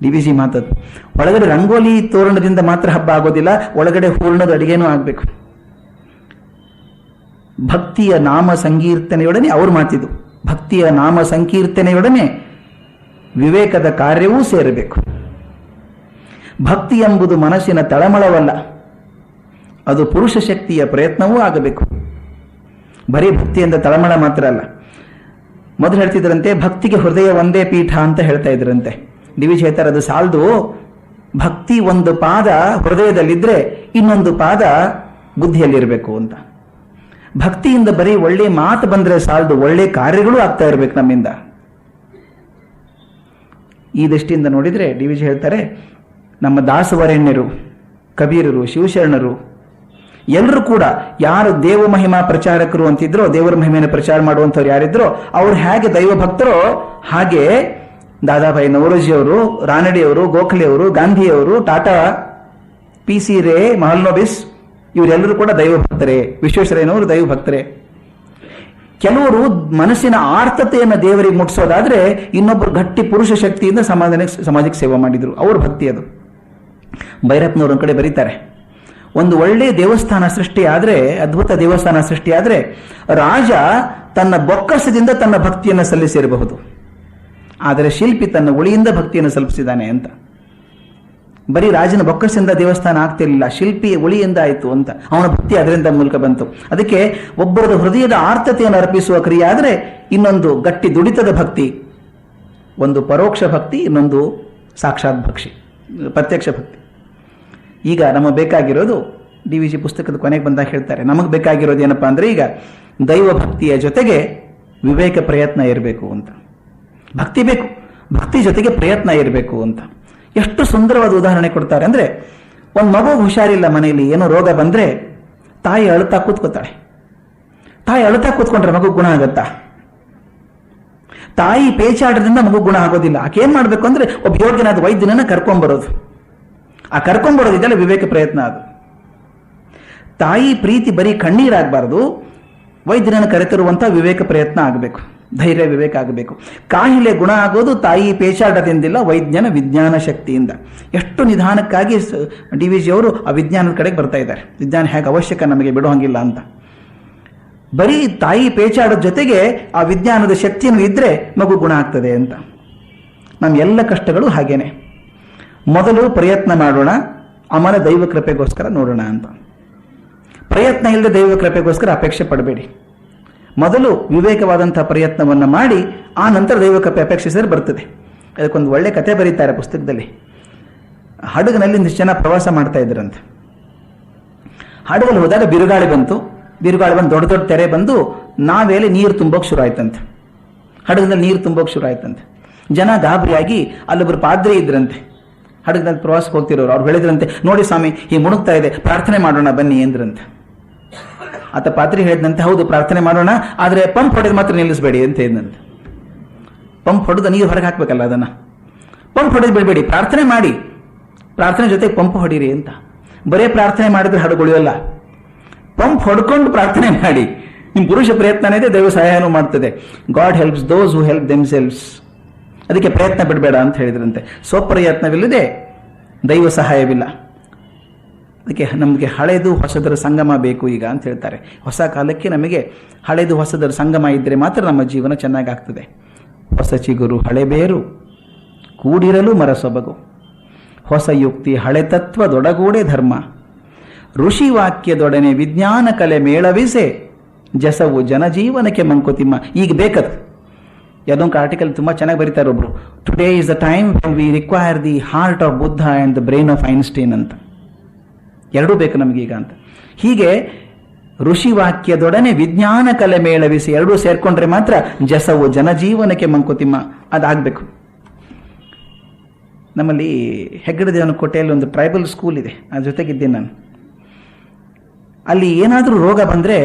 DVG ಮಾತದ್ದು. ಒಳಗಡೆ ರಂಗೋಲಿ ತೋರಣದಿಂದ ಮಾತ್ರ ಹಬ್ಬ ಆಗೋದಿಲ್ಲ, ಒಳಗಡೆ ಹೂರ್ಣದ ಅಡಿಗೆನೂ ಆಗಬೇಕು. ಭಕ್ತಿಯ ನಾಮ ಸಂಕೀರ್ತನೆಯೊಡನೆ ಅವ್ರು ಮಾತಿದ್ದು, ಭಕ್ತಿಯ ನಾಮ ಸಂಕೀರ್ತನೆಯೊಡನೆ ವಿವೇಕದ ಕಾರ್ಯವೂ ಸೇರಬೇಕು. ಭಕ್ತಿ ಎಂಬುದು ಮನಸ್ಸಿನ ತಳಮಳವಲ್ಲ, ಅದು ಪುರುಷ ಶಕ್ತಿಯ ಪ್ರಯತ್ನವೂ ಆಗಬೇಕು. ಬರೀ ಭಕ್ತಿಯಿಂದ ತಳಮಳ ಮಾತ್ರ ಅಲ್ಲ. ಮೊದಲು ಹೇಳ್ತಿದ್ರಂತೆ ಭಕ್ತಿಗೆ ಹೃದಯ ಒಂದೇ ಪೀಠ ಅಂತ ಹೇಳ್ತಾ ಇದ್ರಂತೆ. DVG ಹೇಳ್ತಾರೆ ಅದು ಸಾಲದು, ಭಕ್ತಿ ಒಂದು ಪಾದ ಹೃದಯದಲ್ಲಿದ್ರೆ ಇನ್ನೊಂದು ಪಾದ ಬುದ್ಧಿಯಲ್ಲಿರಬೇಕು ಅಂತ. ಭಕ್ತಿಯಿಂದ ಬರೀ ಒಳ್ಳೆ ಮಾತು ಬಂದ್ರೆ ಸಾಲದು, ಒಳ್ಳೆ ಕಾರ್ಯಗಳು ಆಗ್ತಾ ಇರಬೇಕು ನಮ್ಮಿಂದ. ಈ ದೃಷ್ಟಿಯಿಂದ ನೋಡಿದ್ರೆ DVG ಹೇಳ್ತಾರೆ, ನಮ್ಮ ದಾಸವರೇಣ್ಯರು, ಕಬೀರರು, ಶಿವಶರಣರು ಎಲ್ಲರೂ ಕೂಡ ಯಾರು ದೇವ ಮಹಿಮಾ ಪ್ರಚಾರಕರು ಅಂತಿದ್ರೋ, ದೇವರ ಮಹಿಮೆಯನ್ನು ಪ್ರಚಾರ ಮಾಡುವಂಥವ್ರು ಯಾರಿದ್ರೋ ಅವ್ರು ಹೇಗೆ ದೈವ ಭಕ್ತರೋ, ಹಾಗೆ ದಾದಾಭಾಯಿ ನವರೋಜಿಯವರು, ರಾನಡೆಯವರು, ಗೋಖಲೆಯವರು, ಗಾಂಧಿಯವರು, ಟಾಟಾ, PC ರೇ, ಮಹಲ್ನೋಬಿಸ್ ಇವರೆಲ್ಲರೂ ಕೂಡ ದೈವ ಭಕ್ತರೇ. ವಿಶ್ವೇಶ್ವರಯ್ಯನವರು ದೈವ ಭಕ್ತರೇ. ಕೆಲವರು ಮನಸ್ಸಿನ ಆರ್ತತೆಯನ್ನು ದೇವರಿಗೆ ಮುಟ್ಟಿಸೋದಾದ್ರೆ, ಇನ್ನೊಬ್ಬರು ಗಟ್ಟಿ ಪುರುಷ ಶಕ್ತಿಯಿಂದ ಸಮಾಜಕ್ಕೆ ಸೇವೆ ಮಾಡಿದ್ರು, ಅವ್ರ ಭಕ್ತಿ ಅದು. ಭೈರಪ್ಪನವರು ಒಂದು ಕಡೆ ಬರೀತಾರೆ, ಒಂದು ಒಳ್ಳೆ ದೇವಸ್ಥಾನ ಸೃಷ್ಟಿ ಆದ್ರೆ, ಅದ್ಭುತ ದೇವಸ್ಥಾನ ಸೃಷ್ಟಿ ಆದ್ರೆ ರಾಜ ತನ್ನ ಬೊಕ್ಕಸದಿಂದ ತನ್ನ ಭಕ್ತಿಯನ್ನು ಸಲ್ಲಿಸಿರಬಹುದು, ಆದರೆ ಶಿಲ್ಪಿ ತನ್ನ ಉಳಿಯಿಂದ ಭಕ್ತಿಯನ್ನು ಸಲ್ಲಿಸಿದ್ದಾನೆ ಅಂತ. ಬರೀ ರಾಜನ ಬೊಕ್ಕಸದಿಂದ ದೇವಸ್ಥಾನ ಆಗ್ತಿರ್ಲಿಲ್ಲ, ಶಿಲ್ಪಿ ಉಳಿಯಿಂದ ಆಯಿತು ಅಂತ, ಅವನ ಭಕ್ತಿ ಅದರಿಂದ ಮೂಲಕ ಬಂತು. ಅದಕ್ಕೆ ಒಬ್ಬರದ ಹೃದಯದ ಆರ್ತತೆಯನ್ನು ಅರ್ಪಿಸುವ ಕ್ರಿಯೆ ಆದರೆ ಇನ್ನೊಂದು ಗಟ್ಟಿ ದುಡಿತದ ಭಕ್ತಿ, ಒಂದು ಪರೋಕ್ಷ ಭಕ್ತಿ, ಇನ್ನೊಂದು ಸಾಕ್ಷಾತ್ ಭಕ್ತಿ, ಪ್ರತ್ಯಕ್ಷ ಭಕ್ತಿ. ಈಗ ನಮಗೆ ಬೇಕಾಗಿರೋದು DVG ಪುಸ್ತಕದ ಕೊನೆಗೆ ಬಂದಾಗ ಹೇಳ್ತಾರೆ, ನಮಗೆ ಬೇಕಾಗಿರೋದು ಏನಪ್ಪಾ ಅಂದ್ರೆ ಈಗ ದೈವ ಭಕ್ತಿಯ ಜೊತೆಗೆ ವಿವೇಕ ಪ್ರಯತ್ನ ಇರಬೇಕು ಅಂತ. ಭಕ್ತಿ ಬೇಕು, ಭಕ್ತಿ ಜೊತೆಗೆ ಪ್ರಯತ್ನ ಇರಬೇಕು ಅಂತ. ಎಷ್ಟು ಸುಂದರವಾದ ಉದಾಹರಣೆ ಕೊಡ್ತಾರೆ ಅಂದ್ರೆ, ಒಂದು ಮಗು ಹುಷಾರಿಲ್ಲ ಮನೆಯಲ್ಲಿ, ಏನೋ ರೋಗ ಬಂದ್ರೆ ತಾಯಿ ಅಳುತ್ತಾ ಕೂತ್ಕೋತಾಳೆ. ತಾಯಿ ಅಳುತ್ತಾ ಕೂತ್ಕೊಂಡ್ರೆ ಮಗು ಗುಣ ಆಗತ್ತಾ? ತಾಯಿ ಪೇಚಾಡದಿಂದ ಮಗು ಗುಣ ಆಗೋದಿಲ್ಲ. ಆಕೆ ಏನ್ ಮಾಡ್ಬೇಕು ಅಂದ್ರೆ ಒಬ್ಬ ಯೋಗ್ಯನಾದ ವೈದ್ಯನನ್ನ ಕರ್ಕೊಂಡ್ಬರೋದು. ಆ ಕರ್ಕೊಂಡ್ಬರೋದಿದ್ದಲ್ಲ ವಿವೇಕ ಪ್ರಯತ್ನ. ಅದು ತಾಯಿ ಪ್ರೀತಿ ಬರೀ ಕಣ್ಣೀರಾಗಬಾರ್ದು, ವೈದ್ಯನನ್ನು ಕರೆತರುವಂತ ವಿವೇಕ ಪ್ರಯತ್ನ ಆಗಬೇಕು, ಧೈರ್ಯ ವಿವೇಕ ಆಗಬೇಕು. ಕಾಯಿಲೆ ಗುಣ ಆಗೋದು ತಾಯಿ ಪೇಚಾಟದಿಂದಿಲ್ಲ, ವೈದ್ಯನ ವಿಜ್ಞಾನ ಶಕ್ತಿಯಿಂದ. ಎಷ್ಟು ನಿಧಾನಕ್ಕಾಗಿ DVG ಅವರು ಆ ವಿಜ್ಞಾನದ ಕಡೆಗೆ ಬರ್ತಾ ಇದ್ದಾರೆ. ವಿಜ್ಞಾನ ಹೇಗೆ ಅವಶ್ಯಕ ನಮಗೆ ಬಿಡುವಂಗಿಲ್ಲ ಅಂತ. ಬರೀ ತಾಯಿ ಪೇಚಾಡೋದ ಜೊತೆಗೆ ಆ ವಿಜ್ಞಾನದ ಶಕ್ತಿಯನ್ನು ಇದ್ರೆ ಮಗು ಗುಣ ಆಗ್ತದೆ ಅಂತ. ನಮ್ಮ ಎಲ್ಲ ಕಷ್ಟಗಳು ಹಾಗೇನೆ. ಮೊದಲು ಪ್ರಯತ್ನ ಮಾಡೋಣ, ಆಮೇಲೆ ದೈವ ಕೃಪೆಗೋಸ್ಕರ ನೋಡೋಣ ಅಂತ. ಪ್ರಯತ್ನ ಇಲ್ಲದೆ ದೈವ ಕೃಪೆಗೋಸ್ಕರ ಅಪೇಕ್ಷೆ ಪಡಬೇಡಿ. ಮೊದಲು ವಿವೇಕವಾದಂತಹ ಪ್ರಯತ್ನವನ್ನು ಮಾಡಿ ಆ ನಂತರ ದೈವ ಕೃಪೆ ಅಪೇಕ್ಷಿಸಿದ್ರೆ ಬರ್ತದೆ. ಅದಕ್ಕೊಂದು ಒಳ್ಳೆ ಕಥೆ ಬರೀತಾರೆ ಪುಸ್ತಕದಲ್ಲಿ. ಹಡಗಿನಲ್ಲಿ ಒಂದಿಷ್ಟು ಜನ ಪ್ರವಾಸ ಮಾಡ್ತಾ ಇದ್ರಂತೆ. ಹಡಗಲ್ಲಿ ಹೋದಾಗ ಬಿರುಗಾಳಿ ಬಂತು. ಬಿರುಗಾಳಿ ಬಂದು ದೊಡ್ಡ ದೊಡ್ಡ ತೆರೆ ಬಂದು ನಾವೇಲೆ ನೀರು ತುಂಬೋಕೆ ಶುರು ಆಯ್ತಂತೆ. ಹಡಗದಲ್ಲಿ ನೀರು ತುಂಬೋಕೆ ಶುರು ಆಯ್ತಂತೆ. ಜನ ಗಾಬರಿಯಾಗಿ ಅಲ್ಲೊಬ್ಬರು ಪಾದ್ರಿ ಇದ್ರಂತೆ, ಹಡಗದಲ್ಲಿ ಪ್ರವಾಸಕ್ಕೆ ಹೋಗ್ತಿರೋರು. ಅವ್ರು ಹೇಳಿದ್ರಂತೆ, ನೋಡಿ ಸ್ವಾಮಿ ಈ ಮುಣುಗ್ತಾ ಇದೆ, ಪ್ರಾರ್ಥನೆ ಮಾಡೋಣ ಬನ್ನಿ ಎಂದ್ರಂತೆ. ಆತ ಪಾದ್ರಿ ಹೇಳಿದಂತೆ, ಹೌದು ಪ್ರಾರ್ಥನೆ ಮಾಡೋಣ, ಆದರೆ ಪಂಪ್ ಹೊಡೆದು ಮಾತ್ರ ನಿಲ್ಲಿಸಬೇಡಿ ಅಂತ ಹೇಳಿದಂತೆ. ಪಂಪ್ ಹೊಡೆದು ನೀರು ಹೊರಗೆ ಹಾಕ್ಬೇಕಲ್ಲ, ಅದನ್ನ ಪಂಪ್ ಹೊಡೆದು ಬಿಡಬೇಡಿ, ಪ್ರಾರ್ಥನೆ ಮಾಡಿ, ಪ್ರಾರ್ಥನೆ ಜೊತೆಗೆ ಪಂಪ್ ಹೊಡೀರಿ ಅಂತ. ಬರೇ ಪ್ರಾರ್ಥನೆ ಮಾಡಿದ್ರೆ ಹಡಗು ಉಳಿಯೋಲ್ಲ, ಪಂಪ್ ಹೊಡ್ಕೊಂಡು ಪ್ರಾರ್ಥನೆ ಮಾಡಿ. ನಿಮ್ಮ ಪುರುಷ ಪ್ರಯತ್ನ ಇದೆ, ದೈವ ಸಹಾಯನೂ ಮಾಡ್ತದೆ. God helps those who help themselves. ಅದಕ್ಕೆ ಪ್ರಯತ್ನ ಬಿಡಬೇಡ ಅಂತ ಹೇಳಿದ್ರಂತೆ. ಸ್ವಪ್ರಯತ್ನವಿಲ್ಲದೆ ದೈವ ಸಹಾಯವಿಲ್ಲ. ಅದಕ್ಕೆ ನಮಗೆ ಹಳೆದು ಹೊಸದರ ಸಂಗಮ ಬೇಕು ಈಗ ಅಂತ ಹೇಳ್ತಾರೆ. ಹೊಸ ಕಾಲಕ್ಕೆ ನಮಗೆ ಹಳೆದು ಹೊಸದರ ಸಂಗಮ ಇದ್ದರೆ ಮಾತ್ರ ನಮ್ಮ ಜೀವನ ಚೆನ್ನಾಗಾಗ್ತದೆ. ಹೊಸ ಚಿಗುರು ಹಳೆ ಬೇರು, ಕೂಡಿರಲು ಮರ ಸೊಬಗು, ಹೊಸ ಯುಕ್ತಿ ಹಳೆ ತತ್ವದೊಡಗೂಡೆ ಧರ್ಮ, ಋಷಿ ವಾಕ್ಯದೊಡನೆ ವಿಜ್ಞಾನ ಕಲೆ ಮೇಳವಿಸೆ, ಜಸವು ಜನಜೀವನಕ್ಕೆ ಮಂಕುತಿಮ್ಮ. ಈಗ ಬೇಕದು. ಯಾವುದೋ ಒಂದು ಆರ್ಟಿಕಲ್ ತುಂಬ ಚೆನ್ನಾಗಿ ಬರೀತಾರೆ ಒಬ್ರು, today is the time when we require the heart of Buddha and the brain of Einstein ಅಂತ. ಎರಡೂ ಬೇಕು ನಮಗೀಗ ಅಂತ. ಹೀಗೆ ಋಷಿ ವಾಕ್ಯದೊಡನೆ ವಿಜ್ಞಾನ ಕಲೆ ಮೇಳವಿಸಿ ಎರಡೂ ಸೇರ್ಕೊಂಡ್ರೆ ಮಾತ್ರ ಜಸವು ಜನಜೀವನಕ್ಕೆ ಮಂಕುತಿಮ್ಮ ಅದಾಗಬೇಕು. ನಮ್ಮಲ್ಲಿ ಹೆಗ್ಗಡ ದೇವನಕೋಟೆಯಲ್ಲಿ ಒಂದು ಟ್ರೈಬಲ್ ಸ್ಕೂಲ್ ಇದೆ, ಅದ್ರ ಜೊತೆಗಿದ್ದೀನಿ ನಾನು. ಅಲ್ಲಿ ಏನಾದರೂ ರೋಗ ಬಂದರೆ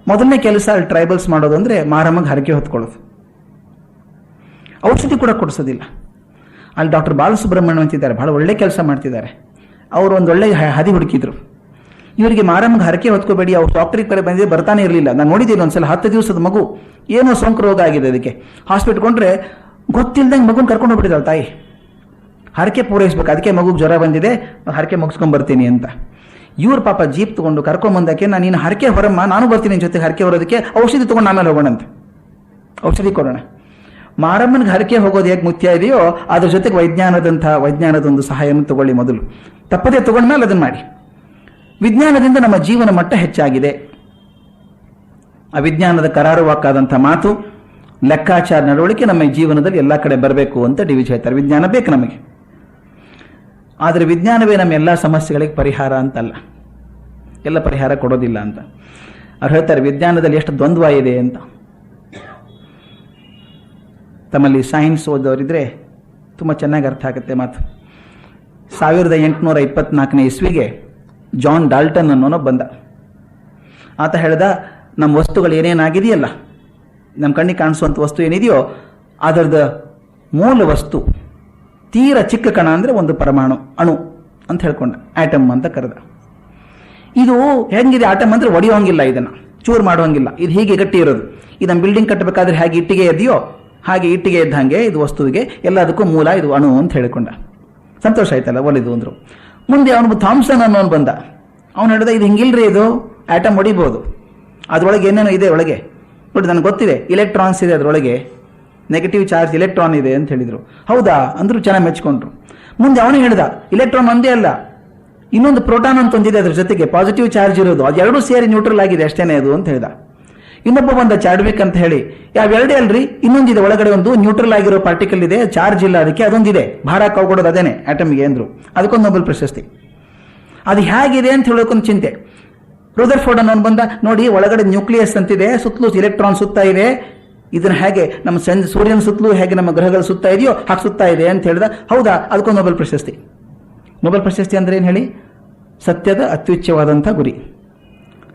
ಮೊದಲನೇ ಕೆಲಸ ಅಲ್ಲಿ ಟ್ರೈಬಲ್ಸ್ ಮಾಡೋದು ಅಂದರೆ ಮಾರಮ್ಮಗೆ ಹರಕೆ ಹೊತ್ಕೊಳ್ಳೋದು. ಔಷಧಿ ಕೂಡ ಕೊಡಿಸೋದಿಲ್ಲ. ಅಲ್ಲಿ ಡಾಕ್ಟರ್ ಬಾಲಸುಬ್ರಹ್ಮಣ್ಯ ಅಂತಿದ್ದಾರೆ, ಭಾಳ ಒಳ್ಳೆ ಕೆಲಸ ಮಾಡ್ತಿದ್ದಾರೆ. ಅವರು ಒಂದು ಒಳ್ಳೆ ಹಾದಿ ಹುಡುಕಿದ್ರು. ಇವರಿಗೆ ಮಾರಮ್ಮಗೆ ಹರಕೆ ಹೊತ್ಕೋಬೇಡಿ, ಅವ್ರು ಡಾಕ್ಟ್ರಿಗೆ ಕರೆ ಬಂದಿದೆ, ಬರ್ತಾನೆ ಇರಲಿಲ್ಲ. ನಾನು ನೋಡಿದ್ದೀನಿ ಒಂದ್ಸಲ 10 ದಿವಸದ ಮಗು, ಏನೋ ಸೋಂಕು ರೋಗ ಆಗಿದೆ, ಅದಕ್ಕೆ ಹಾಸ್ಪಿಟ್ಲ್ ಕೊಂಡ್ರೆ ಗೊತ್ತಿಲ್ದಂಗೆ ಮಗುನ ಕರ್ಕೊಂಡು ಹೋಗ್ಬಿಟ್ಟಿದ್ದಾಳೆ ತಾಯಿ. ಹರಕೆ ಪೂರೈಸ್ಬೇಕು, ಅದಕ್ಕೆ ಮಗುಗೆ ಜ್ವರ ಬಂದಿದೆ, ಹರಕೆ ಮುಗಿಸ್ಕೊಂಡ್ ಬರ್ತೀನಿ ಅಂತ. ಇವ್ರು ಪಾಪ ಜೀಪ್ ತಗೊಂಡು ಕರ್ಕೊಂಬಂದಕ್ಕೆ, ನಾನು ನೀನು ಹರಕೆ ಹೊರಮ್ಮ, ನಾನು ಬರ್ತೀನಿ ನಿನ್ನ ಜೊತೆಗೆ ಹರಕೆ ಹೊರೋದಕ್ಕೆ, ಔಷಧಿ ತೊಗೊಂಡು ಆಮೇಲೆ ಹೋಗೋಣಂತೆ, ಔಷಧಿ ಕೊಡೋಣ. ಮಾರಮ್ಮನಿಗೆ ಹರಕೆ ಹೋಗೋದು ಹೇಗೆ ಮುಖ್ಯ ಇದೆಯೋ ಅದ್ರ ಜೊತೆಗೆ ವೈಜ್ಞಾನದೊಂದು ಸಹಾಯವನ್ನು ತಗೊಳ್ಳಿ ಮೊದಲು. ತಪ್ಪದೇ ತಗೊಂಡ್ಮೇಲೆ ಅದನ್ನು ಮಾಡಿ. ವಿಜ್ಞಾನದಿಂದ ನಮ್ಮ ಜೀವನ ಮಟ್ಟ ಹೆಚ್ಚಾಗಿದೆ. ಆ ವಿಜ್ಞಾನದ ಕರಾರುವಾಕ್ಕಾದಂಥ ಮಾತು, ಲೆಕ್ಕಾಚಾರ, ನಡವಳಿಕೆ ನಮ್ಮ ಜೀವನದಲ್ಲಿ ಎಲ್ಲ ಕಡೆ ಬರಬೇಕು ಅಂತ ಡಿ.ವಿ.ಜಿ ಹೇಳ್ತಾರೆ. ವಿಜ್ಞಾನ ಬೇಕು ನಮಗೆ, ಆದರೆ ವಿಜ್ಞಾನವೇ ನಮ್ಮ ಎಲ್ಲ ಸಮಸ್ಯೆಗಳಿಗೆ ಪರಿಹಾರ ಅಂತಲ್ಲ, ಎಲ್ಲ ಪರಿಹಾರ ಕೊಡೋದಿಲ್ಲ ಅಂತ. ಅವ್ರು ಹೇಳ್ತಾರೆ ವಿಜ್ಞಾನದಲ್ಲಿ ಎಷ್ಟು ದ್ವಂದ್ವ ಇದೆ ಅಂತ. ತಮ್ಮಲ್ಲಿ ಸೈನ್ಸ್ ಓದೋರಿದ್ರೆ ತುಂಬ ಚೆನ್ನಾಗಿ ಅರ್ಥ ಆಗುತ್ತೆ ಮಾತು. 1824 ಇಸ್ವಿಗೆ ಜಾನ್ ಡಾಲ್ಟನ್ ಅನ್ನೋನು ಬಂದ. ಆತ ಹೇಳ್ದ, ನಮ್ಮ ವಸ್ತುಗಳು ಏನೇನಾಗಿದೆಯಲ್ಲ, ನಮ್ಮ ಕಣ್ಣಿಗೆ ಕಾಣಿಸುವಂಥ ವಸ್ತು ಏನಿದೆಯೋ ಅದರದ ಮೂಲ ವಸ್ತು ತೀರ ಚಿಕ್ಕ ಕಣ ಅಂದರೆ ಒಂದು ಪರಮಾಣು, ಅಣು ಅಂತ ಹೇಳ್ಕೊಂಡ, ಆಟಮ್ ಅಂತ ಕರೆದ. ಇದು ಹೆಂಗಿದೆ ಆಟಮ್ ಅಂದರೆ ಒಡೆಯೋಂಗಿಲ್ಲ, ಇದನ್ನು ಚೂರು ಮಾಡೋಂಗಿಲ್ಲ, ಇದು ಹೀಗೆ ಗಟ್ಟಿ ಇರೋದು. ಇದನ್ನು ಬಿಲ್ಡಿಂಗ್ ಕಟ್ಟಬೇಕಾದ್ರೆ ಹೇಗೆ ಇಟ್ಟಿಗೆ ಇದೆಯೋ ಹಾಗೆ ಇಟ್ಟಿಗೆ ಇದ್ದಂಗೆ ಇದು ವಸ್ತುವಿಗೆ ಎಲ್ಲದಕ್ಕೂ ಮೂಲ ಇದು ಅಣು ಅಂತ ಹೇಳಿಕೊಂಡ. ಸಂತೋಷ ಆಯ್ತಲ್ಲ, ಒಲಿದು ಅಂದರು. ಮುಂದೆ ಅವನು ಥಾಮ್ಸನ್ ಅನ್ನೋನು ಬಂದ. ಅವನು ಹೇಳಿದ, ಇದು ಹಿಂಗಿಲ್ರಿ, ಇದು ಆಟಮ್ ಹೊಡಿಬೋದು, ಅದರೊಳಗೆ ಏನೇನೋ ಇದೆ ಒಳಗೆ ನೋಡಿ, ನನಗೆ ಗೊತ್ತಿದೆ, ಇಲೆಕ್ಟ್ರಾನ್ಸ್ ಇದೆ ಅದರೊಳಗೆ, ನೆಗೆಟಿವ್ ಚಾರ್ಜ್ ಇಲೆಕ್ಟ್ರಾನ್ ಇದೆ ಅಂತ ಹೇಳಿದರು. ಹೌದಾ ಅಂದರು, ಚೆನ್ನಾಗಿ ಮೆಚ್ಕೊಂಡ್ರು. ಮುಂದೆ ಅವನು ಹೇಳ್ದ, ಇಲೆಕ್ಟ್ರಾನ್ ಒಂದೇ ಅಲ್ಲ, ಇನ್ನೊಂದು ಪ್ರೋಟಾನ್ ಅಂತ ಒಂದಿದೆ ಅದ್ರ ಜೊತೆಗೆ ಪಾಸಿಟಿವ್ ಚಾರ್ಜ್ ಇರೋದು, ಅದೆರಡೂ ಸೇರಿ ನ್ಯೂಟ್ರಲ್ ಆಗಿದೆ ಅಷ್ಟೇನೆ ಅದು ಅಂತ ಹೇಳ್ದ. ಇನ್ನೊಬ್ಬ ಬಂದ ಚಾಡ್ವಿಕ್ ಅಂತ ಹೇಳಿ, ಯಾವೆರಡೇ ಅಲ್ರಿ, ಇನ್ನೊಂದಿದೆ ಒಳಗಡೆ ಒಂದು ನ್ಯೂಟ್ರಲ್ ಆಗಿರೋ ಪಾರ್ಟಿಕಲ್ ಇದೆ, ಚಾರ್ಜ್ ಇಲ್ಲ ಅದಕ್ಕೆ, ಅದೊಂದಿದೆ, ಭಾರ ಕಳ್ಕೊಡೋದು ಅದೇನೆ ಆಟಮ್ಗೆ ಅಂದ್ರು. ಅದಕ್ಕೊಂದು ನೊಬೆಲ್ ಪ್ರಶಸ್ತಿ. ಅದು ಹೇಗಿದೆ ಅಂತ ಹೇಳೋಕೊಂದು ಚಿಂತೆ. ರುದರ್ಫೋರ್ಡ್ ಅನ್ನೋನು ಬಂದ, ನೋಡಿ ಒಳಗಡೆ ನ್ಯೂಕ್ಲಿಯಸ್ ಅಂತಿದೆ, ಸುತ್ತಲೂ ಇಲೆಕ್ಟ್ರಾನ್ ಸುತ್ತಾ ಇದೆ, ಇದನ್ನ ಹೇಗೆ ನಮ್ಮ ಸೂರ್ಯನ ಸುತ್ತಲೂ ಹೇಗೆ ನಮ್ಮ ಗ್ರಹಗಳು ಸುತ್ತಾ ಇದೆಯೋ ಹಾಗೆ ಸುತ್ತಾ ಇದೆ ಅಂತ ಹೇಳಿದ. ಹೌದಾ, ಅದಕ್ಕೊಂದು ನೊಬೆಲ್ ಪ್ರಶಸ್ತಿ. ನೊಬೆಲ್ ಪ್ರಶಸ್ತಿ ಅಂದ್ರೆ ಏನು ಹೇಳಿ? ಸತ್ಯದ ಅತ್ಯುಚ್ಚವಾದಂಥ ಗುರಿ,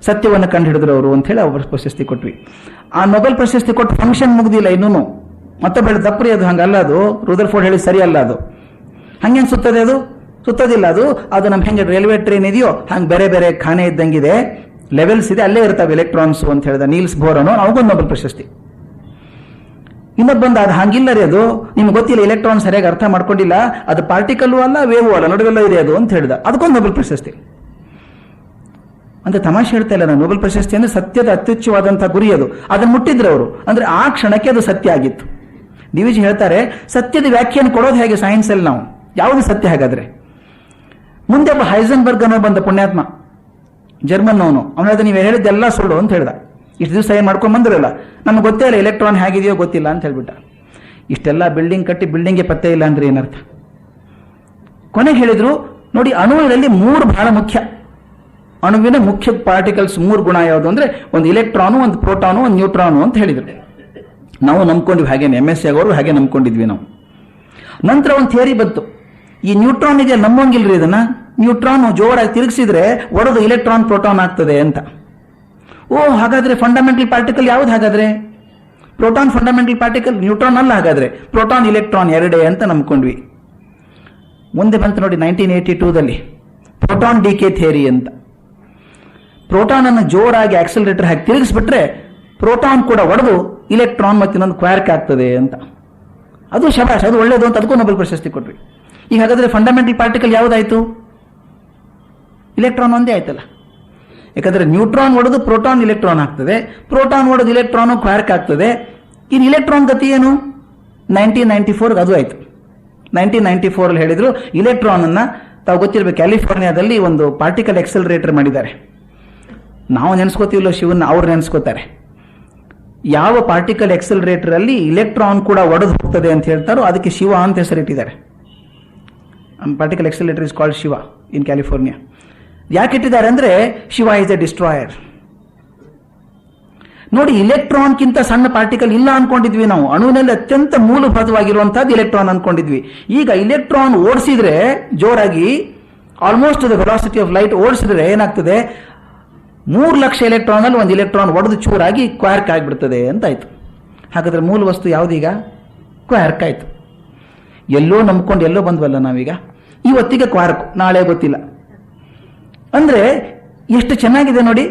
ಸತ್ಯವನ್ನು ಕಂಡು ಹಿಡಿದ್ರು ಅವರು ಅಂತ ಹೇಳಿ ಅವ್ರ ಪ್ರಶಸ್ತಿ ಕೊಟ್ವಿ. ಆ ನೊಬೆಲ್ ಪ್ರಶಸ್ತಿ ಕೊಟ್ಟು ಫಂಕ್ಷನ್ ಮುಗ್ದಿಲ್ಲ ಇನ್ನೂ. ಮತ್ತೆ ಬೆಳೆ ತಪ್ಪರಿ, ಅದು ಹಂಗಲ್ಲ, ಅದು ರುದರ್ಫೋರ್ಡ್ ಹೇಳಿ ಸರಿ ಅಲ್ಲ, ಅದು ಹಂಗೇನು ಸುತ್ತದೆ, ಅದು ಸುತ್ತೋದಿಲ್ಲ. ಅದು ನಮ್ಮ ಹೆಂಗೆ ರೈಲ್ವೆ ಟ್ರೈನ್ ಇದೆಯೋ ಹಂಗೆ ಬೇರೆ ಬೇರೆ ಖಾನೆ ಇದ್ದಂಗಿದೆ, ಲೆವೆಲ್ಸ್ ಇದೆ, ಅಲ್ಲೇ ಇರ್ತಾವೆ ಎಲೆಕ್ಟ್ರಾನ್ಸ್ ಅಂತ ಹೇಳಿದ ನೀಲ್ಸ್ ಬೋರ್ ಅನ್ನೋ, ಅವಗೊಂದು ನೊಬೆಲ್ ಪ್ರಶಸ್ತಿ. ಇನ್ನೊಬ್ಬ ಬಂದ, ಅದು ಹಂಗಿಲ್ಲ ರೀ, ಅದು ನಿಮ್ಗೆ ಗೊತ್ತಿಲ್ಲ, ಎಲೆಕ್ಟ್ರಾನ್ ಸರಿಯಾಗಿ ಅರ್ಥ ಮಾಡ್ಕೊಂಡಿಲ್ಲ, ಅದು ಪಾರ್ಟಿಕಲ್ಲು ಅಲ್ಲ ವೇವು ಅಲ್ಲ, ನಡುವೆಲ್ಲ ಇದೆ ಅದು ಅಂತ ಹೇಳಿದ. ಅದಕ್ಕೊಂದು ನೊಬೆಲ್ ಪ್ರಶಸ್ತಿ. ಅಂತ ತಮಾಷೆ ಹೇಳ್ತಾ ಇಲ್ಲ ನಾನು. ನೊಬೆಲ್ ಪ್ರಶಸ್ತಿ ಅಂದ್ರೆ ಸತ್ಯದ ಅತ್ಯುಚ್ಚವಾದಂಥ ಗುರಿ, ಅದು ಅದನ್ನು ಮುಟ್ಟಿದ್ರು ಅವರು, ಅಂದ್ರೆ ಆ ಕ್ಷಣಕ್ಕೆ ಅದು ಸತ್ಯ ಆಗಿತ್ತು. ಡಿ.ವಿ.ಜಿ ಹೇಳ್ತಾರೆ, ಸತ್ಯದ ವ್ಯಾಖ್ಯಾನ ಕೊಡೋದು ಹೇಗೆ ಸೈನ್ಸ್ ಅಲ್ಲಿ ನಾವು, ಯಾವುದು ಸತ್ಯ ಹಾಗಾದ್ರೆ? ಮುಂದೆ ಒಬ್ಬ ಹೈಸನ್ಬರ್ಗ್ ಅನ್ನೋ ಬಂದ ಪುಣ್ಯಾತ್ಮ, ಜರ್ಮನ್ ಅವನು ಹೇಳಿದ, ನೀವು ಹೇಳಿದ್ದೆಲ್ಲ ಸುಳ್ಳು ಅಂತ ಹೇಳ್ದ. ಇಷ್ಟು ದಿವಸ ಏನು ಮಾಡ್ಕೊಂಡು ಬಂದಿರಲ್ಲ, ನಮ್ಗೆ ಗೊತ್ತೇ ಇಲ್ಲ ಎಲೆಕ್ಟ್ರಾನ್ ಹೇಗಿದೆಯೋ ಗೊತ್ತಿಲ್ಲ ಅಂತ ಹೇಳ್ಬಿಟ್ಟ. ಇಷ್ಟೆಲ್ಲ ಬಿಲ್ಡಿಂಗ್ ಕಟ್ಟಿ ಬಿಲ್ಡಿಂಗ್ಗೆ ಪತ್ತೆ ಇಲ್ಲ ಅಂದ್ರೆ ಏನರ್ಥ? ಕೊನೆಗೆ ಹೇಳಿದ್ರು, ನೋಡಿ ಅಣುವಿನಲ್ಲಿ 3 ಬಹಳ ಮುಖ್ಯ, ಅಣುವಿನ ಮುಖ್ಯ ಪಾರ್ಟಿಕಲ್ಸ್ 3 ಗುಣ ಯಾವುದು ಅಂದ್ರೆ, ಒಂದು ಇಲೆಕ್ಟ್ರಾನು, ಒಂದು ಪ್ರೋಟಾನು, ಒಂದು ನ್ಯೂಟ್ರಾನು ಅಂತ ಹೇಳಿದ್ರು. ನಾವು ನಂಬ್ಕೊಂಡಿವಿ, ಹಾಗೆ MSc ಆಗೋರು ಹಾಗೆ ನಂಬ್ಕೊಂಡಿದ್ವಿ ನಾವು. ನಂತರ ಒಂದು ಥಿಯರಿ ಬಂತು, ಈ ನ್ಯೂಟ್ರಾನ್ ಇದೆಯಲ್ಲ, ನಂಬಂಗಿಲ್ರಿ ಇದನ್ನ, ನ್ಯೂಟ್ರಾನ್ ಜೋರಾಗಿ ತಿರುಗಿಸಿದ್ರೆ ಒಡೆದು ಇಲೆಕ್ಟ್ರಾನ್ ಪ್ರೋಟಾನ್ ಆಗ್ತದೆ ಅಂತ. ಓ, ಹಾಗಾದ್ರೆ ಫಂಡಮೆಂಟಲ್ ಪಾರ್ಟಿಕಲ್ ಯಾವ್ದು ಹಾಗಾದ್ರೆ? ಪ್ರೋಟಾನ್ ಫಂಡಮೆಂಟಲ್ ಪಾರ್ಟಿಕಲ್, ನ್ಯೂಟ್ರಾನ್ ಅಲ್ಲ ಹಾಗಾದ್ರೆ, ಪ್ರೋಟಾನ್ ಇಲೆಕ್ಟ್ರಾನ್ ಎರಡೇ ಅಂತ ನಂಬ್ಕೊಂಡ್ವಿ. ಮುಂದೆ ಬಂತು ನೋಡಿ 1982ದಲ್ಲಿ ಪ್ರೋಟಾನ್ ಡಿಕೆ ಥಿಯರಿ ಅಂತ. ಪ್ರೋಟಾನ್ ಅನ್ನು ಜೋರಾಗಿ ಆಕ್ಸಲರೇಟರ್ ಹಾಕಿ ತಿರುಗಿಸ್ಬಿಟ್ರೆ ಪ್ರೋಟಾನ್ ಕೂಡ ಒಡೆದು ಇಲೆಕ್ಟ್ರಾನ್ ಮತ್ತು ಇನ್ನೊಂದು ಕ್ವಾರ್ಕ್ ಆಗ್ತದೆ ಅಂತ. ಅದು ಶಬಾಷ್, ಅದು ಒಳ್ಳೇದು ಅಂತ ಅದಕ್ಕೂ ನೊಬೆಲ್ ಪ್ರಶಸ್ತಿ ಕೊಟ್ವಿ. ಈಗ ಹಾಗಾದ್ರೆ ಫಂಡಮೆಂಟಲ್ ಪಾರ್ಟಿಕಲ್ ಯಾವುದಾಯ್ತು? ಇಲೆಕ್ಟ್ರಾನ್ ಒಂದೇ ಆಯ್ತಲ್ಲ. ಯಾಕಂದ್ರೆ ನ್ಯೂಟ್ರಾನ್ ಒಡೆದು ಪ್ರೋಟಾನ್ ಇಲೆಕ್ಟ್ರಾನ್ ಆಗ್ತದೆ, ಪ್ರೋಟಾನ್ ಒಡೆದು ಇಲೆಕ್ಟ್ರಾನ್ ಕ್ವಾರ್ಕ್ ಆಗ್ತದೆ. ಇನ್ನು ಇಲೆಕ್ಟ್ರಾನ್ ಗತಿ ಏನು? 1994 ಅದು ಆಯ್ತು. 1994 ಹೇಳಿದ್ರು, ಇಲೆಕ್ಟ್ರಾನ್ ಅನ್ನ ತಾವು ಗೊತ್ತಿರಬೇಕು, ಕ್ಯಾಲಿಫೋರ್ನಿಯಾದಲ್ಲಿ ಒಂದು ಪಾರ್ಟಿಕಲ್ ಎಕ್ಸಲರೇಟರ್ ಮಾಡಿದ್ದಾರೆ. ನಾವು ನೆನೆಸ್ಕೋತೀವಲ್ಲ ಶಿವನ್ನ, ಅವ್ರು ನೆನೆಸ್ಕೋತಾರೆ. ಯಾವ ಪಾರ್ಟಿಕಲ್ ಎಕ್ಸಲರೇಟರ್ ಅಲ್ಲಿ ಇಲೆಕ್ಟ್ರಾನ್ ಕೂಡ ಒಡೆದು ಹೋಗ್ತದೆ ಅಂತ ಹೇಳ್ತಾರೋ ಅದಕ್ಕೆ ಶಿವ ಅಂತ ಹೆಸರಿಟ್ಟಿದ್ದಾರೆ. Particle accelerator is called Shiva in California. ಯಾಕೆ ಇಟ್ಟಿದ್ದಾರೆ ಅಂದ್ರೆ ಶಿವ ಇಸ್ ಎ ಡಿಸ್ಟ್ರಾಯರ್. ನೋಡಿ, ಇಲೆಕ್ಟ್ರಾನ್ಗಿಂತ ಸಣ್ಣ ಪಾರ್ಟಿಕಲ್ ಇಲ್ಲ ಅನ್ಕೊಂಡಿದ್ವಿ ನಾವು. ಅಣುವಿನಲ್ಲಿ ಅತ್ಯಂತ ಮೂಲಭೂತವಾಗಿರುವಂತಹದ್ದು ಇಲೆಕ್ಟ್ರಾನ್ ಅನ್ಕೊಂಡಿದ್ವಿ. ಈಗ ಇಲೆಕ್ಟ್ರಾನ್ ಓಡಿಸಿದ್ರೆ ಜೋರಾಗಿ, almost the velocity of light ಓಡಿಸಿದ್ರೆ ಏನಾಗ್ತದೆ, 3 ಲಕ್ಷ ಎಲೆಕ್ಟ್ರಾನ್ ಅಲ್ಲಿ ಒಂದು ಇಲೆಕ್ಟ್ರಾನ್ ಒಡೆದು ಚೂರಾಗಿ ಕ್ವಾರ್ಕ್ ಆಗಿಬಿಡ್ತದೆ ಅಂತಾಯ್ತು. ಹಾಗಾದ್ರೆ ಮೂಲ ವಸ್ತು ಯಾವುದೀಗ? ಕ್ವಾರ್ಕ್ ಆಯ್ತು. ಎಲ್ಲೋ ನಂಬ್ಕೊಂಡು ಎಲ್ಲೋ ಬಂದ್ವಲ್ಲ ನಾವೀಗ. ಇವತ್ತಿಗೆ ಕ್ವಾರ್ಕ್, ನಾಳೆ ಗೊತ್ತಿಲ್ಲ. ಅಂದ್ರೆ ಎಷ್ಟು ಚೆನ್ನಾಗಿದೆ ನೋಡಿ,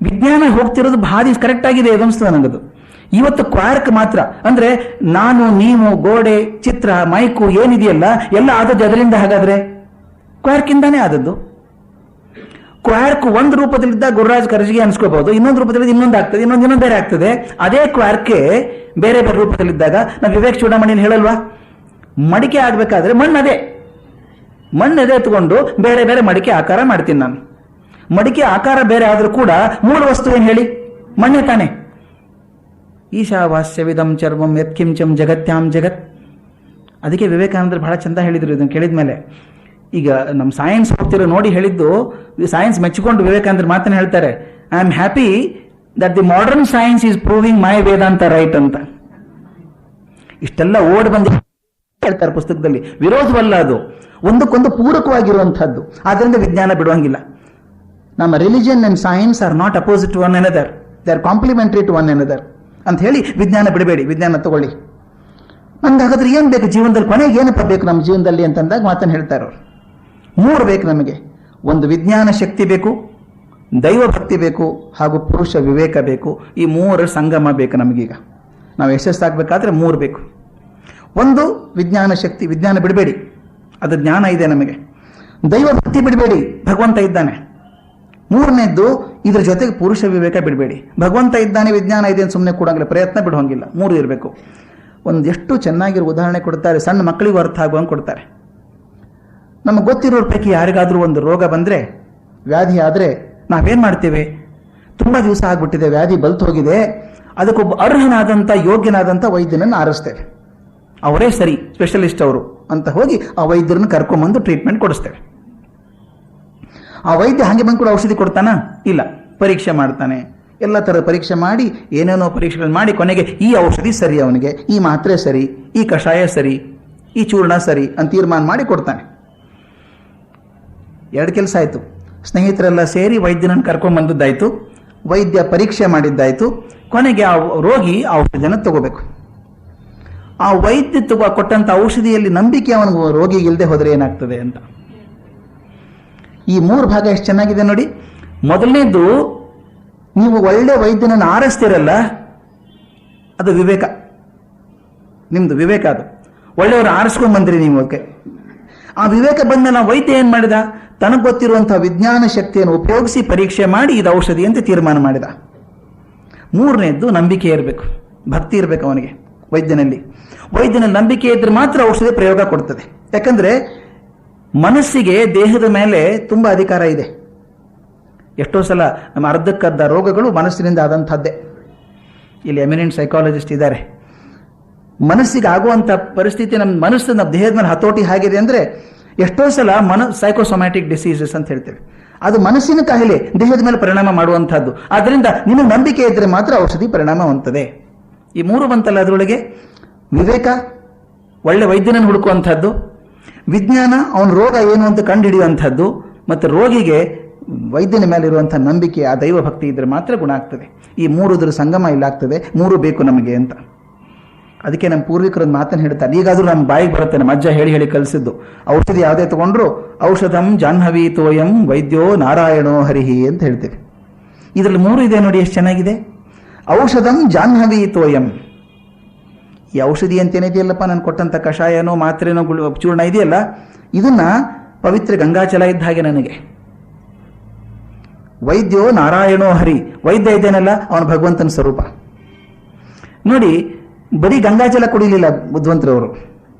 ವಿಜ್ಞಾನ ಹೋಗ್ತಿರೋದು ಭಾರಿ ಕರೆಕ್ಟ್ ಆಗಿದೆ ಅನಿಸ್ತದೆ ನನಗದು. ಇವತ್ತು ಕ್ವಾರ್ಕ್ ಮಾತ್ರ ಅಂದ್ರೆ ನಾನು, ನೀವು, ಗೋಡೆ, ಚಿತ್ರ, ಮೈಕು ಏನಿದೆಯಲ್ಲ ಎಲ್ಲ ಆದದ್ದು ಅದರಿಂದ. ಹಾಗಾದ್ರೆ ಕ್ವಾರ್ಕ್ ಇಂದಾನೇ ಆದದ್ದು. ಕ್ವಾರ್ಕ್ ಒಂದು ರೂಪದಲ್ಲಿದ್ದ ಗುರುರಾಜ್ ಕರ್ಜಿಗೆ ಅನ್ಸ್ಕೋಬಹುದು, ಇನ್ನೊಂದು ರೂಪದಲ್ಲಿ ಇನ್ನೊಂದು ಆಗ್ತದೆ, ಇನ್ನೊಂದು ಬೇರೆ ಆಗ್ತದೆ. ಅದೇ ಕ್ವಾರ್ಕೆ ಬೇರೆ ಬೇರೆ ರೂಪದಲ್ಲಿದ್ದಾಗ ನಾವು ವಿವೇಕ್ ಚೂಡಾಮಣಿಯಲ್ಲಿ ಹೇಳಲ್ವಾ, ಮಡಿಕೆ ಆಗ್ಬೇಕಾದ್ರೆ ಮಣ್ಣದೇ ಎತ್ಕೊಂಡು ಬೇರೆ ಬೇರೆ ಮಡಿಕೆ ಆಕಾರ ಮಾಡ್ತೀನಿ ನಾನು. ಮಡಿಕೆ ಆಕಾರ ಬೇರೆ ಆದ್ರೂ ಕೂಡ ಮೂಲ ವಸ್ತು ಏನ್ ಹೇಳಿ, ಮಣ್ಣೆ ತಾನೆ. ಈಶಾವಾಸ್ಯವಿದಂ ಚರ್ಮಂ ಯತ್ಕಿಂಚಂ ಜಗತ್ಯಾಂ ಜಗತ್. ಅದಕ್ಕೆ ವಿವೇಕಾನಂದರು ಬಹಳ ಚಂದ ಹೇಳಿದ್ರು ಇದನ್ನು ಕೇಳಿದ ಮೇಲೆ. ಈಗ ನಮ್ಮ ಸೈನ್ಸ್ ಹೋಗ್ತಿರೋ ನೋಡಿ ಹೇಳಿದ್ದು, ಸೈನ್ಸ್ ಮೆಚ್ಚಿಕೊಂಡು ವಿವೇಕಾನಂದರು ಮಾತನ್ನ ಹೇಳ್ತಾರೆ, I am happy that the modern science is proving my Vedanta right ಅಂತ. ಇಷ್ಟೆಲ್ಲ ಓಡ್ ಬಂದು ಹೇಳ್ತಾರೆ ಪುಸ್ತಕದಲ್ಲಿ. ವಿರೋಧವಲ್ಲ ಅದು, ಒಂದಕ್ಕೊಂದು ಪೂರಕವಾಗಿರುವಂತಹದ್ದು. ಆದ್ರಿಂದ ವಿಜ್ಞಾನ ಬಿಡುವಂಗಿಲ್ಲ. ನಮ್ಮ religion and science are not opposite to one another, they are complementary to one another ಅಂತ ಹೇಳಿ ವಿಜ್ಞಾನ ಬಿಡಬೇಡಿ, ವಿಜ್ಞಾನ ತಗೊಳ್ಳಿ. ನಮ್ಗೆ ಹಾಗಾದ್ರೆ ಏನ್ ಬೇಕು ಜೀವನದಲ್ಲಿ, ಕೊನೆಗೆ ಏನಪ್ಪ ಬೇಕು ನಮ್ಮ ಜೀವನದಲ್ಲಿ ಅಂತಂದಾಗ ಮಾತನ್ನು ಹೇಳ್ತಾರೆ ಅವರು. 3 ಬೇಕು ನಮಗೆ. ಒಂದು ವಿಜ್ಞಾನ ಶಕ್ತಿ ಬೇಕು, ದೈವ ಭಕ್ತಿ ಬೇಕು, ಹಾಗೂ ಪುರುಷ ವಿವೇಕ ಬೇಕು. ಈ 3 ಸಂಗಮ ಬೇಕು ನಮಗೀಗ. ನಾವು ಯಶಸ್ಸಾಗಬೇಕಾದ್ರೆ 3 ಬೇಕು. ಒಂದು ವಿಜ್ಞಾನ ಶಕ್ತಿ, ವಿಜ್ಞಾನ ಬಿಡಬೇಡಿ, ಅದು ಜ್ಞಾನ ಇದೆ ನಮಗೆ. ದೈವ ಭಕ್ತಿ ಬಿಡಬೇಡಿ, ಭಗವಂತ ಇದ್ದಾನೆ. 3ನೇದ್ದು ಇದ್ರ ಜೊತೆಗೆ ಪುರುಷ ವಿವೇಕ ಬಿಡಬೇಡಿ. ಭಗವಂತ ಇದ್ದಾನೆ, ವಿಜ್ಞಾನ ಇದೆ ಅಂತ ಸುಮ್ಮನೆ ಕೊಡಂಗಿಲ್ಲ, ಪ್ರಯತ್ನ ಬಿಡುವಂಗಿಲ್ಲ. 3 ಇರಬೇಕು. ಎಷ್ಟು ಚೆನ್ನಾಗಿರೋ ಉದಾಹರಣೆ ಕೊಡ್ತಾರೆ, ಸಣ್ಣ ಮಕ್ಕಳಿಗೂ ಅರ್ಥ ಆಗುವಂಗೆ ಕೊಡ್ತಾರೆ. ನಮಗೆ ಗೊತ್ತಿರೋರ ಪೈಕಿ ಯಾರಿಗಾದ್ರೂ ಒಂದು ರೋಗ ಬಂದ್ರೆ, ವ್ಯಾಧಿ ಆದ್ರೆ ನಾವೇನ್ ಮಾಡ್ತೇವೆ, ತುಂಬಾ ದಿವಸ ಆಗ್ಬಿಟ್ಟಿದೆ, ವ್ಯಾಧಿ ಬಲ್ತು ಹೋಗಿದೆ, ಅದಕ್ಕೊಬ್ಬ ಅರ್ಹನಾದಂಥ ಯೋಗ್ಯನಾದಂಥ ವೈದ್ಯನನ್ನು ಆರಿಸ್ತೇವೆ. ಅವರೇ ಸರಿ, ಸ್ಪೆಷಲಿಸ್ಟ್ ಅವರು ಅಂತ ಹೋಗಿ ಆ ವೈದ್ಯರನ್ನು ಕರ್ಕೊಂಬಂದು ಟ್ರೀಟ್ಮೆಂಟ್ ಕೊಡಿಸ್ತೇವೆ. ಆ ವೈದ್ಯ ಹಾಗೆ ಬಂದು ಕೂಡ ಔಷಧಿ ಕೊಡ್ತಾನ? ಇಲ್ಲ, ಪರೀಕ್ಷೆ ಮಾಡ್ತಾನೆ. ಎಲ್ಲ ಥರದ ಪರೀಕ್ಷೆ ಮಾಡಿ, ಏನೇನೋ ಪರೀಕ್ಷೆಗಳು ಮಾಡಿ, ಕೊನೆಗೆ ಈ ಔಷಧಿ ಸರಿ ಅವನಿಗೆ, ಈ ಮಾತ್ರೆ ಸರಿ, ಈ ಕಷಾಯ ಸರಿ, ಈ ಚೂರ್ಣ ಸರಿ ಅಂತ ತೀರ್ಮಾನ ಮಾಡಿ ಕೊಡ್ತಾನೆ. 2 ಕೆಲಸ ಆಯ್ತು. ಸ್ನೇಹಿತರೆಲ್ಲ ಸೇರಿ ವೈದ್ಯನನ್ನು ಕರ್ಕೊಂಡ್ಬಂದದ್ದಾಯ್ತು, ವೈದ್ಯ ಪರೀಕ್ಷೆ ಮಾಡಿದ್ದಾಯ್ತು. ಕೊನೆಗೆ ಆ ರೋಗಿ ಆ ಔಷಧಿಯನ್ನು ತಗೋಬೇಕು. ಆ ವೈದ್ಯ ಕೊಟ್ಟಂತ ಔಷಧಿಯಲ್ಲಿ ನಂಬಿಕೆ ಅವನಿಗೆ ರೋಗಿಗೆ ಇಲ್ಲದೆ ಹೋದ್ರೆ ಏನಾಗ್ತದೆ ಅಂತ. ಈ 3 ಭಾಗ ಎಷ್ಟು ಚೆನ್ನಾಗಿದೆ ನೋಡಿ. ಮೊದಲನೇದು, ನೀವು ಒಳ್ಳೆ ವೈದ್ಯನನ್ನು ಆರಿಸ್ತಿರಲ್ಲ, ಅದು ವಿವೇಕ, ನಿಮ್ದು ವಿವೇಕ. ಅದು ಒಳ್ಳೆಯವರು ಆರಿಸ್ಕೊಂಡ್ ಬಂದ್ರಿ ನೀವು. ಓಕೆ, ಆ ವಿವೇಕ ಬಂದ ನಾವು ವೈದ್ಯ ಏನ್ ಮಾಡಿದ, ತನಗೆ ಗೊತ್ತಿರುವಂತಹ ವಿಜ್ಞಾನ ಶಕ್ತಿಯನ್ನು ಉಪಯೋಗಿಸಿ ಪರೀಕ್ಷೆ ಮಾಡಿ ಇದು ಔಷಧಿ ಅಂತ ತೀರ್ಮಾನ ಮಾಡಿದ. 3ನೇದ್ದು ನಂಬಿಕೆ ಇರಬೇಕು, ಭಕ್ತಿ ಇರಬೇಕು ಅವನಿಗೆ ವೈದ್ಯನಲ್ಲಿ. ವೈದ್ಯನಲ್ಲಿ ನಂಬಿಕೆ ಇದ್ರೆ ಮಾತ್ರ ಔಷಧಿ ಪ್ರಯೋಗ ಕೊಡ್ತದೆ. ಯಾಕಂದ್ರೆ ಮನಸ್ಸಿಗೆ ದೇಹದ ಮೇಲೆ ತುಂಬಾ ಅಧಿಕಾರ ಇದೆ. ಎಷ್ಟೋ ಸಲ ನಮ್ಮ ಅರ್ಧಕ್ಕರ್ಧ ರೋಗಗಳು ಮನಸ್ಸಿನಿಂದ ಆದಂಥದ್ದೇ. ಇಲ್ಲಿ ಎಮಿನೆಂಟ್ ಸೈಕಾಲಜಿಸ್ಟ್ ಇದ್ದಾರೆ. ಮನಸ್ಸಿಗೆ ಆಗುವಂಥ ಪರಿಸ್ಥಿತಿ, ನಮ್ಮ ಮನಸ್ಸು ನಮ್ಮ ದೇಹದ ಮೇಲೆ ಹತೋಟಿ ಆಗಿದೆ ಅಂದ್ರೆ ಎಷ್ಟೋ ಸಲ ಸೈಕೋಸೊಮ್ಯಾಟಿಕ್ ಡಿಸೀಸಸ್ ಅಂತ ಹೇಳ್ತೇವೆ. ಅದು ಮನಸ್ಸಿನ ಕಾಯಿಲೆ ದೇಹದ ಮೇಲೆ ಪರಿಣಾಮ ಮಾಡುವಂತಹದ್ದು. ಆದ್ರಿಂದ ನಿಮಗೆ ನಂಬಿಕೆ ಇದ್ರೆ ಮಾತ್ರ ಔಷಧಿ ಪರಿಣಾಮ ಹೊಂದುತ್ತದೆ. ಈ 3 ಬಂತಲ್ಲ, ಅದರೊಳಗೆ ವಿವೇಕ, ಒಳ್ಳೆ ವೈದ್ಯನನ್ನು ಹುಡುಕುವಂಥದ್ದು, ವಿಜ್ಞಾನ ಅವನ ರೋಗ ಏನು ಅಂತ ಕಂಡುಹಿಡಿಯುವಂಥದ್ದು, ಮತ್ತು ರೋಗಿಗೆ ವೈದ್ಯನ ಮೇಲೆ ಇರುವಂತಹ ನಂಬಿಕೆ, ಆ ದೈವ ಭಕ್ತಿ ಇದ್ರೆ ಮಾತ್ರ ಗುಣ ಆಗ್ತದೆ. ಈ 3 ಸಂಗಮ ಇಲ್ಲಾಗ್ತದೆ. 3 ಬೇಕು ನಮಗೆ ಅಂತ. ಅದಕ್ಕೆ ನಮ್ಮ ಪೂರ್ವಿಕರೊಂದು ಮಾತನ್ನು ಹೇಳ್ತಾರೆ, ಈಗಾದ್ರೂ ನಮ್ಮ ಬಾಯಿಗೆ ಬರುತ್ತೆ, ನಮ್ಮ ಅಜ್ಜ ಹೇಳಿ ಹೇಳಿ ಕಲಿಸಿದ್ದು. ಔಷಧಿ ಯಾವುದೇ ತಗೊಂಡ್ರು ಔಷಧಂ ಜಾಹ್ನವಿ ತೋಯಂ ವೈದ್ಯೋ ನಾರಾಯಣೋ ಹರಿಹಿ ಅಂತ ಹೇಳ್ತೇವೆ. ಇದರಲ್ಲಿ 3 ಇದೆ ನೋಡಿ, ಎಷ್ಟು ಚೆನ್ನಾಗಿದೆ. ಔಷಧಂ ಜಾಹ್ನವಿ ತೋಯಂ. ಈ ಔಷಧಿ ಅಂತೇನಿದೆಯಲ್ಲಪ್ಪ, ನಾನು ಕೊಟ್ಟಂತ ಕಷಾಯನೋ ಮಾತ್ರೆನೋ ಚೂರ್ಣ ಇದೆಯಲ್ಲ, ಇದನ್ನ ಪವಿತ್ರ ಗಂಗಾಚಲ ಇದ್ದ ಹಾಗೆ ನನಗೆ. ವೈದ್ಯೋ ನಾರಾಯಣೋ ಹರಿ, ವೈದ್ಯ ಇದ್ದೇನಲ್ಲ ಅವನ ಭಗವಂತನ ಸ್ವರೂಪ. ನೋಡಿ, ಬರೀ ಗಂಗಾಜಲ ಕುಡಿಲಿಲ್ಲ ಬುದ್ಧವಂತರವರು.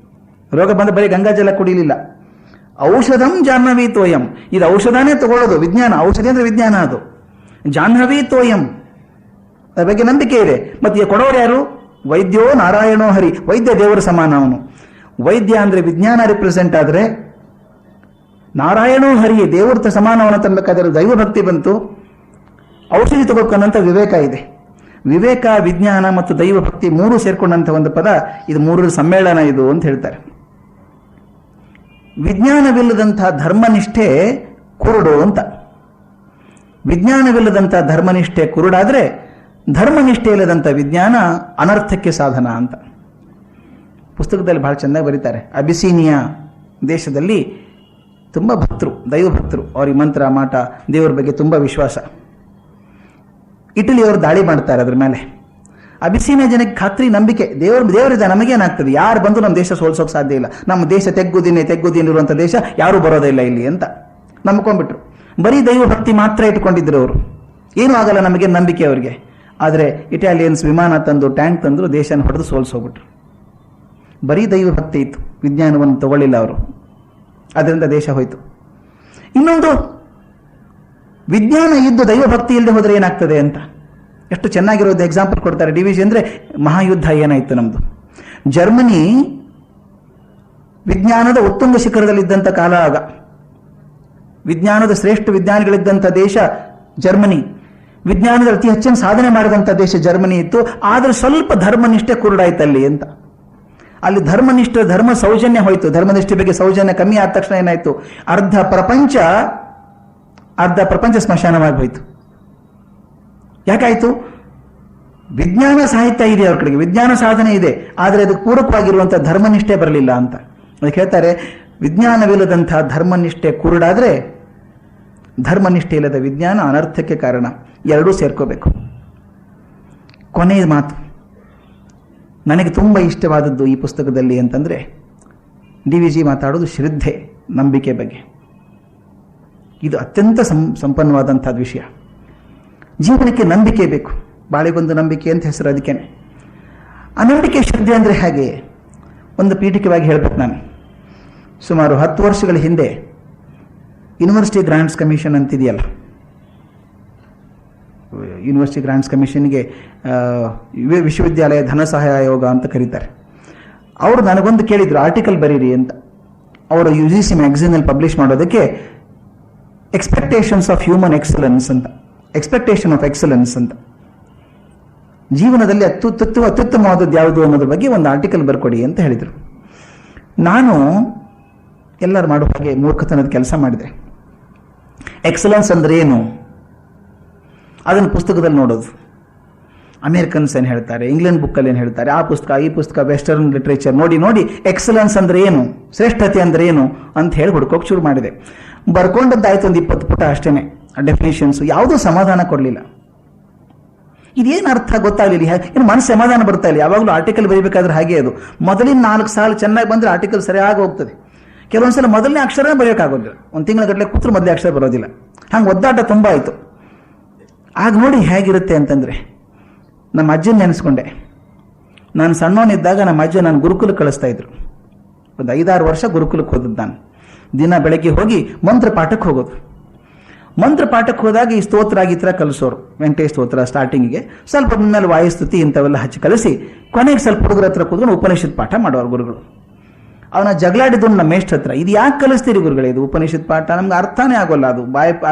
ರೋಗ ಬಂದ ಬರೀ ಗಂಗಾಜಲ ಕುಡಿಲಿಲ್ಲ. ಔಷಧಂ ಜಾಹ್ನವಿ ತೋಯಂ, ಇದು ಔಷಧನೇ ತಗೊಳ್ಳೋದು ವಿಜ್ಞಾನ. ಔಷಧಿ ಅಂದ್ರೆ ವಿಜ್ಞಾನ. ಅದು ಜಾಹ್ನವಿ ತೋಯಂ, ಅದ್ರ ಬಗ್ಗೆ ನಂಬಿಕೆ ಇದೆ. ಮತ್ತೆ ಕೊಡೋರು ಯಾರು? ವೈದ್ಯೋ ನಾರಾಯಣೋ ಹರಿ, ವೈದ್ಯ ದೇವರ ಸಮಾನ ಅವನು. ವೈದ್ಯ ಅಂದ್ರೆ ವಿಜ್ಞಾನ ರಿಪ್ರೆಸೆಂಟ್ ಆದ್ರೆ, ನಾರಾಯಣೋ ಹರಿ ದೇವರ ಸಮಾನ ಅವನ ತನ್ನಬೇಕಾದ್ರೆ ದೈವ ಭಕ್ತಿ ಬಂತು. ಔಷಧಿ ತಗೋಕನ್ನಂತ ವಿವೇಕ ಇದೆ. ವಿವೇಕ, ವಿಜ್ಞಾನ ಮತ್ತು ದೈವ ಭಕ್ತಿ ಮೂರು ಸೇರ್ಕೊಂಡಂತ ಒಂದು ಪದ, ಇದು ಮೂರರ ಸಮ್ಮೇಳನ ಇದು ಅಂತ ಹೇಳ್ತಾರೆ. ವಿಜ್ಞಾನವಿಲ್ಲದಂತಹ ಧರ್ಮನಿಷ್ಠೆ ಕುರುಡು ಅಂತ. ವಿಜ್ಞಾನವಿಲ್ಲದಂಥ ಧರ್ಮನಿಷ್ಠೆ ಕುರುಡಾದ್ರೆ, ಧರ್ಮನಿಷ್ಠೆ ಇಲ್ಲದಂಥ ವಿಜ್ಞಾನ ಅನರ್ಥಕ್ಕೆ ಸಾಧನ ಅಂತ ಪುಸ್ತಕದಲ್ಲಿ ಬಹಳ ಚೆನ್ನಾಗಿ ಬರೀತಾರೆ. ಅಬಿಸಿನಿಯಾ ದೇಶದಲ್ಲಿ ತುಂಬ ಭಕ್ತರು, ದೈವ ಭಕ್ತರು, ಅವ್ರಿಗೆ ಮಂತ್ರ ಮಾಟ ದೇವರ ಬಗ್ಗೆ ತುಂಬ ವಿಶ್ವಾಸ. ಇಟಲಿಯವರು ದಾಳಿ ಮಾಡ್ತಾರೆ ಅದ್ರ ಮೇಲೆ. ಅಬಿಸಿನಿಯಾ ಜನಕ್ಕೆ ಖಾತ್ರಿ, ನಂಬಿಕೆ, ದೇವರಿದ ನಮಗೇನಾಗ್ತದೆ, ಯಾರು ಬಂದು ನಮ್ಮ ದೇಶ ಸೋಲ್ಸೋಕೆ ಸಾಧ್ಯ ಇಲ್ಲ, ನಮ್ಮ ದೇಶ ತೆಗ್ಗುದಿನೇ ಇರುವಂಥ ದೇಶ, ಯಾರೂ ಬರೋದೇ ಇಲ್ಲ ಇಲ್ಲಿ ಅಂತ ನಂಬ್ಕೊಂಡ್ಬಿಟ್ರು. ಬರೀ ದೈವ ಭಕ್ತಿ ಮಾತ್ರ ಇಟ್ಕೊಂಡಿದ್ರು ಅವರು, ಏನೂ ಆಗಲ್ಲ ನಮಗೆ ನಂಬಿಕೆ ಅವರಿಗೆ. ಆದರೆ ಇಟಾಲಿಯನ್ಸ್ ವಿಮಾನ ತಂದು, ಟ್ಯಾಂಕ್ ತಂದರು, ದೇಶನ ಹೊಡೆದು ಸೋಲ್ಸೋಗ್ಬಿಟ್ರು. ಬರೀ ದೈವ ಭಕ್ತಿ ಇತ್ತು, ವಿಜ್ಞಾನವನ್ನು ತಗೊಳ್ಳಿಲ್ಲ ಅವರು, ಅದರಿಂದ ದೇಶ ಹೋಯ್ತು. ಇನ್ನೊಂದು, ವಿಜ್ಞಾನ ಇದ್ದು ದೈವ ಭಕ್ತಿ ಇಲ್ಲದೆ ಹೋದರೆ ಏನಾಗ್ತದೆ ಅಂತ ಎಷ್ಟು ಚೆನ್ನಾಗಿರೋದು ಎಕ್ಸಾಂಪಲ್ ಕೊಡ್ತಾರೆ. ಡಿವಿಜಿ ಅಂದರೆ ಮಹಾಯುದ್ಧ ಏನಾಯಿತು ನಮ್ಮದು. ಜರ್ಮನಿ ವಿಜ್ಞಾನದ ಉತ್ತುಂಗ ಶಿಖರದಲ್ಲಿದ್ದಂಥ ಕಾಲ ಆಗ. ವಿಜ್ಞಾನದ ಶ್ರೇಷ್ಠ ವಿಜ್ಞಾನಿಗಳಿದ್ದಂಥ ದೇಶ ಜರ್ಮನಿ. ವಿಜ್ಞಾನದ ಅತಿ ಹೆಚ್ಚಿನ ಸಾಧನೆ ಮಾಡಿದಂಥ ದೇಶ ಜರ್ಮನಿ ಇತ್ತು. ಆದರೆ ಸ್ವಲ್ಪ ಧರ್ಮನಿಷ್ಠೆ ಕುರುಡಾಯ್ತಲ್ಲಿ ಅಂತ. ಅಲ್ಲಿ ಧರ್ಮ ಸೌಜನ್ಯ ಹೋಯಿತು. ಧರ್ಮನಿಷ್ಠೆ ಬಗ್ಗೆ ಸೌಜನ್ಯ ಕಮ್ಮಿ ಆದ ತಕ್ಷಣ ಏನಾಯ್ತು, ಅರ್ಧ ಪ್ರಪಂಚ ಸ್ಮಶಾನವಾಗಿ ಹೋಯಿತು. ಯಾಕಾಯ್ತು? ವಿಜ್ಞಾನ ಸಾಹಿತ್ಯ ಇದೆ ಅವ್ರ ಕಡೆಗೆ, ವಿಜ್ಞಾನ ಸಾಧನೆ ಇದೆ, ಆದರೆ ಅದಕ್ಕೆ ಪೂರಕವಾಗಿರುವಂಥ ಧರ್ಮನಿಷ್ಠೆ ಬರಲಿಲ್ಲ ಅಂತ. ಅದಕ್ಕೆ ಹೇಳ್ತಾರೆ, ವಿಜ್ಞಾನವಿಲ್ಲದಂಥ ಧರ್ಮನಿಷ್ಠೆ ಕುರುಡಾದ್ರೆ, ಧರ್ಮನಿಷ್ಠೆ ಇಲ್ಲದ ವಿಜ್ಞಾನ ಅನರ್ಥಕ್ಕೆ ಕಾರಣ. ಎರಡೂ ಸೇರ್ಕೋಬೇಕು. ಕೊನೆಯ ಮಾತು ನನಗೆ ತುಂಬ ಇಷ್ಟವಾದದ್ದು ಈ ಪುಸ್ತಕದಲ್ಲಿ ಅಂತಂದರೆ, ಡಿ.ವಿ.ಜಿ. ಮಾತಾಡೋದು ಶ್ರದ್ಧೆ, ನಂಬಿಕೆ ಬಗ್ಗೆ. ಇದು ಅತ್ಯಂತ ಸಂಪನ್ನವಾದಂಥದ್ದು ವಿಷಯ. ಜೀವನಕ್ಕೆ ನಂಬಿಕೆ ಬೇಕು. ಬಾಳೆಗೊಂದು ನಂಬಿಕೆ ಅಂತ ಹೆಸರು ಅದಕ್ಕೇನೆ. ಅನಂಬಿಕೆ ಶ್ರದ್ಧೆ ಅಂದರೆ ಹೇಗೆ ಒಂದು ಪೀಠಿಕವಾಗಿ ಹೇಳಬೇಕು ನಾನು. ಸುಮಾರು 10 ವರ್ಷಗಳ ಹಿಂದೆ ಯೂನಿವರ್ಸಿಟಿ ಗ್ರಾಂಟ್ಸ್ ಕಮಿಷನ್ ಅಂತಿದೆಯಲ್ಲ, ಯೂನಿವರ್ಸಿಟಿ ಗ್ರಾಂಟ್ಸ್ ಕಮಿಷನ್ಗೆ ವಿಶ್ವವಿದ್ಯಾಲಯ ಧನ ಸಹಾಯ ಆಯೋಗ ಅಂತ ಕರೀತಾರೆ. ಅವರು ನನಗೊಂದು ಕೇಳಿದ್ರು, ಆರ್ಟಿಕಲ್ ಬರೀರಿ ಅಂತ. ಅವರು UGC ಮ್ಯಾಗಝೀನಲ್ಲಿ ಪಬ್ಲಿಷ್ ಮಾಡೋದಕ್ಕೆ ಎಕ್ಸ್ಪೆಕ್ಟೇಷನ್ಸ್ ಆಫ್ ಹ್ಯೂಮನ್ ಎಕ್ಸಲೆನ್ಸ್ ಅಂತ, ಎಕ್ಸ್ಪೆಕ್ಟೇಷನ್ ಆಫ್ ಎಕ್ಸಲೆನ್ಸ್ ಅಂತ, ಜೀವನದಲ್ಲಿ ಅತ್ಯುತ್ತಮವಾದದ್ದು ಯಾವುದು ಅನ್ನೋದ್ರ ಬಗ್ಗೆ ಒಂದು ಆರ್ಟಿಕಲ್ ಬರ್ಕೊಡಿ ಅಂತ ಹೇಳಿದರು. ನಾನು ಎಲ್ಲರೂ ಮಾಡೋ ಹಾಗೆ ಮೂರ್ಖತನದ ಕೆಲಸ ಮಾಡಿದೆ. ಎಕ್ಸಲೆನ್ಸ್ ಅಂದ್ರೆ ಏನು ಅದನ್ನು ಪುಸ್ತಕದಲ್ಲಿ ನೋಡೋದು. ಅಮೇರಿಕನ್ಸ್ ಏನು ಹೇಳ್ತಾರೆ, ಇಂಗ್ಲೆಂಡ್ ಬುಕ್ಕಲ್ಲಿ ಏನು ಹೇಳ್ತಾರೆ, ಆ ಪುಸ್ತಕ ಈ ಪುಸ್ತಕ, ವೆಸ್ಟರ್ನ್ ಲಿಟ್ರೇಚರ್ ನೋಡಿ ಎಕ್ಸಲೆನ್ಸ್ ಅಂದ್ರೆ ಏನು, ಶ್ರೇಷ್ಠತೆ ಅಂದ್ರೆ ಏನು ಅಂತ ಹೇಳಿ ಹುಡ್ಕೋಕೆ ಶುರು ಮಾಡಿದೆ. ಬರ್ಕೊಂಡದ್ದಾಯ್ತು ಒಂದು 20 ಪುಟ ಅಷ್ಟೇನೆ. ಡೆಫಿನೇಷನ್ಸ್ ಯಾವುದೂ ಸಮಾಧಾನ ಕೊಡಲಿಲ್ಲ. ಇದೇನು ಅರ್ಥ ಗೊತ್ತಾಗಲಿಲ್ಲ. ಏನು ಮನಸ್ಸು ಸಮಾಧಾನ ಬರ್ತಾ ಇಲ್ಲ. ಯಾವಾಗಲೂ ಆರ್ಟಿಕಲ್ ಬರೀಬೇಕಾದ್ರೆ ಹಾಗೆ ಅದು ಮೊದಲಿನ 4 ಸಾಲು ಚೆನ್ನಾಗಿ ಬಂದರೆ ಆರ್ಟಿಕಲ್ ಸರಿಯಾಗಿ ಹೋಗ್ತದೆ. ಕೆಲವೊಂದ್ಸಲ ಮೊದಲನೇ ಅಕ್ಷರ ಬರೆಯೋಕ್ಕಾಗೋದಿಲ್ಲ. ಒಂದು ತಿಂಗಳ ಗಟ್ಟಲೆ ಕೂತ್ರು ಮೊದಲೇ ಅಕ್ಷರ ಬರೋದಿಲ್ಲ. ಹಂಗೆ ಒದ್ದಾಟ ತುಂಬ ಆಯಿತು. ಆಗ ನೋಡಿ ಹೇಗಿರುತ್ತೆ ಅಂತಂದರೆ, ನಮ್ಮ ಅಜ್ಜನ ನೆನೆಸ್ಕೊಂಡೆ. ನಾನು ಸಣ್ಣವನಿದ್ದಾಗ ನಮ್ಮ ಅಜ್ಜ ನಾನು ಗುರುಕುಲಕ್ಕೆ ಕಳಿಸ್ತಾ ಇದ್ರು. ಒಂದು 5-6 ವರ್ಷ ಗುರುಕುಲಕ್ಕೆ ಹೋದದ್ದು ನಾನು. ದಿನ ಬೆಳಗ್ಗೆ ಹೋಗಿ ಮಂತ್ರ ಪಾಠಕ್ಕೆ ಹೋಗೋದು. ಮಂತ್ರ ಪಾಠಕ್ಕೆ ಹೋದಾಗ ಈ ಸ್ತೋತ್ರ ಆಗಿತ್ರ ಕಲಿಸೋರು. ವೆಂಕಟೇಶ್ ಸ್ತೋತ್ರ ಸ್ಟಾರ್ಟಿಂಗಿಗೆ, ಸ್ವಲ್ಪ ಮೇಲೆ ವಾಯುಸ್ತುತಿ ಇಂಥವೆಲ್ಲ ಹಚ್ಚಿ ಕಲಿಸಿ, ಕೊನೆಗೆ ಸ್ವಲ್ಪ ಹುಡುಗರ ಹತ್ರ ಕೂತ್ಕೊಂಡು ಉಪನಿಷತ್ ಪಾಠ ಮಾಡೋರು ಗುರುಗಳು. ಅವನ ಜಗಳಾಡಿದ್ದು ನಮ್ಮ ಮೇಷ್ಟ್ರ ಹತ್ರ, ಇದು ಯಾಕೆ ಕಲಿಸ್ತೀರಿ ಗುರುಗಳೇ, ಇದು ಉಪನಿಷತ್ ಪಾಠ ನಮ್ಗೆ ಅರ್ಥನೇ ಆಗೋಲ್ಲ, ಅದು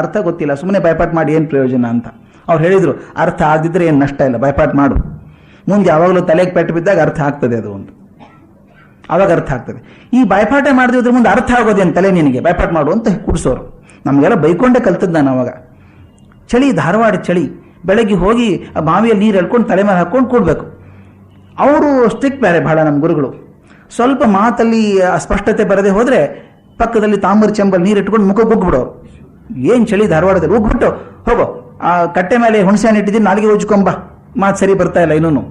ಅರ್ಥ ಗೊತ್ತಿಲ್ಲ, ಸುಮ್ಮನೆ ಬಾಯ್ಪಾಠ ಮಾಡಿ ಏನು ಪ್ರಯೋಜನ ಅಂತ. ಅವ್ರು ಹೇಳಿದರು, ಅರ್ಥ ಆಗದಿದ್ರೆ ಏನು ನಷ್ಟ ಇಲ್ಲ, ಬಾಯ್ಪಾಠ ಮಾಡು, ಮುಂದೆ ಯಾವಾಗಲೂ ತಲೆಗೆ ಪೆಟ್ಟು ಬಿದ್ದಾಗ ಅರ್ಥ ಆಗ್ತದೆ ಅದು ಒಂದು, ಆವಾಗ ಅರ್ಥ ಆಗ್ತದೆ. ಈ ಬಾಯ್ಪಾಠ ಮಾಡಿದ್ರೆ ಮುಂದೆ ಅರ್ಥ ಆಗೋದೇನು ತಲೆ ನಿನಗೆ, ಬಾಯ್ಪಾಠ ಮಾಡು ಅಂತ ಕೂಡಿಸೋರು. ನಮಗೆಲ್ಲ ಬೈಕೊಂಡೇ ಕಲ್ತದ್ದು ನಾನು ಅವಾಗ. ಚಳಿ, ಧಾರವಾಡ ಚಳಿ, ಬೆಳಗ್ಗೆ ಹೋಗಿ ಆ ಬಾವಿಯಲ್ಲಿ ನೀರು ಎಳ್ಕೊಂಡು ತಲೆ ಮೇಲೆ ಹಾಕ್ಕೊಂಡು ಕೂಡಬೇಕು. ಅವರು ಸ್ಟ್ರಿಕ್ಟ್ ಬೇರೆ ಭಾಳ ನಮ್ಮ ಗುರುಗಳು. ಸ್ವಲ್ಪ ಮಾತಲ್ಲಿ ಅಸ್ಪಷ್ಟತೆ ಬರದೆ ಹೋದರೆ ಪಕ್ಕದಲ್ಲಿ ತಾಮ್ರ ಚೆಂಬಲ್ ನೀರು ಇಟ್ಕೊಂಡು ಮುಖ ಉಗ್ಬಿಡೋರು. ಏನು ಚಳಿ ಧಾರವಾಡದಲ್ಲಿ, ಉಗ್ಬಿಟ್ಟು ಹೋಗೋ ಆ ಕಟ್ಟೆ ಮೇಲೆ ಹುಣಸೆ ಹಣ್ಣು ಇಟ್ಟಿದ್ದೀನಿ, ನಾಲಿಗೆ ಉಜ್ಕೊಂಬ, ಮಾತು ಸರಿ ಬರ್ತಾ ಇಲ್ಲ ಇನ್ನೂ.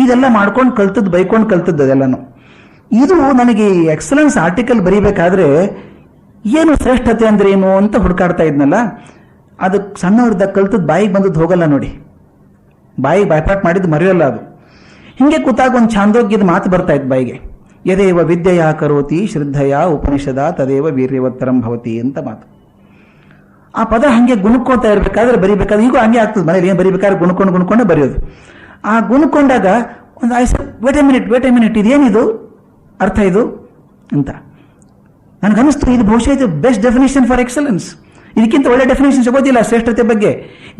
ಇದೆಲ್ಲ ಮಾಡ್ಕೊಂಡು ಕಲ್ತದ್ದು, ಬೈಕೊಂಡು ಕಲ್ತದ್ದು ಅದೆಲ್ಲನು. ಇದು ನನಗೆ ಎಕ್ಸಲೆನ್ಸ್ ಆರ್ಟಿಕಲ್ ಬರೀಬೇಕಾದ್ರೆ ಏನು ಶ್ರೇಷ್ಠತೆ ಅಂದ್ರೆ ಏನು ಅಂತ ಹುಡುಕಾಡ್ತಾ ಇದ್ನಲ್ಲ, ಅದು ಸಣ್ಣವ್ರದಾಗ ಕಲ್ತದ್ದು ಬಾಯಿಗೆ ಬಂದದ್ದು ಹೋಗಲ್ಲ ನೋಡಿ, ಬಾಯಿಗೆ ಬಾಯ್ಪಾಠ ಮಾಡಿದ್ದು ಮರೆಯಲ್ಲ ಅದು. ಹಿಂಗೆ ಕೂತಾಗ ಒಂದು ಛಾಂದೋಗ್ಯದ ಮಾತು ಬರ್ತಾ ಇತ್ತು ಬಾಯಿಗೆ, ಯದೇವ ವಿದ್ಯೆಯ ಕರೋತಿ ಶ್ರದ್ಧೆಯ ಉಪನಿಷದ ತದೇವ ವೀರ್ಯವತ್ತರಂ ಭವತಿ ಅಂತ ಮಾತು. ಆ ಪದ ಹಂಗೆ ಗುಣಕ್ಕೋತಾ ಇರಬೇಕಾದ್ರೆ ಬರಿಬೇಕಾದ್ರೆ ಈಗೂ ಹಂಗೆ ಆಗ್ತದೆ, ಮನೇಲಿ ಏನು ಬರಿಬೇಕಾದ್ರೆ ಗುಣಕೊಂಡೇ ಬರೆಯೋದು. ಆ ಗುಣಕೊಂಡಾಗ ಒಂದು ವೇಟ್ ಎ ಮಿನಿಟ್ ಇದೇನಿದು ಅರ್ಥ ಇದು ಅಂತ ನನಗನ್ನಿಸ್ತು. ಇದು ಬಹುಶಃ ಇದು ಬೆಸ್ಟ್ ಡೆಫಿನೇಷನ್ ಫಾರ್ ಎಕ್ಸಲೆನ್ಸ್. ಇದಕ್ಕಿಂತ ಒಳ್ಳೆ ಡೆಫಿನೇಷನ್ ಸಿಗೋದಿಲ್ಲ ಶ್ರೇಷ್ಠತೆ ಬಗ್ಗೆ.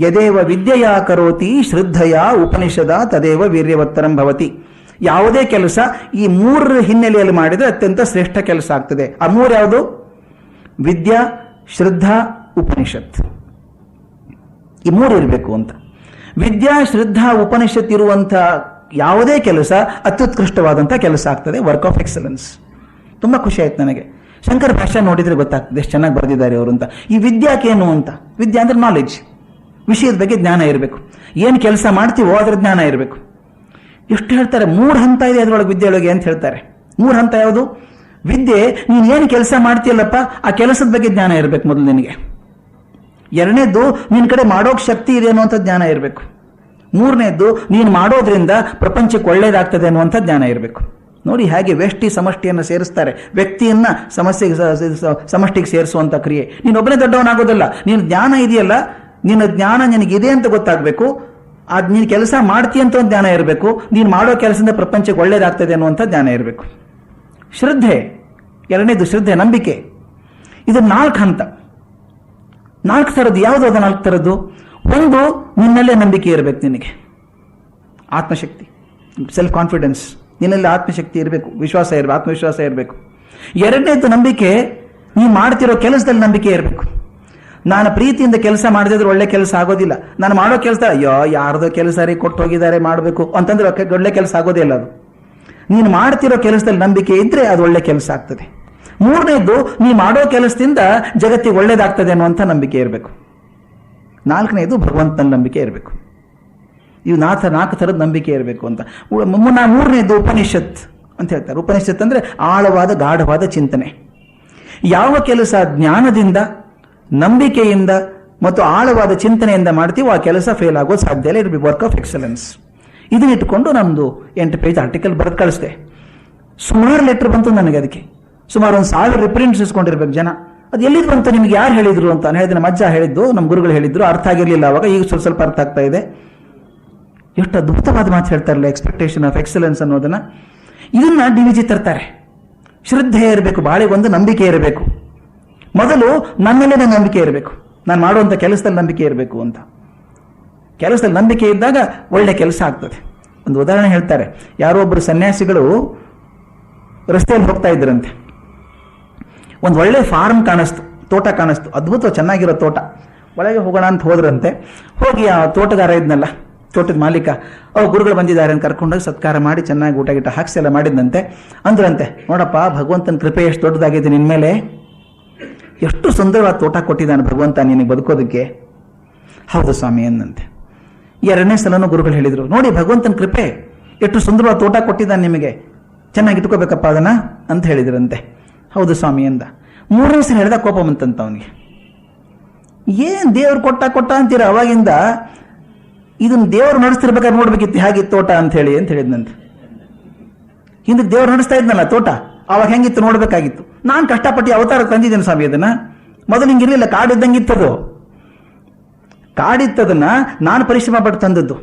ಯದೇವ ವಿದ್ಯೆಯ ಕರೋತಿ ಶ್ರದ್ಧೆಯ ಉಪನಿಷದ ತದೇವ ವೀರ್ಯವತ್ತರಂ ಭವತಿ. ಯಾವುದೇ ಕೆಲಸ ಈ ಮೂರರ ಹಿನ್ನೆಲೆಯಲ್ಲಿ ಮಾಡಿದರೆ ಅತ್ಯಂತ ಶ್ರೇಷ್ಠ ಕೆಲಸ ಆಗ್ತದೆ. ಆ ಮೂರು ಯಾವುದು? ವಿದ್ಯಾ, ಶ್ರದ್ಧಾ, ಉಪನಿಷತ್. ಈ ಮೂರು ಇರಬೇಕು ಅಂತ. ವಿದ್ಯಾ, ಶ್ರದ್ಧಾ, ಉಪನಿಷತ್ ಇರುವಂಥ ಯಾವುದೇ ಕೆಲಸ ಅತ್ಯುತ್ಕೃಷ್ಟವಾದಂಥ ಕೆಲಸ ಆಗ್ತದೆ, ವರ್ಕ್ ಆಫ್ ಎಕ್ಸಲೆನ್ಸ್. ತುಂಬ ಖುಷಿ ಆಯ್ತು ನನಗೆ. ಶಂಕರ ಭಾಷೆ ನೋಡಿದರೆ ಗೊತ್ತಾಗ್ತದೆ ಎಷ್ಟು ಚೆನ್ನಾಗಿ ಬರೆದಿದ್ದಾರೆ ಅವರು ಅಂತ. ಈ ವಿದ್ಯಾಕೇನು ಅಂತ, ವಿದ್ಯಾ ಅಂದ್ರೆ ನಾಲೆಡ್ಜ್, ವಿಷಯದ ಬಗ್ಗೆ ಜ್ಞಾನ ಇರಬೇಕು. ಏನು ಕೆಲಸ ಮಾಡ್ತೀವೋ ಅದರ ಜ್ಞಾನ ಇರಬೇಕು. ಎಷ್ಟು ಹೇಳ್ತಾರೆ, 3 ಹಂತ ಇದೆ ಅದರೊಳಗೆ ವಿದ್ಯೆಯೊಳಗೆ ಅಂತ ಹೇಳ್ತಾರೆ. 3 ಹಂತ ಯಾವುದು? ವಿದ್ಯೆ, ನೀನು ಏನು ಕೆಲಸ ಮಾಡ್ತೀಯಲ್ಲಪ್ಪ ಆ ಕೆಲಸದ ಬಗ್ಗೆ ಜ್ಞಾನ ಇರಬೇಕು ಮೊದಲು ನಿನಗೆ. ಎರಡನೇದ್ದು, ನಿನ್ನ ಕಡೆ ಮಾಡೋಕೆ ಶಕ್ತಿ ಇದೆ ಅನ್ನುವಂಥ ಜ್ಞಾನ ಇರಬೇಕು. ಮೂರನೇದ್ದು, ನೀನು ಮಾಡೋದ್ರಿಂದ ಪ್ರಪಂಚಕ್ಕೆ ಒಳ್ಳೇದಾಗ್ತದೆ ಅನ್ನುವಂಥ ಜ್ಞಾನ ಇರಬೇಕು. ನೋಡಿ ಹೇಗೆ ವ್ಯಷ್ಟಿ ಸಮಷ್ಟಿಯನ್ನು ಸೇರಿಸ್ತಾರೆ. ವ್ಯಕ್ತಿಯನ್ನ ಸಮಷ್ಟಿಗೆ ಸೇರಿಸುವಂಥ ಕ್ರಿಯೆ. ನೀನೊಬ್ಬನೇ ದೊಡ್ಡವನಾಗೋದಿಲ್ಲ. ನೀನು ಜ್ಞಾನ ಇದೆಯಲ್ಲ, ನಿನ್ನ ಜ್ಞಾನ ನಿನಗಿದೆ ಅಂತ ಗೊತ್ತಾಗಬೇಕು. ಅದು ನೀನು ಕೆಲಸ ಮಾಡ್ತೀಯ ಅಂತ ಒಂದು ಜ್ಞಾನ ಇರಬೇಕು. ನೀನು ಮಾಡೋ ಕೆಲಸದಿಂದ ಪ್ರಪಂಚಕ್ಕೆ ಒಳ್ಳೇದಾಗ್ತದೆ ಅನ್ನುವಂಥ ಜ್ಞಾನ ಇರಬೇಕು. ಶ್ರದ್ಧೆ ಎರಡನೇದು, ಶ್ರದ್ಧೆ ನಂಬಿಕೆ. ಇದು 4 ಹಂತ. 4 ಥರದ್ದು. ಯಾವುದು ಅದು 4 ಥರದ್ದು? ಒಂದು, ನಿನ್ನಲ್ಲೇ ನಂಬಿಕೆ ಇರಬೇಕು ನಿನಗೆ, ಆತ್ಮಶಕ್ತಿ, ಸೆಲ್ಫ್ ಕಾನ್ಫಿಡೆನ್ಸ್. ನಿನ್ನಲ್ಲಿ ಆತ್ಮಶಕ್ತಿ ಇರಬೇಕು, ವಿಶ್ವಾಸ ಇರಬೇಕು, ಆತ್ಮವಿಶ್ವಾಸ ಇರಬೇಕು. ಎರಡನೇದು ನಂಬಿಕೆ, ನೀನು ಮಾಡ್ತಿರೋ ಕೆಲಸದಲ್ಲಿ ನಂಬಿಕೆ ಇರಬೇಕು. ನಾನು ಪ್ರೀತಿಯಿಂದ ಕೆಲಸ ಮಾಡದಿದ್ರೆ ಒಳ್ಳೆ ಕೆಲಸ ಆಗೋದಿಲ್ಲ. ನಾನು ಮಾಡೋ ಕೆಲಸ ಅಯ್ಯೋ ಯಾರ್ದೋ ಕೆಲಸ ರೀ ಕೊಟ್ಟು ಹೋಗಿದ್ದಾರೆ ಮಾಡಬೇಕು ಅಂತಂದ್ರೆ ಒಳ್ಳೆ ಕೆಲಸ ಆಗೋದೇ ಇಲ್ಲ ಅದು. ನೀನು ಮಾಡ್ತಿರೋ ಕೆಲಸದಲ್ಲಿ ನಂಬಿಕೆ ಇದ್ರೆ ಅದು ಒಳ್ಳೆ ಕೆಲಸ ಆಗ್ತದೆ. ಮೂರನೇದು, ನೀ ಮಾಡೋ ಕೆಲಸದಿಂದ ಜಗತ್ತಿಗೆ ಒಳ್ಳೇದಾಗ್ತದೆ ಅನ್ನುವಂಥ ನಂಬಿಕೆ ಇರಬೇಕು. 4ನೇದು, ಭಗವಂತನ ನಂಬಿಕೆ ಇರಬೇಕು. ಇವು 4 ಥರದ ನಂಬಿಕೆ ಇರಬೇಕು ಅಂತ. 3ನೇದು ಉಪನಿಷತ್ ಅಂತ ಹೇಳ್ತಾರೆ. ಉಪನಿಷತ್ ಅಂದ್ರೆ ಆಳವಾದ ಗಾಢವಾದ ಚಿಂತನೆ. ಯಾವ ಕೆಲಸ ಜ್ಞಾನದಿಂದ, ನಂಬಿಕೆಯಿಂದ ಮತ್ತು ಆಳವಾದ ಚಿಂತನೆಯಿಂದ ಮಾಡ್ತೀವೋ ಆ ಕೆಲಸ ಫೇಲ್ ಆಗೋದು ಸಾಧ್ಯ ಇಲ್ಲ. It be work of excellence. ಇದನ್ನ ಇಟ್ಕೊಂಡು ನಮ್ದು 8 ಪೇಜ್ ಆರ್ಟಿಕಲ್ ಬರೆದು ಕಳಿಸ್ದೆ. ಸುಮಾರು ಲೆಟರ್ ಬಂತು ನನಗೆ. ಅದಕ್ಕೆ ಸುಮಾರು 1000 ರಿಪ್ರಿಂಟ್ಸ್ ಇಸ್ಕೊಂಡಿರ್ಬೇಕು ಜನ. ಅದು ಎಲ್ಲಿದ್ದು ಬಂತು, ನಿಮ್ಗೆ ಯಾರು ಹೇಳಿದ್ರು ಅಂತ ಹೇಳಿದ್ರೆ ನಮ್ಮ ಅಜ್ಜ ಹೇಳಿದ್ದು, ನಮ್ಮ ಗುರುಗಳು ಹೇಳಿದ್ರು. ಅರ್ಥ ಆಗಿರಲಿಲ್ಲ ಅವಾಗ, ಈಗ ಸ್ವಲ್ಪ ಅರ್ಥ ಆಗ್ತಾ ಇದೆ. ಎಷ್ಟು ಅದ್ಭುತವಾದ ಮಾತು ಹೇಳ್ತಾರಲ್ಲ, ಎಕ್ಸ್ಪೆಕ್ಟೇಷನ್ ಆಫ್ ಎಕ್ಸಲೆನ್ಸ್ ಅನ್ನೋದನ್ನ. ಇದನ್ನ DVG ತರ್ತಾರೆ. ಶ್ರದ್ಧೆ ಇರಬೇಕು, ಬಾಳಿಗೆ ಒಂದು ನಂಬಿಕೆ ಇರಬೇಕು. ಮೊದಲು ನನ್ನಲ್ಲೇ ನಂಬಿಕೆ ಇರಬೇಕು, ನಾನು ಮಾಡುವಂಥ ಕೆಲಸದಲ್ಲಿ ನಂಬಿಕೆ ಇರಬೇಕು ಅಂತ. ಕೆಲಸದಲ್ಲಿ ನಂಬಿಕೆ ಇದ್ದಾಗ ಒಳ್ಳೆ ಕೆಲಸ ಆಗ್ತದೆ. ಒಂದು ಉದಾಹರಣೆ ಹೇಳ್ತಾರೆ. ಯಾರೋ ಒಬ್ಬರು ಸನ್ಯಾಸಿಗಳು ರಸ್ತೆಯಲ್ಲಿ ಹೋಗ್ತಾ ಇದ್ರಂತೆ. ಒಂದು ಒಳ್ಳೆ ಫಾರ್ಮ್ ಕಾಣಿಸ್ತು, ತೋಟ ಕಾಣಿಸ್ತು, ಅದ್ಭುತ ಚೆನ್ನಾಗಿರೋ ತೋಟ. ಒಳಗೆ ಹೋಗೋಣ ಅಂತ ಹೋದ್ರಂತೆ. ಹೋಗಿ ಆ ತೋಟಗಾರ ಇದ್ನಲ್ಲ, ತೋಟದ ಮಾಲೀಕ, ಗುರುಗಳು ಬಂದಿದ್ದಾರೆ ಅಂತ ಕರ್ಕೊಂಡೋಗಿ ಸತ್ಕಾರ ಮಾಡಿ ಚೆನ್ನಾಗಿ ಊಟ ಗಿಟ ಹಾಕ್ಸಿ ಎಲ್ಲ ಮಾಡಿದ್ದಂತೆ. ಅಂದ್ರಂತೆ, ನೋಡಪ್ಪ ಭಗವಂತನ ಕೃಪೆ ಎಷ್ಟು ದೊಡ್ಡದಾಗಿದೆ ನಿನ್ನ ಮೇಲೆ, ಎಷ್ಟು ಸುಂದರವಾದ ತೋಟ ಕೊಟ್ಟಿದ್ದಾನೆ ಭಗವಂತ ನಿನಗೆ ಬದುಕೋದಕ್ಕೆ. ಹೌದು ಸ್ವಾಮಿ ಎಂದಂತೆ. 2ನೇ ಸಲನೂ ಗುರುಗಳು ಹೇಳಿದ್ರು, ನೋಡಿ ಭಗವಂತನ ಕೃಪೆ, ಎಷ್ಟು ಸುಂದರವಾದ ತೋಟ ಕೊಟ್ಟಿದ್ದಾನೆ ನಿಮಗೆ, ಚೆನ್ನಾಗಿ ಇಟ್ಕೋಬೇಕಪ್ಪ ಅದನ್ನ ಅಂತ ಹೇಳಿದ್ರಂತೆ. ಹೌದು ಸ್ವಾಮಿ ಎಂದ. 3ನೇ ಸಲ ಹೇಳಿದ ಕೋಪ ಬಂತಂತ ಅವನಿಗೆ. ಏನ್ ದೇವ್ರು ಕೊಟ್ಟ ಅಂತೀರ, ಅವಾಗಿಂದ ಇದನ್ನ ದೇವ್ರು ನಡೆಸ್ತಿರ್ಬೇಕಾದ್ರೆ ನೋಡ್ಬೇಕಿತ್ತು ಹೇಗಿತ್ತು ತೋಟ ಅಂತ ಹೇಳಿದ್ನಂತೆ. ಹಿಂದಕ್ಕೆ ದೇವ್ರು ನಡೆಸ್ತಾ ಇದ್ನಲ್ಲ ತೋಟ, ಅವಾಗ ಹೆಂಗಿತ್ತು ನೋಡ್ಬೇಕಾಗಿತ್ತು. ನಾನು ಕಷ್ಟಪಟ್ಟು ಅವತಾರ ತಂದಿದ್ದೇನೆ ಸ್ವಾಮಿ ಅದನ್ನ. ಮೊದಲು ಹಿಂಗಿರ್ಲಿಲ್ಲ, ಕಾಡಿದ್ದಂಗಿತ್ತದು. ಕಾಡಿತ್ತದನ್ನ ನಾನು ಪರಿಶ್ರಮ ಪಟ್ಟು ತಂದದ್ದು.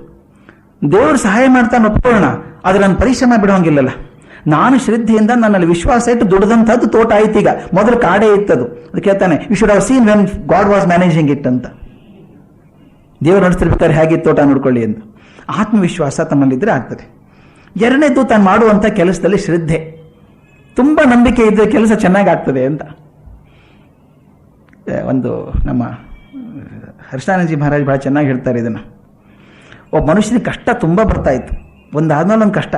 ದೇವರು ಸಹಾಯ ಮಾಡ್ತಾನೆ ಒಪ್ಕೊಳ್ಳೋಣ, ಆದ್ರೆ ನಾನು ಪರಿಶ್ರಮ ಬಿಡೋಂಗಿಲ್ಲಲ್ಲ. ನಾನು ಶ್ರದ್ಧೆಯಿಂದ ನನ್ನಲ್ಲಿ ವಿಶ್ವಾಸ ಇಟ್ಟು ದುಡ್ದಂಥದ್ದು ತೋಟ ಆಯ್ತು. ಈಗ ಮೊದಲು ಕಾಡೇ ಇತ್ತದು. ಅದು ಕೇಳ್ತಾನೆ, you should have seen when God was managing it ಅಂತ. ದೇವರು ನಡೆಸ್ತಿರ್ಬೇಕಾದ್ರೆ ಹೇಗಿತ್ತು ತೋಟ ನೋಡ್ಕೊಳ್ಳಿ ಅಂತ. ಆತ್ಮವಿಶ್ವಾಸ ತಮ್ಮಲ್ಲಿದ್ರೆ ಆಗ್ತದೆ. 2ನೇದು, ತಾನು ಮಾಡುವಂಥ ಕೆಲಸದಲ್ಲಿ ಶ್ರದ್ಧೆ, ತುಂಬಾ ನಂಬಿಕೆ ಇದ್ದರೆ ಕೆಲಸ ಚೆನ್ನಾಗಿ ಆಗ್ತದೆ ಅಂತ. ಒಂದು ನಮ್ಮ ಹರ್ಷಾನಂದಜಿ ಮಹಾರಾಜ್ ಬಹಳ ಚೆನ್ನಾಗಿ ಹೇಳ್ತಾರೆ ಇದನ್ನು. ಒಬ್ಬ ಮನುಷ್ಯನಿಗೆ ಕಷ್ಟ ತುಂಬ ಬರ್ತಾ ಇತ್ತು, ಒಂದಾದ್ಮೇಲೆ ಒಂದು ಕಷ್ಟ.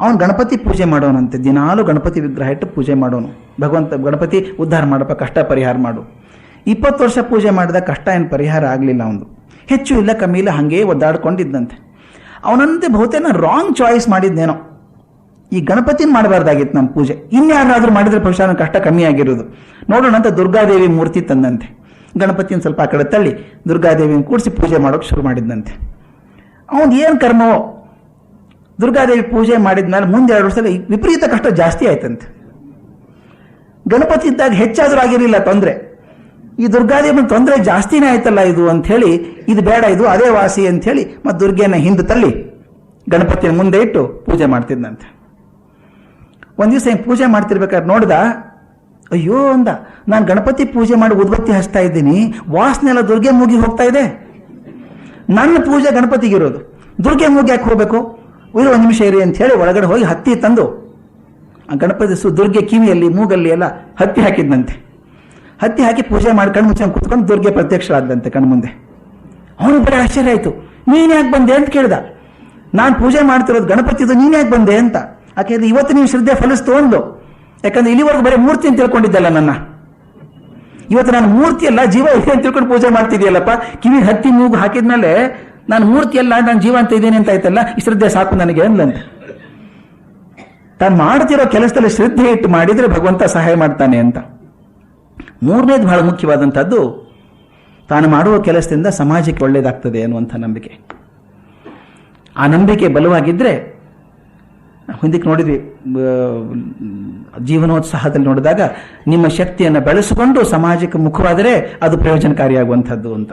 ಅವನು ಗಣಪತಿ ಪೂಜೆ ಮಾಡೋನಂತೆ. ದಿನಾಲು ಗಣಪತಿ ವಿಗ್ರಹ ಇಟ್ಟು ಪೂಜೆ ಮಾಡೋನು. ಭಗವಂತ ಗಣಪತಿ ಉದ್ಧಾರ ಮಾಡಪ್ಪ, ಕಷ್ಟ ಪರಿಹಾರ ಮಾಡು. 20 ವರ್ಷ ಪೂಜೆ ಮಾಡಿದ ಕಷ್ಟ ಏನು ಪರಿಹಾರ ಆಗಲಿಲ್ಲ. ಅವನು ಹೆಚ್ಚು ಇಲ್ಲ ಕಮ್ಮಿ ಇಲ್ಲ ಹಾಗೇ ಒದ್ದಾಡ್ಕೊಂಡಿದ್ದಂತೆ. ಅವನಂತೆ ಬಹುತೇಕ ರಾಂಗ್ ಚಾಯ್ಸ್ ಮಾಡಿದ್ನೇನೋ. ಈ ಗಣಪತಿನ ಮಾಡಬಾರ್ದಾಗಿತ್ತು ನಮ್ಮ ಪೂಜೆ, ಇನ್ಯಾರಾದ್ರೂ ಮಾಡಿದ್ರೆ ಬಹುಶಃ ಕಷ್ಟ ಕಮ್ಮಿ ಆಗಿರೋದು. ನೋಡೋಣ ಅಂತ ದುರ್ಗಾದೇವಿ ಮೂರ್ತಿ ತಂದಂತೆ. ಗಣಪತಿನ ಸ್ವಲ್ಪ ಆ ಕಡೆ ತಳ್ಳಿ ದುರ್ಗಾದೇವಿನ ಕೂಡಿಸಿ ಪೂಜೆ ಮಾಡೋಕೆ ಶುರು ಮಾಡಿದ್ದಂತೆ. ಅವನು ಏನು ಕರ್ಮವೋ, ದುರ್ಗಾದೇವಿ ಪೂಜೆ ಮಾಡಿದ್ಮೇಲೆ ಮುಂದೆ 2 ವರ್ಷದಲ್ಲಿ ವಿಪರೀತ ಕಷ್ಟ ಜಾಸ್ತಿ ಆಯ್ತಂತೆ. ಗಣಪತಿ ಇದ್ದಾಗ ಹೆಚ್ಚಾದ್ರೂ ಆಗಿರಲಿಲ್ಲ ತೊಂದರೆ. ಈ ದುರ್ಗಾದೇವನ ತೊಂದರೆ ಜಾಸ್ತಿನೇ ಆಯ್ತಲ್ಲ ಇದು ಅಂಥೇಳಿ, ಇದು ಬೇಡ, ಇದು ಅದೇ ವಾಸಿ ಅಂಥೇಳಿ ಮತ್ತು ದುರ್ಗೆನ ಹಿಂದೆ ತಳ್ಳಿ ಗಣಪತಿಯ ಮುಂದೆ ಇಟ್ಟು ಪೂಜೆ ಮಾಡ್ತಿದ್ದಂತೆ. ಒಂದು ದಿವಸ ಪೂಜೆ ಮಾಡ್ತಿರ್ಬೇಕಾದ್ರೆ ನೋಡ್ದ, ಅಯ್ಯೋ ಅಂದ, ನಾನು ಗಣಪತಿ ಪೂಜೆ ಮಾಡಿ ಉದ್ಬತ್ತಿ ಹಚ್ತಾ ಇದ್ದೀನಿ, ವಾಸನೆ ಎಲ್ಲ ದುರ್ಗೆ ಮೂಗಿ ಹೋಗ್ತಾ ಇದೆ. ನನ್ನ ಪೂಜೆ ಗಣಪತಿಗಿರೋದು, ದುರ್ಗೆ ಮೂಗಿ ಯಾಕೆ ಹೋಗ್ಬೇಕು, ಒಂದು ನಿಮಿಷ ಇರಿ ಅಂತ ಹೇಳಿ ಒಳಗಡೆ ಹೋಗಿ ಹತ್ತಿ ತಂದು ಆ ಗಣಪತಿ ದುರ್ಗೆ ಕಿವಿಯಲ್ಲಿ ಮೂಗಲ್ಲಿ ಎಲ್ಲ ಹತ್ತಿ ಹಾಕಿದ್ನಂತೆ. ಹತ್ತಿ ಹಾಕಿ ಪೂಜೆ ಮಾಡಿ ಕಣ್ಣು ಮುಚ್ಚಂಗೆ ಕೂತ್ಕೊಂಡು ದುರ್ಗೆ ಪ್ರತ್ಯಕ್ಷರಾದಂತೆ ಕಣ್ಣು ಮುಂದೆ. ಅವನಿಗೆ ಬರೀ ಆಶ್ಚರ್ಯ ಆಯಿತು. ನೀನು ಯಾಕೆ ಬಂದೆ ಅಂತ ಕೇಳ್ದ. ನಾನು ಪೂಜೆ ಮಾಡ್ತಿರೋದು ಗಣಪತಿದು, ನೀನು ಯಾಕೆ ಬಂದೆ ಅಂತ. ಯಾಕೆಂದ್ರೆ ಇವತ್ತು ನೀವು ಶ್ರದ್ಧೆ ಫಲಿಸ್ತು ಒಂದು, ಯಾಕಂದ್ರೆ ಇಲ್ಲಿವರೆಗೂ ಬರೀ ಮೂರ್ತಿ ಅಂತ ತಿಳ್ಕೊಂಡಿದ್ದಲ್ಲ ನನ್ನ, ಇವತ್ತು ನಾನು ಮೂರ್ತಿ ಅಲ್ಲ ಜೀವ ಇದೆ ಅಂತ ತಿಳ್ಕೊಂಡು ಪೂಜೆ ಮಾಡ್ತಿದ್ಯಲ್ಲಪ್ಪ. ಕಿವಿ ಹತ್ತಿ ಮೂಗು ಹಾಕಿದ್ಮೇಲೆ ನಾನು ಮೂರ್ತಿ ಅಲ್ಲ, ನಾನು ಜೀವ ಅಂತ ಇದ್ದೇನೆ ಅಂತ ಆಯ್ತಲ್ಲ, ಈ ಶ್ರದ್ಧೆ ಸಾಕು ನನಗೆ ಅಂದಂತೆ. ತಾನು ಮಾಡ್ತಿರೋ ಕೆಲಸದಲ್ಲಿ ಶ್ರದ್ಧೆ ಇಟ್ಟು ಮಾಡಿದ್ರೆ ಭಗವಂತ ಸಹಾಯ ಮಾಡ್ತಾನೆ ಅಂತ. ಮೂರನೇದು ಬಹಳ ಮುಖ್ಯವಾದಂಥದ್ದು, ತಾನು ಮಾಡುವ ಕೆಲಸದಿಂದ ಸಮಾಜಕ್ಕೆ ಒಳ್ಳೇದಾಗ್ತದೆ ಅನ್ನುವಂಥ ನಂಬಿಕೆ. ಆ ನಂಬಿಕೆ ಬಲವಾಗಿದ್ದರೆ, ಹಿಂದಕ್ಕೆ ನೋಡಿದ್ವಿ ಜೀವನೋತ್ಸಾಹದಲ್ಲಿ ನೋಡಿದಾಗ, ನಿಮ್ಮ ಶಕ್ತಿಯನ್ನು ಬೆಳೆಸಿಕೊಂಡು ಸಮಾಜಕ್ಕೆ ಮುಖವಾದರೆ ಅದು ಪ್ರಯೋಜನಕಾರಿಯಾಗುವಂಥದ್ದು ಅಂತ.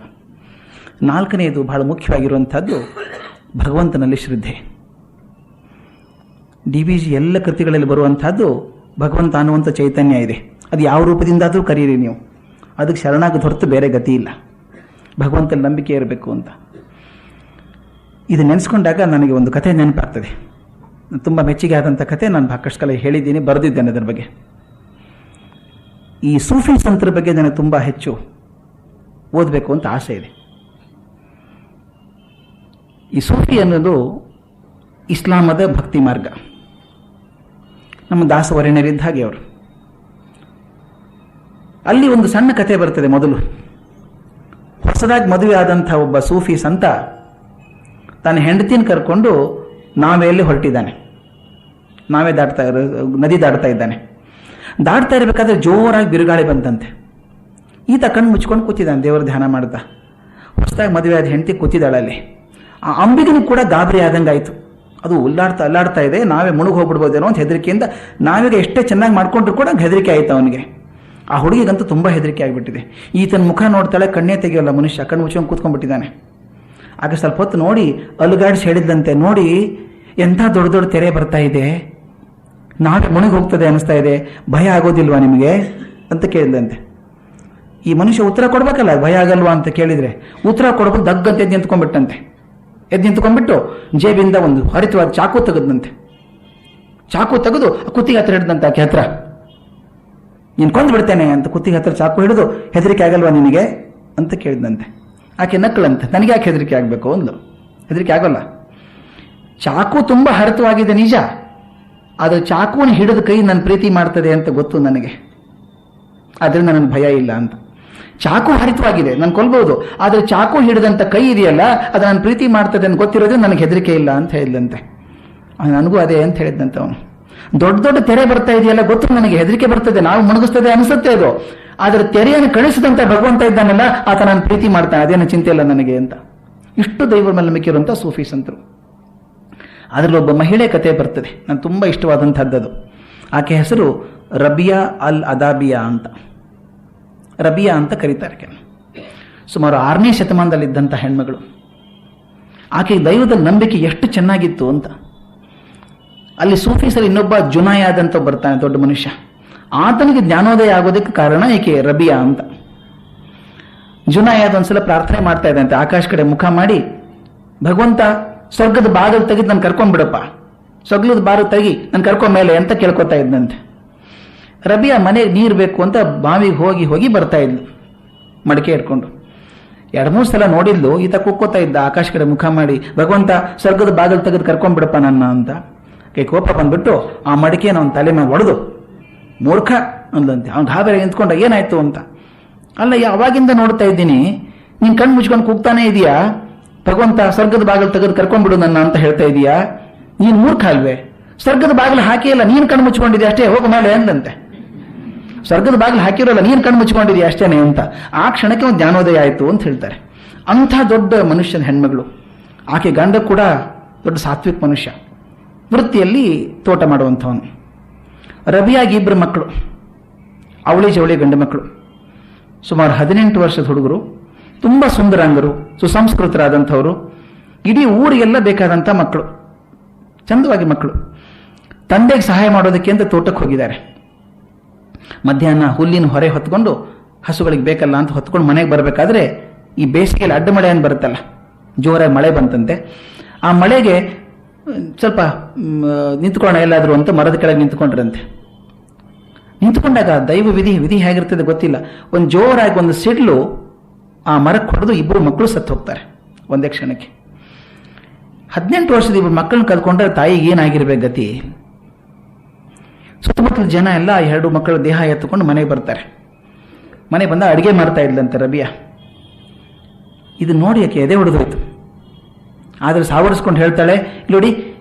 ನಾಲ್ಕನೆಯದು ಬಹಳ ಮುಖ್ಯವಾಗಿರುವಂಥದ್ದು ಭಗವಂತನಲ್ಲಿ ಶ್ರದ್ಧೆ. DVG ಎಲ್ಲ ಕೃತಿಗಳಲ್ಲಿ ಬರುವಂಥದ್ದು ಭಗವಂತ ಅನ್ನುವಂಥ ಚೈತನ್ಯ ಇದೆ. ಅದು ಯಾವ ರೂಪದಿಂದಾದರೂ ಕರೀರಿ ನೀವು, ಅದಕ್ಕೆ ಶರಣಾಗದ ಹೊರತು ಬೇರೆ ಗತಿ ಇಲ್ಲ. ಭಗವಂತನ ನಂಬಿಕೆ ಇರಬೇಕು ಅಂತ. ಇದು ನೆನೆಸ್ಕೊಂಡಾಗ ನನಗೆ ಒಂದು ಕಥೆ ನೆನಪಾಗ್ತದೆ. ತುಂಬ ಮೆಚ್ಚುಗೆ ಆದಂಥ ಕಥೆ, ನಾನು ಸಾಕಷ್ಟು ಕಾಲ ಹೇಳಿದ್ದೀನಿ, ಬರೆದಿದ್ದೇನೆ ಅದರ ಬಗ್ಗೆ. ಈ ಸೂಫಿ ಸಂತರ ಬಗ್ಗೆ ನನಗೆ ತುಂಬ ಹೆಚ್ಚು ಓದಬೇಕು ಅಂತ ಆಸೆ ಇದೆ. ಈ ಸೂಫಿ ಅನ್ನೋದು ಇಸ್ಲಾಮದ ಭಕ್ತಿ ಮಾರ್ಗ. ನಮ್ಮ ದಾಸವರೇಣ್ಯರಿದ್ದ ಹಾಗೆ ಅವರು. ಅಲ್ಲಿ ಒಂದು ಸಣ್ಣ ಕಥೆ ಬರ್ತದೆ. ಮೊದಲು ಹೊಸದಾಗಿ ಮದುವೆ ಆದಂಥ ಒಬ್ಬ ಸೂಫಿ ಸಂತ ತನ್ನ ಹೆಂಡತಿನ ಕರ್ಕೊಂಡು ನಾವೆಯಲ್ಲಿ ಹೊರಟಿದ್ದಾನೆ. ನದಿ ದಾಟ್ತಾ ಇದ್ದಾನೆ. ದಾಟ್ತಾ ಇರಬೇಕಾದ್ರೆ ಜೋರಾಗಿ ಬಿರುಗಾಳಿ ಬಂತಂತೆ. ಈತ ಕಣ್ಣು ಮುಚ್ಕೊಂಡು ಕೂತಿದ್ದಾನೆ, ದೇವರ ಧ್ಯಾನ ಮಾಡ್ತಾ. ಹೊಸದಾಗಿ ಮದುವೆ ಆದ ಹೆಂಡತಿ ಕೂತಿದ್ದಾಳಲ್ಲಿ. ಆ ಅಂಬಿಗನಿಗೆ ಕೂಡ ಗಾಬರಿ ಆದಂಗಾಯ್ತು. ಅದು ಅಲ್ಲಾಡ್ತಾ ಇದೆ, ನಾವೇ ಮುಳುಗಿ ಹೋಗ್ಬಿಡ್ಬೋದೇನೋ ಅಂತ ಹೆದರಿಕೆಯಿಂದ, ನಾವೀಗ ಎಷ್ಟೇ ಚೆನ್ನಾಗಿ ಮಾಡ್ಕೊಂಡ್ರು ಕೂಡ ಹೆದರಿಕೆ ಆಯ್ತು ಅವನಿಗೆ. ಆ ಹುಡುಗಿಗಂತೂ ತುಂಬ ಹೆದರಿಕೆ ಆಗಿಬಿಟ್ಟಿದೆ. ಈತನ ಮುಖ ನೋಡ್ತಾಳೆ, ಕಣ್ಣೇ ತೆಗಿಯೋಲ್ಲ ಮನುಷ್ಯ, ಕಣ್ಣು ಮುಚ್ಕೊಂಡು ಕೂತ್ಕೊಂಡ್ಬಿಟ್ಟಿದ್ದಾನೆ. ಆಗ ಸ್ವಲ್ಪ ಹೊತ್ತು ನೋಡಿ ಅಲುಗಾಡಿಸಿ ಹೇಳಿದ್ದಂತೆ, ನೋಡಿ ಎಂಥ ದೊಡ್ಡ ದೊಡ್ಡ ತೆರೆ ಬರ್ತಾ ಇದೆ, ನಾವೇ ಮುಳುಗಿ ಹೋಗ್ತದೆ ಅನಿಸ್ತಾ ಇದೆ, ಭಯ ಆಗೋದಿಲ್ವಾ ನಿಮಗೆ ಅಂತ ಕೇಳಿದಂತೆ. ಈ ಮನುಷ್ಯ ಉತ್ತರ ಕೊಡ್ಬೇಕಲ್ಲ, ಭಯ ಆಗಲ್ವಾ ಅಂತ ಕೇಳಿದ್ರೆ ಉತ್ತರ ಕೊಡ್ಬೇಕು. ದಗ್ಗಂತ ಎದ್ದು ನಿಂತ್ಕೊಂಡ್ಬಿಟ್ಟಂತೆ. ಎದ್ದು ನಿಂತ್ಕೊಂಡ್ಬಿಟ್ಟು ಜೇಬಿಂದ ಒಂದು ಹರಿತವಾದ ಚಾಕು ತೆಗೆದಂತೆ. ಚಾಕು ತೆಗೆದು ಕುತ್ತಿಗೆ ಹತ್ರ ಹಿಡಿದಂತೆ ಆಕೆ ಹತ್ರ. ನೀನು ಕೊಂದು ಬಿಡ್ತೇನೆ ಅಂತ ಕುತ್ತಿಗೆ ಹತ್ರ ಚಾಕು ಹಿಡಿದು, ಹೆದರಿಕೆ ಆಗಲ್ವಾ ನಿನಗೆ ಅಂತ ಕೇಳಿದಂತೆ. ಆಕೆ ನಕ್ಕಳಂತೆ, ನನಗೆ ಯಾಕೆ ಹೆದರಿಕೆ ಆಗಬೇಕು ಅಂದ್ಲು. ಹೆದರಿಕೆ ಆಗೋಲ್ಲ, ಚಾಕು ತುಂಬ ಹರಿತವಾಗಿದೆ ನಿಜ, ಆದರೆ ಚಾಕುವನ್ನು ಹಿಡಿದ ಕೈ ನನ್ನ ಪ್ರೀತಿ ಮಾಡ್ತದೆ ಅಂತ ಗೊತ್ತು ನನಗೆ, ಅದರಿಂದ ನನಗೆ ಭಯ ಇಲ್ಲ ಅಂತ. ಚಾಕು ಹರಿತವಾಗಿದೆ, ನಾನು ಕೊಲ್ಬಹುದು, ಆದರೆ ಚಾಕು ಹಿಡಿದಂಥ ಕೈ ಇದೆಯಲ್ಲ, ಅದು ನಾನು ಪ್ರೀತಿ ಮಾಡ್ತದೆ ಅಂತ ಗೊತ್ತಿರೋದ್ರೆ ನನಗೆ ಹೆದರಿಕೆ ಇಲ್ಲ ಅಂತ ಹೇಳಿದಂತೆ. ನನಗೂ ಅದೇ ಅಂತ ಹೇಳಿದಂತೆ ಅವನು. ದೊಡ್ಡ ದೊಡ್ಡ ತೆರೆ ಬರ್ತಾ ಇದೆಯಲ್ಲ, ಗೊತ್ತು ನನಗೆ, ಹೆದರಿಕೆ ಬರ್ತದೆ, ನಾವು ಮುಣಗಿಸ್ತದೆ ಅನಿಸುತ್ತೆ ಅದು, ಆದರೆ ತೆರೆಯನ್ನು ಕಳಿಸಿದಂತ ಭಗವಂತ ಇದ್ದಾನಲ್ಲ, ಆತ ನಾನು ಪ್ರೀತಿ ಮಾಡ್ತಾನೆ, ಅದೇನು ಚಿಂತೆ ಇಲ್ಲ ನನಗೆ ಅಂತ. ಇಷ್ಟು ದೈವ ನಂಬಿಕೆ ಇರುವಂಥ ಸೂಫಿ ಸಂತರು. ಅದರಲ್ಲಿ ಒಬ್ಬ ಮಹಿಳೆ ಕತೆ ಬರ್ತದೆ, ನಾನು ತುಂಬ ಇಷ್ಟವಾದಂಥದ್ದು. ಆಕೆ ಹೆಸರು ರಬಿಯಾ ಅಲ್ ಅದಾಬಿಯಾ ಅಂತ. ರಬಿಯಾ ಅಂತ ಕರೀತಾರೆ. ಸುಮಾರು 6ನೇ ಶತಮಾನದಲ್ಲಿದ್ದಂಥ ಹೆಣ್ಮಗಳು. ಆಕೆ ದೈವದ ನಂಬಿಕೆ ಎಷ್ಟು ಚೆನ್ನಾಗಿತ್ತು ಅಂತ. ಅಲ್ಲಿ ಸೂಫೀಸಲ್ಲಿ ಇನ್ನೊಬ್ಬ ಜುನಾಯಾದ್ ಅಂತ ಬರ್ತಾನೆ, ದೊಡ್ಡ ಮನುಷ್ಯ. ಆತನಿಗೆ ಜ್ಞಾನೋದಯ ಆಗೋದಕ್ಕೆ ಕಾರಣ ಈಕೆ ರಬಿಯಾ ಅಂತ. ಜುನಾಯಾದ್ ಒಂದ್ಸಲ ಪ್ರಾರ್ಥನೆ ಮಾಡ್ತಾ ಇದ್ದಂತೆ, ಆಕಾಶ ಕಡೆ ಮುಖ ಮಾಡಿ, ಭಗವಂತ ಸ್ವರ್ಗದ ಬಾಗಿಲು ತೆಗೆದು ನಾನು ಕರ್ಕೊಂಡ್ಬಿಡಪ್ಪ, ಸ್ವರ್ಗದ ಬಾಗಿಲು ತೆಗಿ ನಾನು ಕರ್ಕೊಂಡ್ಮೇಲೆ ಅಂತ ಕೇಳ್ಕೊತಾ ಇದ್ದಂತೆ. ರಬಿಯಾ ಮನೆಗೆ ನೀರು ಬೇಕು ಅಂತ ಬಾವಿಗೆ ಹೋಗಿ ಹೋಗಿ ಬರ್ತಾ ಇದ್ಲು ಮಡಿಕೆ ಇಟ್ಕೊಂಡು. 2-3 ಸಲ ನೋಡಿದ್ಲು, ಈತ ಕುಕ್ಕೋತಾ ಇದ್ದ ಆಕಾಶ ಕಡೆ ಮುಖ ಮಾಡಿ, ಭಗವಂತ ಸ್ವರ್ಗದ ಬಾಗಿಲು ತೆಗೆದು ಕರ್ಕೊಂಡ್ಬಿಡಪ್ಪ ನನ್ನ ಅಂತ. ಕೋಪ ಬಂದ್ಬಿಟ್ಟು ಆ ಮಡಿಕೆನ ಅವನ ತಲೆ ಮೇಲೆ ಹೊಡೆದು, ಮೂರ್ಖ ಅಂದಂತೆ. ಅವ್ನು ಗಾಬರಿ ನಿಂತ್ಕೊಂಡ, ಏನಾಯ್ತು ಅಂತ. ಅಲ್ಲ, ಯಾವಾಗಿಂದ ನೋಡ್ತಾ ಇದ್ದೀನಿ, ನೀನು ಕಣ್ಣು ಮುಚ್ಕೊಂಡು ಕೂಗ್ತಾನೆ ಇದೆಯಾ, ಭಗವಂತ ಸ್ವರ್ಗದ ಬಾಗಿಲು ತೆಗೆದು ಕರ್ಕೊಂಡ್ಬಿಡು ನನ್ನ ಅಂತ ಹೇಳ್ತಾ ಇದೀಯಾ, ನೀನು ಮೂರ್ಖ ಅಲ್ವೇ, ಸ್ವರ್ಗದ ಬಾಗಿಲು ಹಾಕಿಯಲ್ಲ, ನೀನು ಕಣ್ಣು ಮುಚ್ಕೊಂಡಿದ್ಯಾ ಅಷ್ಟೇ, ಹೋಗು ಮೇಲೆ ಅಂದಂತೆ. ಸ್ವರ್ಗದ ಬಾಗಿಲು ಹಾಕಿರೋಲ್ಲ, ನೀನು ಕಣ್ಣು ಮುಚ್ಕೊಂಡಿದ್ಯಾ ಅಷ್ಟೇನೆ ಅಂತ. ಆ ಕ್ಷಣಕ್ಕೆ ಒಂದು ಜ್ಞಾನೋದಯ ಆಯಿತು ಅಂತ ಹೇಳ್ತಾರೆ. ಅಂಥ ದೊಡ್ಡ ಮನುಷ್ಯನ ಹೆಣ್ಮಗಳು. ಆಕೆ ಗಂಡ ಕೂಡ ದೊಡ್ಡ ಸಾತ್ವಿಕ ಮನುಷ್ಯ, ವೃತ್ತಿಯಲ್ಲಿ ತೋಟ ಮಾಡುವಂಥವನು. ರಬಿಯಾಗಿ 2 ಮಕ್ಕಳು, ಅವಳಿ ಜವಳಿ ಗಂಡು ಮಕ್ಕಳು. ಸುಮಾರು 18 ವರ್ಷದ ಹುಡುಗರು, ತುಂಬ ಸುಂದರಾಂಗರು, ಸುಸಂಸ್ಕೃತರಾದಂಥವರು, ಇಡೀ ಊರಿಗೆಲ್ಲ ಬೇಕಾದಂಥ ಮಕ್ಕಳು, ಚಂದವಾಗಿ ಮಕ್ಕಳು. ತಂದೆಗೆ ಸಹಾಯ ಮಾಡೋದಕ್ಕೆ ಅಂತ ತೋಟಕ್ಕೆ ಹೋಗಿದ್ದಾರೆ. ಮಧ್ಯಾಹ್ನ ಹುಲ್ಲಿನ ಹೊರೆ ಹೊತ್ಕೊಂಡು, ಹಸುಗಳಿಗೆ ಬೇಕಲ್ಲ ಅಂತ ಹೊತ್ಕೊಂಡು ಮನೆಗೆ ಬರಬೇಕಾದ್ರೆ ಈ ಬೇಸಿಗೆಯಲ್ಲಿ ಅಡ್ಡ ಮಳೆ ಅಂತ ಬರುತ್ತಲ್ಲ, ಜೋರಾಗಿ ಮಳೆ ಬಂತಂತೆ. ಆ ಮಳೆಗೆ ಸ್ವಲ್ಪ ನಿಂತ್ಕೊಳ್ಳೋಣ ಎಲ್ಲಾದರೂ ಅಂತ ಮರದ ಕೆಳಗೆ ನಿಂತ್ಕೊಂಡ್ರಂತೆ. ನಿಂತ್ಕೊಂಡಾಗ ದೈವ ವಿಧಿ ಹೇಗಿರ್ತದೆ ಗೊತ್ತಿಲ್ಲ, ಒಂದು ಜೋರಾಗಿ ಒಂದು ಸಿಡ್ಲು ಆ ಮರಕ್ಕೆ ಹೊಡೆದು ಇಬ್ಬರು ಮಕ್ಕಳು ಸತ್ತು ಹೋಗ್ತಾರೆ ಒಂದೇ ಕ್ಷಣಕ್ಕೆ. 18 ವರ್ಷದ ಇಬ್ಬರು ಮಕ್ಕಳನ್ನ ಕಲ್ಕೊಂಡ್ರೆ ತಾಯಿಗೆ ಏನಾಗಿರ್ಬೇಕು ಗತಿ. ಸುತ್ತಮುತ್ತಲ ಜನ ಎಲ್ಲ 2 ಮಕ್ಕಳ ದೇಹ ಎತ್ತುಕೊಂಡು ಮನೆಗೆ ಬರ್ತಾರೆ. ಮನೆ ಬಂದ ಅಡುಗೆ ಮಾಡ್ತಾ ಇದ್ಲಂತೆ ರಬಿಯಾ. ಇದು ನೋಡಿ ಯಾಕೆ ಎದೆ ಹೊಡೆದೋಯ್ತು. ಆದರೆ ಸಾವರಿಸ್ಕೊಂಡು ಹೇಳ್ತಾಳೆ, ನೋಡಿ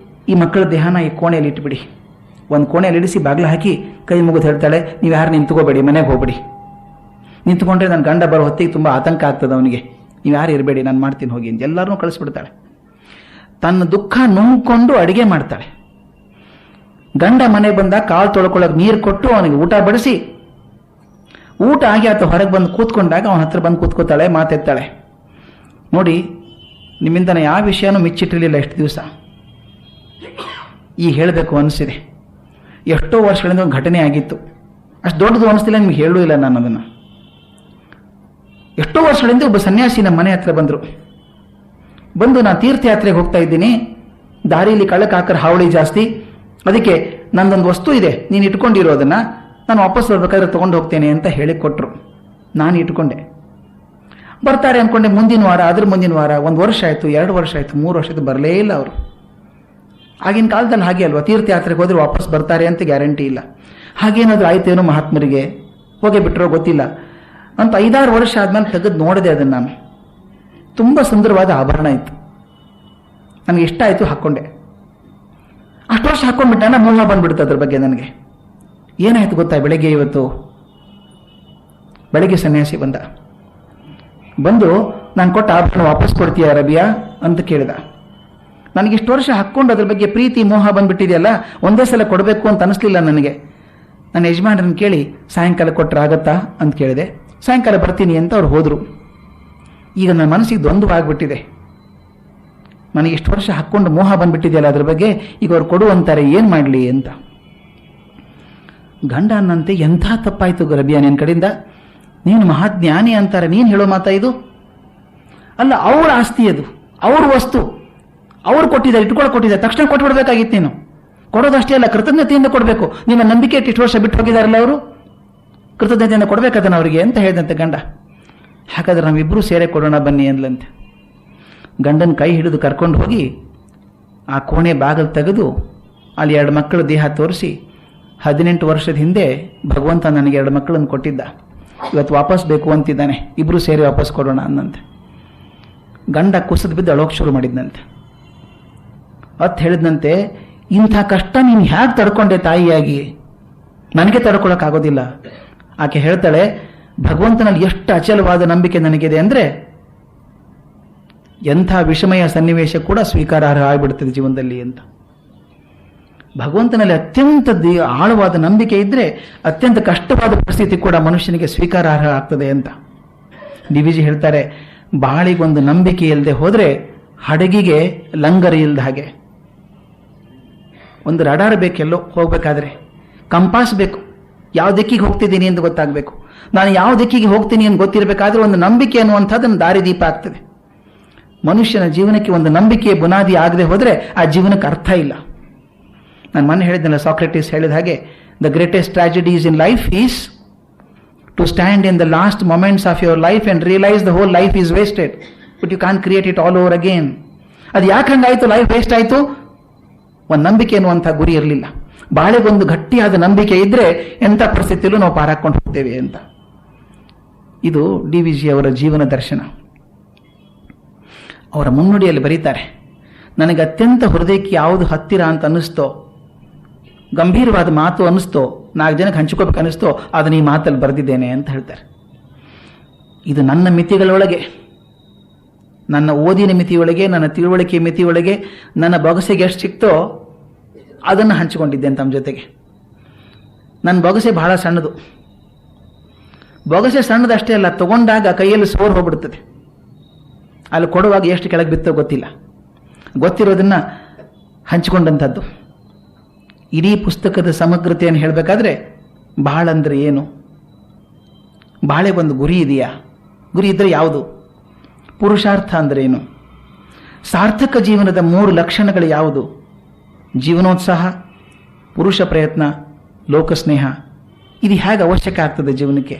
ಈ ಮಕ್ಕಳ ದೇಹನ ಈ ಕೋಣೆಯಲ್ಲಿ ಇಟ್ಬಿಡಿ. ಒಂದು ಕೋಣೆಯಲ್ಲಿ ಇಳಿಸಿ ಬಾಗಿಲು ಹಾಕಿ ಕೈ ಮುಗಿದು ಹೇಳ್ತಾಳೆ, ನೀವು ಯಾರು ನಿಂತ್ಕೋಬೇಡಿ, ಮನೆಗೆ ಹೋಗ್ಬಿಡಿ. ನಿಂತ್ಕೊಂಡ್ರೆ ನನ್ನ ಗಂಡ ಬರೋ ಹೊತ್ತಿಗೆ ತುಂಬ ಆತಂಕ ಆಗ್ತದೆ ಅವನಿಗೆ, ನೀವು ಯಾರು ಇರಬೇಡಿ, ನಾನು ಮಾಡ್ತೀನಿ ಹೋಗಿ ಅಂತ ಎಲ್ಲರನ್ನೂ ಕಳಿಸ್ಬಿಡ್ತಾಳೆ. ತನ್ನ ದುಃಖ ನುಂಗ್ಕೊಂಡು ಅಡುಗೆ ಮಾಡ್ತಾಳೆ. ಗಂಡ ಮನೆ ಬಂದ ಕಾಲು ತೊಳ್ಕೊಳ್ಳೋಕೆ ನೀರು ಕೊಟ್ಟು ಅವನಿಗೆ ಊಟ ಬಡಿಸಿ, ಊಟ ಆಗಿ ಆತ ಹೊರಗೆ ಬಂದು ಕೂತ್ಕೊಂಡಾಗ ಅವನ ಹತ್ರ ಬಂದು ಕೂತ್ಕೋತಾಳೆ, ಮಾತೆತ್ತಾಳೆ, ನೋಡಿ ನಿಮ್ಮಿಂದ ನಾನು ಯಾವ ವಿಷಯನೂ ಮಿಚ್ಚಿಟ್ಟಿರಲಿಲ್ಲ ಎಷ್ಟು ದಿವಸ, ಈಗ ಹೇಳಬೇಕು ಅನಿಸಿದೆ. ಎಷ್ಟೋ ವರ್ಷಗಳಿಂದ ಒಂದು ಘಟನೆ ಆಗಿತ್ತು, ಅಷ್ಟು ದೊಡ್ಡದು ಅನಿಸ್ತಿಲ್ಲ, ನಿಮ್ಗೆ ಹೇಳೂ ಇಲ್ಲ ನಾನು ಅದನ್ನು. ಎಷ್ಟೋ ವರ್ಷಗಳಿಂದ ಒಬ್ಬ ಸನ್ಯಾಸಿ ನಮ್ಮ ಮನೆ ಹತ್ರ ಬಂದು ನಾನು ತೀರ್ಥಯಾತ್ರೆಗೆ ಹೋಗ್ತಾ ಇದ್ದೀನಿ, ದಾರಿಯಲ್ಲಿ ಕಳ್ಳಕಾಕರ ಹಾವಳಿ ಜಾಸ್ತಿ, ಅದಕ್ಕೆ ನಂದೊಂದು ವಸ್ತು ಇದೆ, ನೀನು ಇಟ್ಕೊಂಡಿರೋದನ್ನು ನಾನು ವಾಪಸ್ ಬರ್ಬೇಕಾದ್ರೆ ತೊಗೊಂಡು ಹೋಗ್ತೇನೆ ಅಂತ ಹೇಳಿ ಕೊಟ್ಟರು. ನಾನು ಇಟ್ಕೊಂಡೆ. ಬರ್ತಾರೆ ಅಂದ್ಕೊಂಡೆ, ಮುಂದಿನ ವಾರ, ಅದ್ರ ಮುಂದಿನ ವಾರ, 1 ವರ್ಷ ಆಯಿತು, 2 ವರ್ಷ ಆಯಿತು, 3 ವರ್ಷ ಆಯಿತು, ಬರಲೇ ಇಲ್ಲ ಅವರು. ಆಗಿನ ಕಾಲದಲ್ಲಿ ಹಾಗೆ ಅಲ್ವಾ, ತೀರ್ಥಯಾತ್ರೆಗೆ ಹೋದ್ರೆ ವಾಪಸ್ ಬರ್ತಾರೆ ಅಂತ ಗ್ಯಾರಂಟಿ ಇಲ್ಲ. ಹಾಗೇನಾದರೂ ಆಯ್ತೇನೋ ಮಹಾತ್ಮರಿಗೆ, ಹೋಗೇ ಬಿಟ್ಟರೋ ಗೊತ್ತಿಲ್ಲ ಅಂತ 5-6 ವರ್ಷ ಆದ್ಮೇಲೆ ತೆಗೆದು ನೋಡಿದೆ ಅದನ್ನು ನಾನು. ತುಂಬ ಸುಂದರವಾದ ಆಭರಣ ಇತ್ತು, ನನಗೆ ಇಷ್ಟ ಆಯಿತು, ಹಾಕ್ಕೊಂಡೆ. ಅಷ್ಟು ವರ್ಷ ಹಾಕ್ಕೊಂಡ್ಬಿಟ್ಟ, ಮೋಹ ಬಂದ್ಬಿಡ್ತು ಅದ್ರ ಬಗ್ಗೆ ನನಗೆ. ಏನಾಯ್ತು ಗೊತ್ತಾ, ಬೆಳಗ್ಗೆ ಸನ್ಯಾಸಿ ಬಂದು ನಾನು ಕೊಟ್ಟ ಆಭರಣ ವಾಪಸ್ ಕೊಡ್ತೀಯಾ ರಬಿಯಾ ಅಂತ ಕೇಳಿದ. ನನಗಿಷ್ಟು ವರ್ಷ ಹಾಕ್ಕೊಂಡು ಅದ್ರ ಬಗ್ಗೆ ಪ್ರೀತಿ ಮೋಹ ಬಂದ್ಬಿಟ್ಟಿದೆಯಲ್ಲ, ಒಂದೇ ಸಲ ಕೊಡಬೇಕು ಅಂತ ಅನಿಸ್ಲಿಲ್ಲ ನನಗೆ. ನನ್ನ ಯಜಮಾನರನ್ನ ಕೇಳಿ ಸಾಯಂಕಾಲ ಕೊಟ್ಟರೆ ಆಗತ್ತಾ ಅಂತ ಕೇಳಿದೆ. ಸಾಯಂಕಾಲ ಬರ್ತೀನಿ ಅಂತ ಅವ್ರು ಹೋದರು. ಈಗ ನನ್ನ ಮನಸ್ಸಿಗೆ ದ್ವಂದ್ವವಾಗಿಬಿಟ್ಟಿದೆ, ನನಗೆ ಇಷ್ಟು ವರ್ಷ ಹಾಕ್ಕೊಂಡು ಮೋಹ ಬಂದ್ಬಿಟ್ಟಿದೆಯಲ್ಲ ಅದ್ರ ಬಗ್ಗೆ, ಈಗ ಅವ್ರು ಕೊಡು ಅಂತಾರೆ, ಏನು ಮಾಡಲಿ ಅಂತ. ಗಂಡ ಅನ್ನಂತೆ ಎಂಥ ತಪ್ಪಾಯಿತು ರಬಿಯಾ ನಿನ್ನ ಕಡೆಯಿಂದ, ನೀನು ಮಹಾಜ್ಞಾನಿ ಅಂತಾರೆ, ನೀನು ಹೇಳೋ ಮಾತಾ ಇದು? ಅಲ್ಲ, ಅವ್ರ ಆಸ್ತಿ ಅದು, ಅವ್ರ ವಸ್ತು, ಅವ್ರು ಕೊಟ್ಟಿದ್ದಾರೆ, ಕೊಟ್ಟಿದ್ದಾರೆ, ತಕ್ಷಣ ಕೊಟ್ಬಿಡ್ಬೇಕಾಗಿತ್ತು ನೀನು. ಕೊಡೋದಷ್ಟೇ ಅಲ್ಲ, ಕೃತಜ್ಞತೆಯಿಂದ ಕೊಡಬೇಕು. ನಿಮ್ಮ ನಂಬಿಕೆ ಇಷ್ಟು ವರ್ಷ ಬಿಟ್ಟು ಹೋಗಿದಾರಲ್ಲ ಅವರು, ಕೃತಜ್ಞತೆಯಿಂದ ಕೊಡಬೇಕದನ್ನು ಅವರಿಗೆ ಅಂತ ಹೇಳಿದಂತೆ ಗಂಡ. ಹಾಗಾದ್ರೆ ನಾವಿಬ್ಬರೂ ಸೇರೆ ಕೊಡೋಣ ಬನ್ನಿ ಅಂದ್ಲಂತೆ. ಗಂಡನ ಕೈ ಹಿಡಿದು ಕರ್ಕೊಂಡು ಹೋಗಿ ಆ ಕೋಣೆ ಬಾಗಿಲು ತೆಗೆದು ಅಲ್ಲಿ 2 ಮಕ್ಕಳ ದೇಹ ತೋರಿಸಿ, 18 ವರ್ಷದ ಹಿಂದೆ ಭಗವಂತ ನನಗೆ 2 ಮಕ್ಕಳನ್ನು ಕೊಟ್ಟಿದ್ದ, ಇವತ್ತು ವಾಪಸ್ ಬೇಕು ಅಂತಿದ್ದಾನೆ, ಇಬ್ಬರು ಸೇರಿ ವಾಪಸ್ ಕೊಡೋಣ ಅನ್ನಂತೆ. ಗಂಡ ಕುಸಿದು ಬಿದ್ದು ಅಳೋಕೆ ಶುರು ಮಾಡಿದ್ನಂತೆ. ಅತ್ ಹೇಳಿದ್ನಂತೆ, ಇಂಥ ಕಷ್ಟ ನೀನು ಹೇಗೆ ತಡ್ಕೊಂಡೆ ತಾಯಿಯಾಗಿ, ನನಗೆ ತಡ್ಕೊಳಕ್ಕಾಗೋದಿಲ್ಲ. ಆಕೆ ಹೇಳ್ತಾಳೆ, ಭಗವಂತನಲ್ಲಿ ಎಷ್ಟು ಅಚಲವಾದ ನಂಬಿಕೆ ನನಗಿದೆ ಅಂದರೆ, ಎಂಥ ವಿಷಮಯ ಸನ್ನಿವೇಶ ಕೂಡ ಸ್ವೀಕಾರಾರ್ಹ ಆಗಿಬಿಡ್ತದೆ ಜೀವನದಲ್ಲಿ ಅಂತ. ಭಗವಂತನಲ್ಲಿ ಅತ್ಯಂತ ಆಳವಾದ ನಂಬಿಕೆ ಇದ್ದರೆ ಅತ್ಯಂತ ಕಷ್ಟವಾದ ಪರಿಸ್ಥಿತಿ ಕೂಡ ಮನುಷ್ಯನಿಗೆ ಸ್ವೀಕಾರಾರ್ಹ ಆಗ್ತದೆ ಅಂತ. ಡಿ.ವಿ.ಜಿ ಹೇಳ್ತಾರೆ, ಬಾಳಿಗೊಂದು ನಂಬಿಕೆ ಇಲ್ಲದೆ ಹೋದರೆ ಹಡಗಿಗೆ ಲಂಗರ್ ಇಲ್ಲದ ಹಾಗೆ. ಒಂದು ರಡಾರ್ ಬೇಕೆಲ್ಲೋ ಹೋಗ್ಬೇಕಾದ್ರೆ, ಕಂಪಾಸ್ ಬೇಕು, ಯಾವ ದಿಕ್ಕಿಗೆ ಹೋಗ್ತಿದ್ದೀನಿ ಅಂತ ಗೊತ್ತಾಗಬೇಕು. ನಾನು ಯಾವ ದಿಕ್ಕಿಗೆ ಹೋಗ್ತೀನಿ ಅಂತ ಗೊತ್ತಿರಬೇಕಾದ್ರೆ ಒಂದು ನಂಬಿಕೆ ಅನ್ನುವಂಥದ್ದು ದಾರಿದೀಪ ಆಗ್ತದೆ. ಮನುಷ್ಯನ ಜೀವನಕ್ಕೆ ಒಂದು ನಂಬಿಕೆಯ ಬುನಾದಿ ಆಗದೆ ಹೋದರೆ ಆ ಜೀವನಕ್ಕೆ ಅರ್ಥ ಇಲ್ಲ. ನಾನು ಮೊನ್ನೆ ಹೇಳಿದ್ನಲ್ಲ, ಸಾಕ್ರೆಟಿಸ್ ಹೇಳಿದ ಹಾಗೆ, the greatest tragedies in life is to stand in the last moments of your life and realise the whole life is wasted, but you can create it all over again. ಅದು ಯಾಕೆ ಹಂಗಾಯ್ತು, ಲೈಫ್ ವೇಸ್ಟ್ ಆಯಿತು? ಒಂದು ನಂಬಿಕೆ ಅನ್ನುವಂಥ ಗುರಿ ಇರಲಿಲ್ಲ. ಬಾಳೆಗೊಂದು ಗಟ್ಟಿಯಾದ ನಂಬಿಕೆ ಇದ್ದರೆ ಎಂಥ ಪರಿಸ್ಥಿತಿಯಲ್ಲೂ ನಾವು ಪಾರಾಕೊಂಡು ಹೋಗ್ತೇವೆ ಅಂತ. ಇದು ಡಿ.ವಿ.ಜಿ ಅವರ ಜೀವನ ದರ್ಶನ. ಅವರ ಮುನ್ನುಡಿಯಲ್ಲಿ ಬರೀತಾರೆ, ನನಗೆ ಅತ್ಯಂತ ಹೃದಯಕ್ಕೆ ಯಾವುದು ಹತ್ತಿರ ಅಂತ ಅನ್ನಿಸ್ತೋ, ಗಂಭೀರವಾದ ಮಾತು ಅನ್ನಿಸ್ತೋ, 4 ಜನಕ್ಕೆ ಹಂಚ್ಕೋಬೇಕು ಅನ್ನಿಸ್ತೋ, ಅದನ್ನು ಈ ಮಾತಲ್ಲಿ ಬರೆದಿದ್ದೇನೆ ಅಂತ ಹೇಳ್ತಾರೆ. ಇದು ನನ್ನ ಮಿತಿಗಳೊಳಗೆ, ನನ್ನ ಓದಿನ ಮಿತಿಯೊಳಗೆ, ನನ್ನ ತಿಳುವಳಿಕೆ ಮಿತಿಯೊಳಗೆ, ನನ್ನ ಬೊಗಸೆಗೆ ಎಷ್ಟು ಸಿಕ್ತೋ ಅದನ್ನು ಹಂಚಿಕೊಂಡಿದ್ದೇನೆ ತಮ್ಮ ಜೊತೆಗೆ. ನನ್ನ ಬೊಗಸೆ ಬಹಳ ಸಣ್ಣದು, ಬೊಗಸೆ ಸಣ್ಣದಷ್ಟೇ ಅಲ್ಲ, ತಗೊಂಡಾಗ ಕೈಯಲ್ಲಿ ಸೋರ್ ಹೋಗ್ಬಿಡ್ತದೆ. ಅಲ್ಲಿ ಕೊಡುವಾಗ ಎಷ್ಟು ಕೆಳಗೆ ಬಿತ್ತೋ ಗೊತ್ತಿಲ್ಲ. ಗೊತ್ತಿರೋದನ್ನ ಹಂಚಿಕೊಂಡಂಥದ್ದು. ಇಡೀ ಪುಸ್ತಕದ ಸಮಗ್ರತೆಯನ್ನು ಹೇಳಬೇಕಾದ್ರೆ ಬಾಳ ಅಂದರೆ ಏನು? ಬಾಳೆ ಒಂದು ಗುರಿ ಇದೆಯಾ? ಗುರಿ ಇದ್ದರೆ ಯಾವುದು? ಪುರುಷಾರ್ಥ ಅಂದರೆ ಏನು? ಸಾರ್ಥಕ ಜೀವನದ 3 ಲಕ್ಷಣಗಳು ಯಾವುದು? ಜೀವನೋತ್ಸಾಹ, ಪುರುಷ ಪ್ರಯತ್ನ, ಲೋಕಸ್ನೇಹ. ಇದು ಹೇಗೆ ಅವಶ್ಯಕ ಆಗ್ತದೆ ಜೀವನಕ್ಕೆ?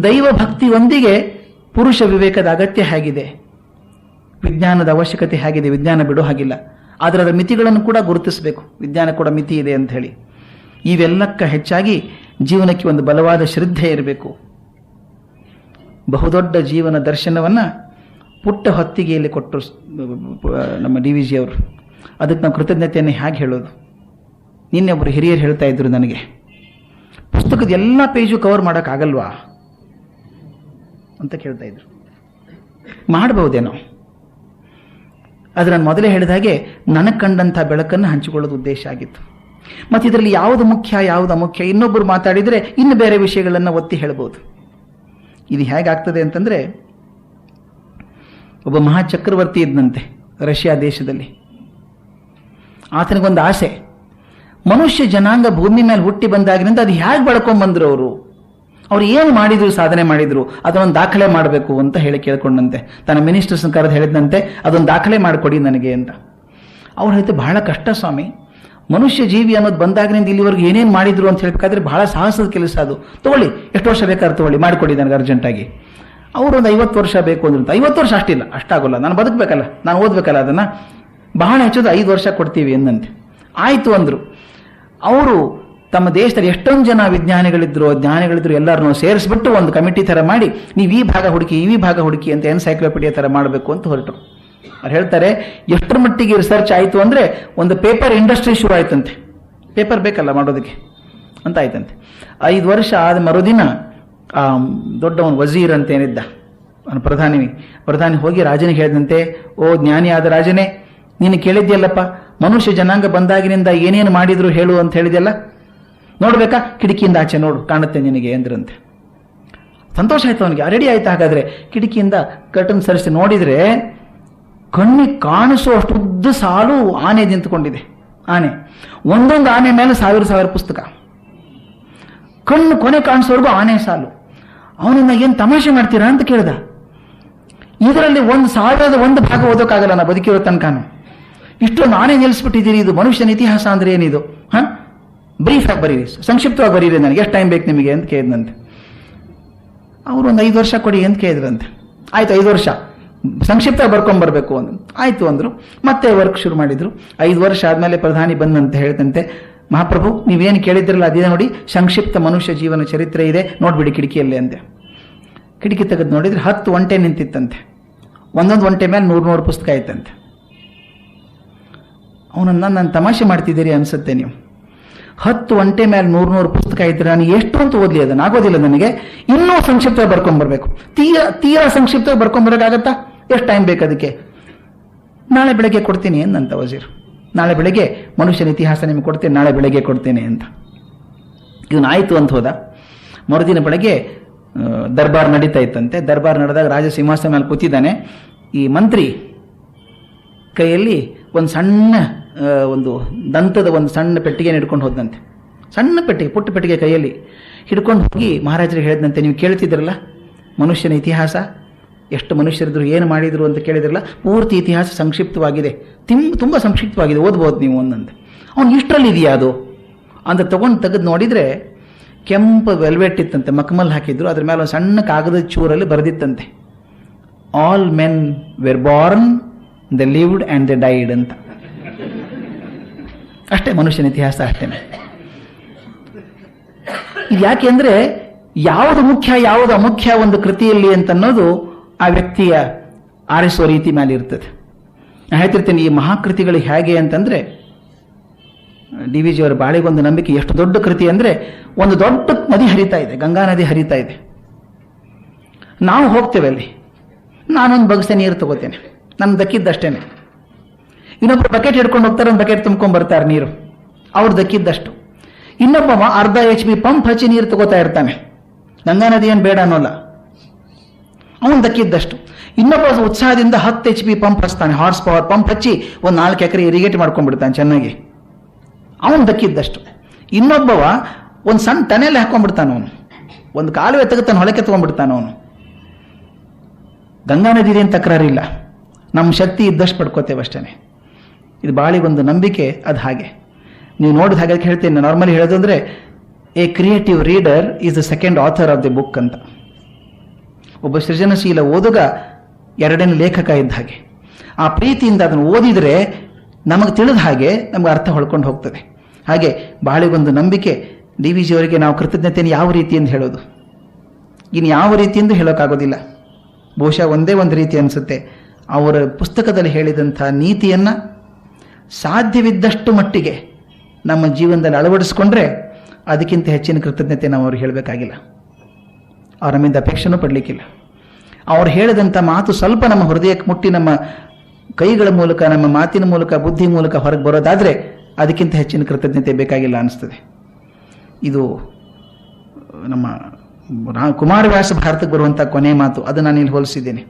ದೈವ ಭಕ್ತಿಯೊಂದಿಗೆ ಪುರುಷ ವಿವೇಕದ ಅಗತ್ಯ ಹೇಗಿದೆ? ವಿಜ್ಞಾನದ ಅವಶ್ಯಕತೆ ಹೇಗಿದೆ? ವಿಜ್ಞಾನ ಬಿಡೋ ಹಾಗಿಲ್ಲ, ಆದರೆ ಅದರ ಮಿತಿಗಳನ್ನು ಕೂಡ ಗುರುತಿಸಬೇಕು. ವಿಜ್ಞಾನ ಕೂಡ ಮಿತಿ ಇದೆ ಅಂತ ಹೇಳಿ. ಇವೆಲ್ಲಕ್ಕ ಹೆಚ್ಚಾಗಿ ಜೀವನಕ್ಕೆ ಒಂದು ಬಲವಾದ ಶ್ರದ್ಧೆ ಇರಬೇಕು. ಬಹುದೊಡ್ಡ ಜೀವನ ದರ್ಶನವನ್ನು ಪುಟ್ಟ ಹೊತ್ತಿಗೆಯಲ್ಲಿ ಕೊಟ್ಟರು ನಮ್ಮ DVG ಅವರು. ಅದಕ್ಕೆ ನಾವು ಕೃತಜ್ಞತೆಯನ್ನು ಹೇಗೆ ಹೇಳೋದು? ನಿನ್ನೆ ಒಬ್ಬರು ಹಿರಿಯರು ಹೇಳ್ತಾ ಇದ್ರು ನನಗೆ, ಪುಸ್ತಕದ ಎಲ್ಲ ಪೇಜು ಕವರ್ ಮಾಡೋಕ್ಕಾಗಲ್ವಾ ಅಂತ ಕೇಳ್ತಾ ಇದ್ರು. ಮಾಡಬಹುದೇನೋ, ಆದರೆ ನಾನು ಮೊದಲೇ ಹೇಳಿದ ಹಾಗೆ ನನಗೆ ಕಂಡಂಥ ಬೆಳಕನ್ನು ಹಂಚಿಕೊಳ್ಳೋದು ಉದ್ದೇಶ ಆಗಿತ್ತು. ಮತ್ತು ಇದರಲ್ಲಿ ಯಾವುದು ಮುಖ್ಯ ಯಾವುದು ಅಮುಖ್ಯ, ಇನ್ನೊಬ್ಬರು ಮಾತಾಡಿದರೆ ಇನ್ನು ಬೇರೆ ವಿಷಯಗಳನ್ನು ಒತ್ತಿ ಹೇಳ್ಬೋದು. ಇದು ಹೇಗಾಗ್ತದೆ ಅಂತಂದರೆ, ಒಬ್ಬ ಮಹಾಚಕ್ರವರ್ತಿ ಇದ್ದಂತೆ ರಷ್ಯಾ ದೇಶದಲ್ಲಿ. ಆತನಿಗೊಂದು ಆಸೆ, ಮನುಷ್ಯ ಜನಾಂಗ ಭೂಮಿ ಮೇಲೆ ಹುಟ್ಟಿ ಬಂದಾಗಿನಿಂದ ಅದು ಹೇಗೆ ಬೆಳ್ಕೊಂಡ್ಬಂದ್ರು ಅವ್ರು ಏನು ಮಾಡಿದ್ರು, ಸಾಧನೆ ಮಾಡಿದ್ರು, ಅದನ್ನೊಂದು ದಾಖಲೆ ಮಾಡಬೇಕು ಅಂತ ಹೇಳಿ ಕೇಳ್ಕೊಂಡಂತೆ. ತನ್ನ ಮಿನಿಸ್ಟರ್ಸ್ ಕರೆದು ಹೇಳಿದಂತೆ, ಅದೊಂದು ದಾಖಲೆ ಮಾಡಿಕೊಡಿ ನನಗೆ ಅಂತ. ಅವ್ರು ಹೇಳ್ತೆ, ಬಹಳ ಕಷ್ಟ ಸ್ವಾಮಿ, ಮನುಷ್ಯ ಜೀವಿ ಅನ್ನೋದು ಬಂದಾಗಿನಿಂದ ಇಲ್ಲಿವರೆಗೂ ಏನೇನು ಮಾಡಿದ್ರು ಅಂತ ಹೇಳ್ಬೇಕಾದ್ರೆ ಬಹಳ ಸಾಹಸದ ಕೆಲಸ ಅದು. ತಗೊಳ್ಳಿ, ಎಷ್ಟು ವರ್ಷ ಬೇಕಾದ್ರೆ ತಗೊಳ್ಳಿ, ಮಾಡಿಕೊಡಿ ನನಗೆ ಅರ್ಜೆಂಟಾಗಿ. ಅವರು ಒಂದು 50 ವರ್ಷ ಬೇಕು ಅಂದ್ರು. 50 ವರ್ಷ ಅಷ್ಟಿಲ್ಲ, ಅಷ್ಟಾಗೋಲ್ಲ, ನಾನು ಬದುಕಬೇಕಲ್ಲ, ನಾನು ಓದಬೇಕಲ್ಲ, ಅದನ್ನು ಬಹಳ ಹೆಚ್ಚೋದು 5 ವರ್ಷ ಕೊಡ್ತೀವಿ ಎಂದಂತೆ. ಆಯಿತು ಅಂದರು. ಅವರು ತಮ್ಮ ದೇಶದಲ್ಲಿ ಎಷ್ಟೊಂದು ಜನ ಜ್ಞಾನಿಗಳಿದ್ರು ಎಲ್ಲರನ್ನೂ ಸೇರಿಸ್ಬಿಟ್ಟು ಒಂದು ಕಮಿಟಿ ಥರ ಮಾಡಿ, ನೀವು ಈ ಭಾಗ ಹುಡುಕಿ ಈ ಭಾಗ ಹುಡುಕಿ ಅಂತ ಎನ್ಸೈಕ್ಲೋಪೀಡಿಯಾ ಥರ ಮಾಡಬೇಕು ಅಂತ ಹೊರಟರು. ಅವ್ರು ಹೇಳ್ತಾರೆ, ಎಷ್ಟರ ಮಟ್ಟಿಗೆ ರಿಸರ್ಚ್ ಆಯಿತು ಅಂದರೆ ಒಂದು ಪೇಪರ್ ಇಂಡಸ್ಟ್ರಿ ಶುರು ಆಯ್ತಂತೆ. ಪೇಪರ್ ಬೇಕಲ್ಲ ಮಾಡೋದಕ್ಕೆ ಅಂತ ಆಯ್ತಂತೆ. 5 ವರ್ಷ ಆದ ಮರುದಿನ ದೊಡ್ಡ ಒಂದು ವಜೀರ್ ಅಂತ ಏನಿದ್ದ, ಪ್ರಧಾನಿ ಹೋಗಿ ರಾಜನಿಗೆ ಹೇಳಿದಂತೆ, ಓ ಜ್ಞಾನಿ ಆದ ರಾಜನೇ, ನೀನು ಕೇಳಿದ್ಯಲ್ಲಪ್ಪ, ಮನುಷ್ಯ ಜನಾಂಗ ಬಂದಾಗಿನಿಂದ ಏನೇನು ಮಾಡಿದ್ರು ಹೇಳು ಅಂತ ಹೇಳಿದ್ಯಲ್ಲ, ನೋಡ್ಬೇಕಾ, ಕಿಟಕಿಯಿಂದ ಆಚೆ ನೋಡು, ಕಾಣುತ್ತೆ ನಿನಗೆ ಎಂದ್ರಂತೆ. ಸಂತೋಷ ಆಯ್ತು ಅವನಿಗೆ. ರೆಡಿ ಆಯ್ತು. ಹಾಗಾದ್ರೆ ಕಿಟಕಿಯಿಂದ ಕರ್ಟನ್ ಸರಿಸಿ ನೋಡಿದ್ರೆ ಕಣ್ಣಿಗೆ ಕಾಣಿಸೋ ಅಷ್ಟು ಉದ್ದ ಸಾಲು ಆನೆ ನಿಂತುಕೊಂಡಿದೆ. ಆನೆ, ಒಂದೊಂದು ಆನೆ ಮೇಲೆ 1000 ಪುಸ್ತಕ, ಕಣ್ಣು ಕೊನೆ ಕಾಣಿಸೋರ್ಗು ಆನೆ ಸಾಲು. ಅವನನ್ನ ಏನು ತಮಾಷೆ ಮಾಡ್ತೀರಾ ಅಂತ ಕೇಳ್ದ. ಇದರಲ್ಲಿ 1001 ಭಾಗ ಓದೋಕ್ಕಾಗಲ್ಲ ನಾ ಬದುಕಿರೋ ತನಕನು. ಇಷ್ಟೊಂದು ಆನೆ ನಿಲ್ಲಿಸ್ಬಿಟ್ಟಿದ್ದೀರಿ, ಇದು ಮನುಷ್ಯನ ಇತಿಹಾಸ ಅಂದ್ರೆ ಏನಿದು? ಬ್ರೀಫ್ ಆಗಿ ಬರೀರಿ, ಸಂಕ್ಷಿಪ್ತವಾಗಿ ಬರೀರಿ, ನನಗೆ ಎಷ್ಟು ಟೈಮ್ ಬೇಕು ನಿಮಗೆ ಅಂತ ಕೇಳಿದಂತೆ. ಅವರು ಒಂದು 5 ವರ್ಷ ಕೊಡಿ ಅಂತ ಕೇಳಿದ್ರಂತೆ. ಆಯ್ತು, 5 ವರ್ಷ ಸಂಕ್ಷಿಪ್ತ ಬರ್ಕೊಂಡ್ಬರ್ಬೇಕು ಅಂದ್ರು. ಆಯ್ತು ಅಂದ್ರು. ಮತ್ತೆ ವರ್ಕ್ ಶುರು ಮಾಡಿದ್ರು. 5 ವರ್ಷ ಆದ್ಮೇಲೆ ಪ್ರಧಾನಿ ಬಂದಂತ ಹೇಳ್ತಂತೆ, ಮಹಾಪ್ರಭು ನೀವೇನು ಕೇಳಿದ್ರಲ್ಲ ಅದೇ ನೋಡಿ, ಸಂಕ್ಷಿಪ್ತ ಮನುಷ್ಯ ಜೀವನ ಚರಿತ್ರೆ ಇದೆ, ನೋಡ್ಬಿಡಿ ಕಿಟಕಿಯಲ್ಲಿ ಅಂದೆ. ಕಿಟಕಿ ತೆಗೆದು ನೋಡಿದ್ರೆ 10 ಒಂಟೆ ನಿಂತಿತ್ತಂತೆ. ಒಂದೊಂದು ಒಂಟೆ ಮೇಲೆ 100 ಪುಸ್ತಕ ಇತ್ತಂತೆ. ಅವನನ್ನ ನಾನು ತಮಾಷೆ ಮಾಡ್ತಿದ್ದೀರಿ ಅನ್ಸುತ್ತೆ ನೀವು. 10 ಒಂಟೆ ಮೇಲೆ 100 ಪುಸ್ತಕ ಇದ್ರೆ ನಾನು ಎಷ್ಟು ಅಂತ ಓದ್ಲಿ, ಅದನ್ನು ಆಗೋದಿಲ್ಲ ನನಗೆ. ಇನ್ನೂ ಸಂಕ್ಷಿಪ್ತ ಬರ್ಕೊಂಡ್ಬರ್ಬೇಕು. ತೀರಾ ಸಂಕ್ಷಿಪ್ತ ಬರ್ಕೊಂಡ್ಬರೋಕ್ಕಾಗತ್ತಾ? ಎಷ್ಟು ಟೈಮ್ ಬೇಕು ಅದಕ್ಕೆ? ನಾಳೆ ಬೆಳಗ್ಗೆ ಕೊಡ್ತೀನಿ ಎಂದಂತ ವಜೀರ್. ನಾಳೆ ಬೆಳಗ್ಗೆ ಮನುಷ್ಯನ ಇತಿಹಾಸ ನಿಮಗೆ ಕೊಡ್ತೇನೆ, ನಾಳೆ ಬೆಳಗ್ಗೆ ಕೊಡ್ತೇನೆ ಅಂತ. ಇವನಾಯ್ತು ಅಂತ ಹೋದ. ಮರುದಿನ ಬೆಳಗ್ಗೆ ದರ್ಬಾರ್ ನಡೀತಾ ಇತ್ತಂತೆ. ದರ್ಬಾರ್ ನಡೆದಾಗ ರಾಜ ಸಿಂಹಾಸನ ಮೇಲೆ ಕೂತಿದ್ದಾನೆ. ಈ ಮಂತ್ರಿ ಕೈಯಲ್ಲಿ ಒಂದು ಸಣ್ಣ ಒಂದು ದಂತದ ಒಂದು ಸಣ್ಣ ಪೆಟ್ಟಿಗೆ ಹಿಡ್ಕೊಂಡು ಹೋದಂತೆ. ಸಣ್ಣ ಪೆಟ್ಟಿಗೆ, ಪುಟ್ಟ ಪೆಟ್ಟಿಗೆ ಕೈಯಲ್ಲಿ ಹಿಡ್ಕೊಂಡು ಹೋಗಿ ಮಹಾರಾಜರಿಗೆ ಹೇಳಿದಂತೆ, ನೀವು ಕೇಳ್ತಿದ್ರಲ್ಲ ಮನುಷ್ಯನ ಇತಿಹಾಸ, ಎಷ್ಟು ಮನುಷ್ಯರಿದ್ರು, ಏನು ಮಾಡಿದ್ರು ಅಂತ ಕೇಳಿದ್ರಲ್ಲ, ಪೂರ್ತಿ ಇತಿಹಾಸ ಸಂಕ್ಷಿಪ್ತವಾಗಿದೆ, ತುಂಬ ಸಂಕ್ಷಿಪ್ತವಾಗಿದೆ, ಓದ್ಬೋದು ನೀವು ಅಂದಂತೆ. ಅವ್ನು ಇಷ್ಟರಲ್ಲಿ ಇದೆಯಾ ಅದು ಅಂತ ತೆಗೆದು ನೋಡಿದರೆ ಕೆಂಪು ವೆಲ್ವೆಟ್ ಇತ್ತಂತೆ, ಮಕ್ಮಲ್ ಹಾಕಿದ್ರು. ಅದ್ರ ಮೇಲೆ ಒಂದು ಸಣ್ಣ ಕಾಗದ ಚೂರಲ್ಲಿ ಬರೆದಿತ್ತಂತೆ, all men were born, they lived and they died ಅಂತ. ಅಷ್ಟೇ ಮನುಷ್ಯನ ಇತಿಹಾಸ, ಅಷ್ಟೇನೆ. ಇದು ಯಾಕೆ ಅಂದರೆ ಯಾವುದು ಮುಖ್ಯ ಯಾವುದು ಅಮುಖ್ಯ ಒಂದು ಕೃತಿಯಲ್ಲಿ ಅಂತನ್ನೋದು ಆ ವ್ಯಕ್ತಿಯ ಆರಿಸುವ ರೀತಿ ಮೇಲೆ ಇರ್ತದೆ. ನಾನು ಹೇಳ್ತಿರ್ತೇನೆ, ಈ ಮಹಾಕೃತಿಗಳು ಹೇಗೆ ಅಂತಂದರೆ, DVG ಅವರ ಬಾಳೆಗೊಂದು ನಂಬಿಕೆ, ಎಷ್ಟು ದೊಡ್ಡ ಕೃತಿ ಅಂದರೆ ಒಂದು ದೊಡ್ಡ ನದಿ ಹರಿತಾ ಇದೆ, ಗಂಗಾ ನದಿ ಹರಿತಾ ಇದೆ. ನಾವು ಹೋಗ್ತೇವೆ ಅಲ್ಲಿ, ನಾನೊಂದು ಬಗ್ಸೆ ನೀರು ತಗೋತೇನೆ, ನನ್ನ ದಕ್ಕಿದ್ದಷ್ಟೇನೆ. ಇನ್ನೊಬ್ರು ಬಕೆಟ್ ಹಿಡ್ಕೊಂಡು ಹೋಗ್ತಾರೆ, ಒಂದು ಬಕೆಟ್ ತುಂಬ್ಕೊಂಡು ಬರ್ತಾರೆ ನೀರು, ಅವ್ರು ದಕ್ಕಿದ್ದಷ್ಟು. ಇನ್ನೊಬ್ಬ ಅರ್ಧ HP ಪಂಪ್ ಹಚ್ಚಿ ನೀರು ತಗೋತಾ ಇರ್ತಾನೆ, ಗಂಗಾ ನದಿ ಏನು ಬೇಡ ಅನ್ನೋಲ್ಲ, ಅವನು ದಕ್ಕಿದ್ದಷ್ಟು. ಇನ್ನೊಬ್ಬ ಉತ್ಸಾಹದಿಂದ 10 HP ಪಂಪ್ ಹಚ್ತಾನೆ, ಹಾರ್ಸ್ ಪವರ್ ಪಂಪ್ ಹಚ್ಚಿ ಒಂದು 4 ಎಕರೆ ಇರಿಗೇಟ್ ಮಾಡ್ಕೊಂಡ್ಬಿಡ್ತಾನೆ ಚೆನ್ನಾಗಿ, ಅವನು ದಕ್ಕಿದ್ದಷ್ಟು. ಇನ್ನೊಬ್ಬವ ಒಂದು ಸಣ್ಣ ಟನೆಲ್ ಹಾಕೊಂಡ್ಬಿಡ್ತಾನೆ, ಅವನು ಒಂದು ಕಾಲುವೆ ತೆಗೆತಾನೆ, ಹೊಳಕ್ಕೆ ತಗೊಂಡ್ಬಿಡ್ತಾನೆ ಅವನು. ಗಂಗಾ ನದಿ ಏನು ತಕರಾರಿಲ್ಲ, ನಮ್ಮ ಶಕ್ತಿ ಇದ್ದಷ್ಟು ಪಡ್ಕೋತೇವೆ ಅಷ್ಟೇ. ಇದು ಬಾಳಿಗೊಂದು ನಂಬಿಕೆ, ಅದು ಹಾಗೆ ನೀವು ನೋಡಿದ ಹಾಗೆ ಹೇಳ್ತೀನಿ. ನಾರ್ಮಲಿ ಹೇಳೋದು ಅಂದರೆ A creative reader is the second author of the book ಅಂತ. ಒಬ್ಬ ಸೃಜನಶೀಲ ಓದುಗ 2ನೇ ಲೇಖಕ ಇದ್ದ ಹಾಗೆ. ಆ ಪ್ರೀತಿಯಿಂದ ಅದನ್ನು ಓದಿದರೆ ನಮಗೆ ತಿಳಿದ ಹಾಗೆ ನಮಗೆ ಅರ್ಥ ಹೊಳ್ಕೊಂಡು ಹೋಗ್ತದೆ. ಹಾಗೆ ಬಾಳಿಗೊಂದು ನಂಬಿಕೆ. DVG ಅವರಿಗೆ ನಾವು ಕೃತಜ್ಞತೆಯನ್ನು ಯಾವ ರೀತಿಯಿಂದ ಹೇಳೋದು, ಇನ್ನು ಯಾವ ರೀತಿಯಿಂದ ಹೇಳೋಕ್ಕಾಗೋದಿಲ್ಲ. ಬಹುಶಃ ಒಂದೇ ಒಂದು ರೀತಿ ಅನಿಸುತ್ತೆ, ಅವರ ಪುಸ್ತಕದಲ್ಲಿ ಹೇಳಿದಂಥ ನೀತಿಯನ್ನು ಸಾಧ್ಯವಿದ್ದಷ್ಟು ಮಟ್ಟಿಗೆ ನಮ್ಮ ಜೀವನದಲ್ಲಿ ಅಳವಡಿಸ್ಕೊಂಡ್ರೆ ಅದಕ್ಕಿಂತ ಹೆಚ್ಚಿನ ಕೃತಜ್ಞತೆ ನಾವು ಅವ್ರಿಗೆ ಹೇಳಬೇಕಾಗಿಲ್ಲ, ಅವ್ರ ನಮ್ಮಿಂದ ಅಪೇಕ್ಷೆನೂ ಪಡಲಿಕ್ಕಿಲ್ಲ. ಅವ್ರು ಹೇಳಿದಂಥ ಮಾತು ಸ್ವಲ್ಪ ನಮ್ಮ ಹೃದಯಕ್ಕೆ ಮುಟ್ಟಿ ನಮ್ಮ ಕೈಗಳ ಮೂಲಕ, ನಮ್ಮ ಮಾತಿನ ಮೂಲಕ, ಬುದ್ಧಿ ಮೂಲಕ ಹೊರಗೆ ಬರೋದಾದರೆ ಅದಕ್ಕಿಂತ ಹೆಚ್ಚಿನ ಕೃತಜ್ಞತೆ ಬೇಕಾಗಿಲ್ಲ ಅನಿಸ್ತದೆ. ಇದು ನಮ್ಮ ಕುಮಾರವ್ಯಾಸ ಭಾರತಕ್ಕೆ ಬರುವಂಥ ಕೊನೆ ಮಾತು, ಅದು ನಾನು ಇಲ್ಲಿ ಹೋಲಿಸಿದ್ದೇನೆ.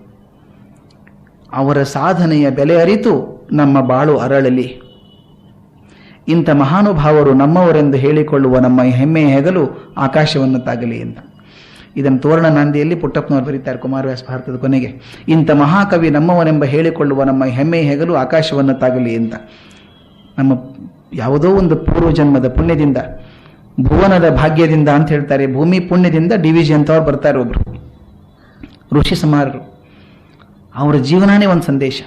ಅವರ ಸಾಧನೆಯ ಬೆಲೆ ಅರಿತು ನಮ್ಮ ಬಾಳು ಅರಳಲಿ, ಇಂಥ ಮಹಾನುಭಾವರು ನಮ್ಮವರೆಂದು ಹೇಳಿಕೊಳ್ಳುವ ನಮ್ಮ ಹೆಮ್ಮೆಯ ಹೆಗಲು ಆಕಾಶವನ್ನು ತಾಗಲಿ ಅಂತ. ಇದನ್ನು ತೋರಣ ನಾಂದಿಯಲ್ಲಿ ಪುಟ್ಟಪ್ಪನವರು ಬರೀತಾರೆ ಕುಮಾರವ್ಯಾಸ ಭಾರತದ ಕೊನೆಗೆ, ಇಂಥ ಮಹಾಕವಿ ನಮ್ಮವನೆಂಬ ಹೇಳಿಕೊಳ್ಳುವ ನಮ್ಮ ಹೆಮ್ಮೆಯ ಹೆಗಲು ಆಕಾಶವನ್ನು ತಾಗಲಿ ಅಂತ. ನಮ್ಮ ಯಾವುದೋ ಒಂದು ಪೂರ್ವಜನ್ಮದ ಪುಣ್ಯದಿಂದ, ಭುವನದ ಭಾಗ್ಯದಿಂದ ಅಂತ ಹೇಳ್ತಾರೆ, ಭೂಮಿ ಪುಣ್ಯದಿಂದ DVG ಅಂತವ್ರು ಬರ್ತಾರೆ, ಒಬ್ರು ಋಷಿ ಸಮಾರರು. ಅವರ ಜೀವನನೇ ಒಂದು ಸಂದೇಶ.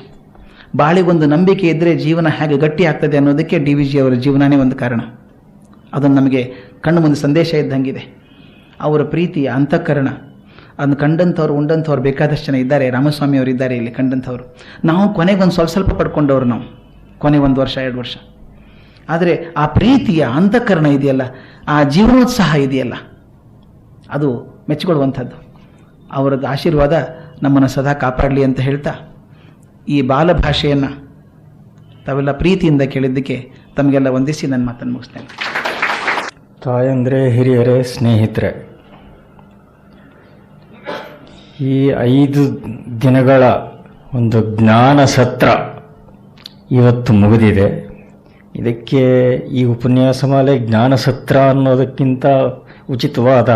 ಬಾಳಿಗೊಂದು ನಂಬಿಕೆ ಇದ್ದರೆ ಜೀವನ ಹೇಗೆ ಗಟ್ಟಿ ಆಗ್ತದೆ ಅನ್ನೋದಕ್ಕೆ DVG ಅವರ ಜೀವನನೇ ಒಂದು ಕಾರಣ. ಅದನ್ನು ನಮಗೆ ಕಣ್ಣು ಮುಂದೆ ಸಂದೇಶ ಇದ್ದಂಗಿದೆ. ಅವರ ಪ್ರೀತಿ ಅಂತಃಕರಣ ಅದನ್ನು ಕಂಡಂಥವ್ರು ಉಂಡಂಥವ್ರು ಬೇಕಾದಷ್ಟು ಜನ ಇದ್ದಾರೆ. ರಾಮಸ್ವಾಮಿ ಅವರು ಇದ್ದಾರೆ ಇಲ್ಲಿ ಕಂಡಂಥವ್ರು. ನಾವು ಕೊನೆಗೊಂದು ಸ್ವಲ್ಪ ಪಡ್ಕೊಂಡವ್ರು, ನಾವು ಕೊನೆ 1 ವರ್ಷ 2 ವರ್ಷ. ಆದರೆ ಆ ಪ್ರೀತಿಯ ಅಂತಃಕರಣ ಇದೆಯಲ್ಲ, ಆ ಜೀವನೋತ್ಸಾಹ ಇದೆಯಲ್ಲ, ಅದು ಮೆಚ್ಚಿಕೊಳ್ಳುವಂಥದ್ದು. ಅವರದ್ದು ಆಶೀರ್ವಾದ ನಮ್ಮನ್ನು ಸದಾ ಕಾಪಾಡಲಿ ಅಂತ ಹೇಳ್ತಾ, ಈ ಬಾಲ ಭಾಷೆಯನ್ನು ತಾವೆಲ್ಲ ಪ್ರೀತಿಯಿಂದ ಕೇಳಿದ್ದಕ್ಕೆ ತಮಗೆಲ್ಲ ವಂದಿಸಿ ನನ್ನ ಮಾತನ್ನು ಮುಗಿಸ್ತೇನೆ. ತಾಯಂದ್ರೆ, ಹಿರಿಯರೇ, ಸ್ನೇಹಿತರೆ, ಈ 5 ದಿನಗಳ ಒಂದು ಜ್ಞಾನ ಸತ್ರ ಇವತ್ತು ಮುಗಿದಿದೆ. ಇದಕ್ಕೆ ಈ ಉಪನ್ಯಾಸಮಾಲೆ ಜ್ಞಾನ ಸತ್ರ ಅನ್ನೋದಕ್ಕಿಂತ ಉಚಿತವಾದ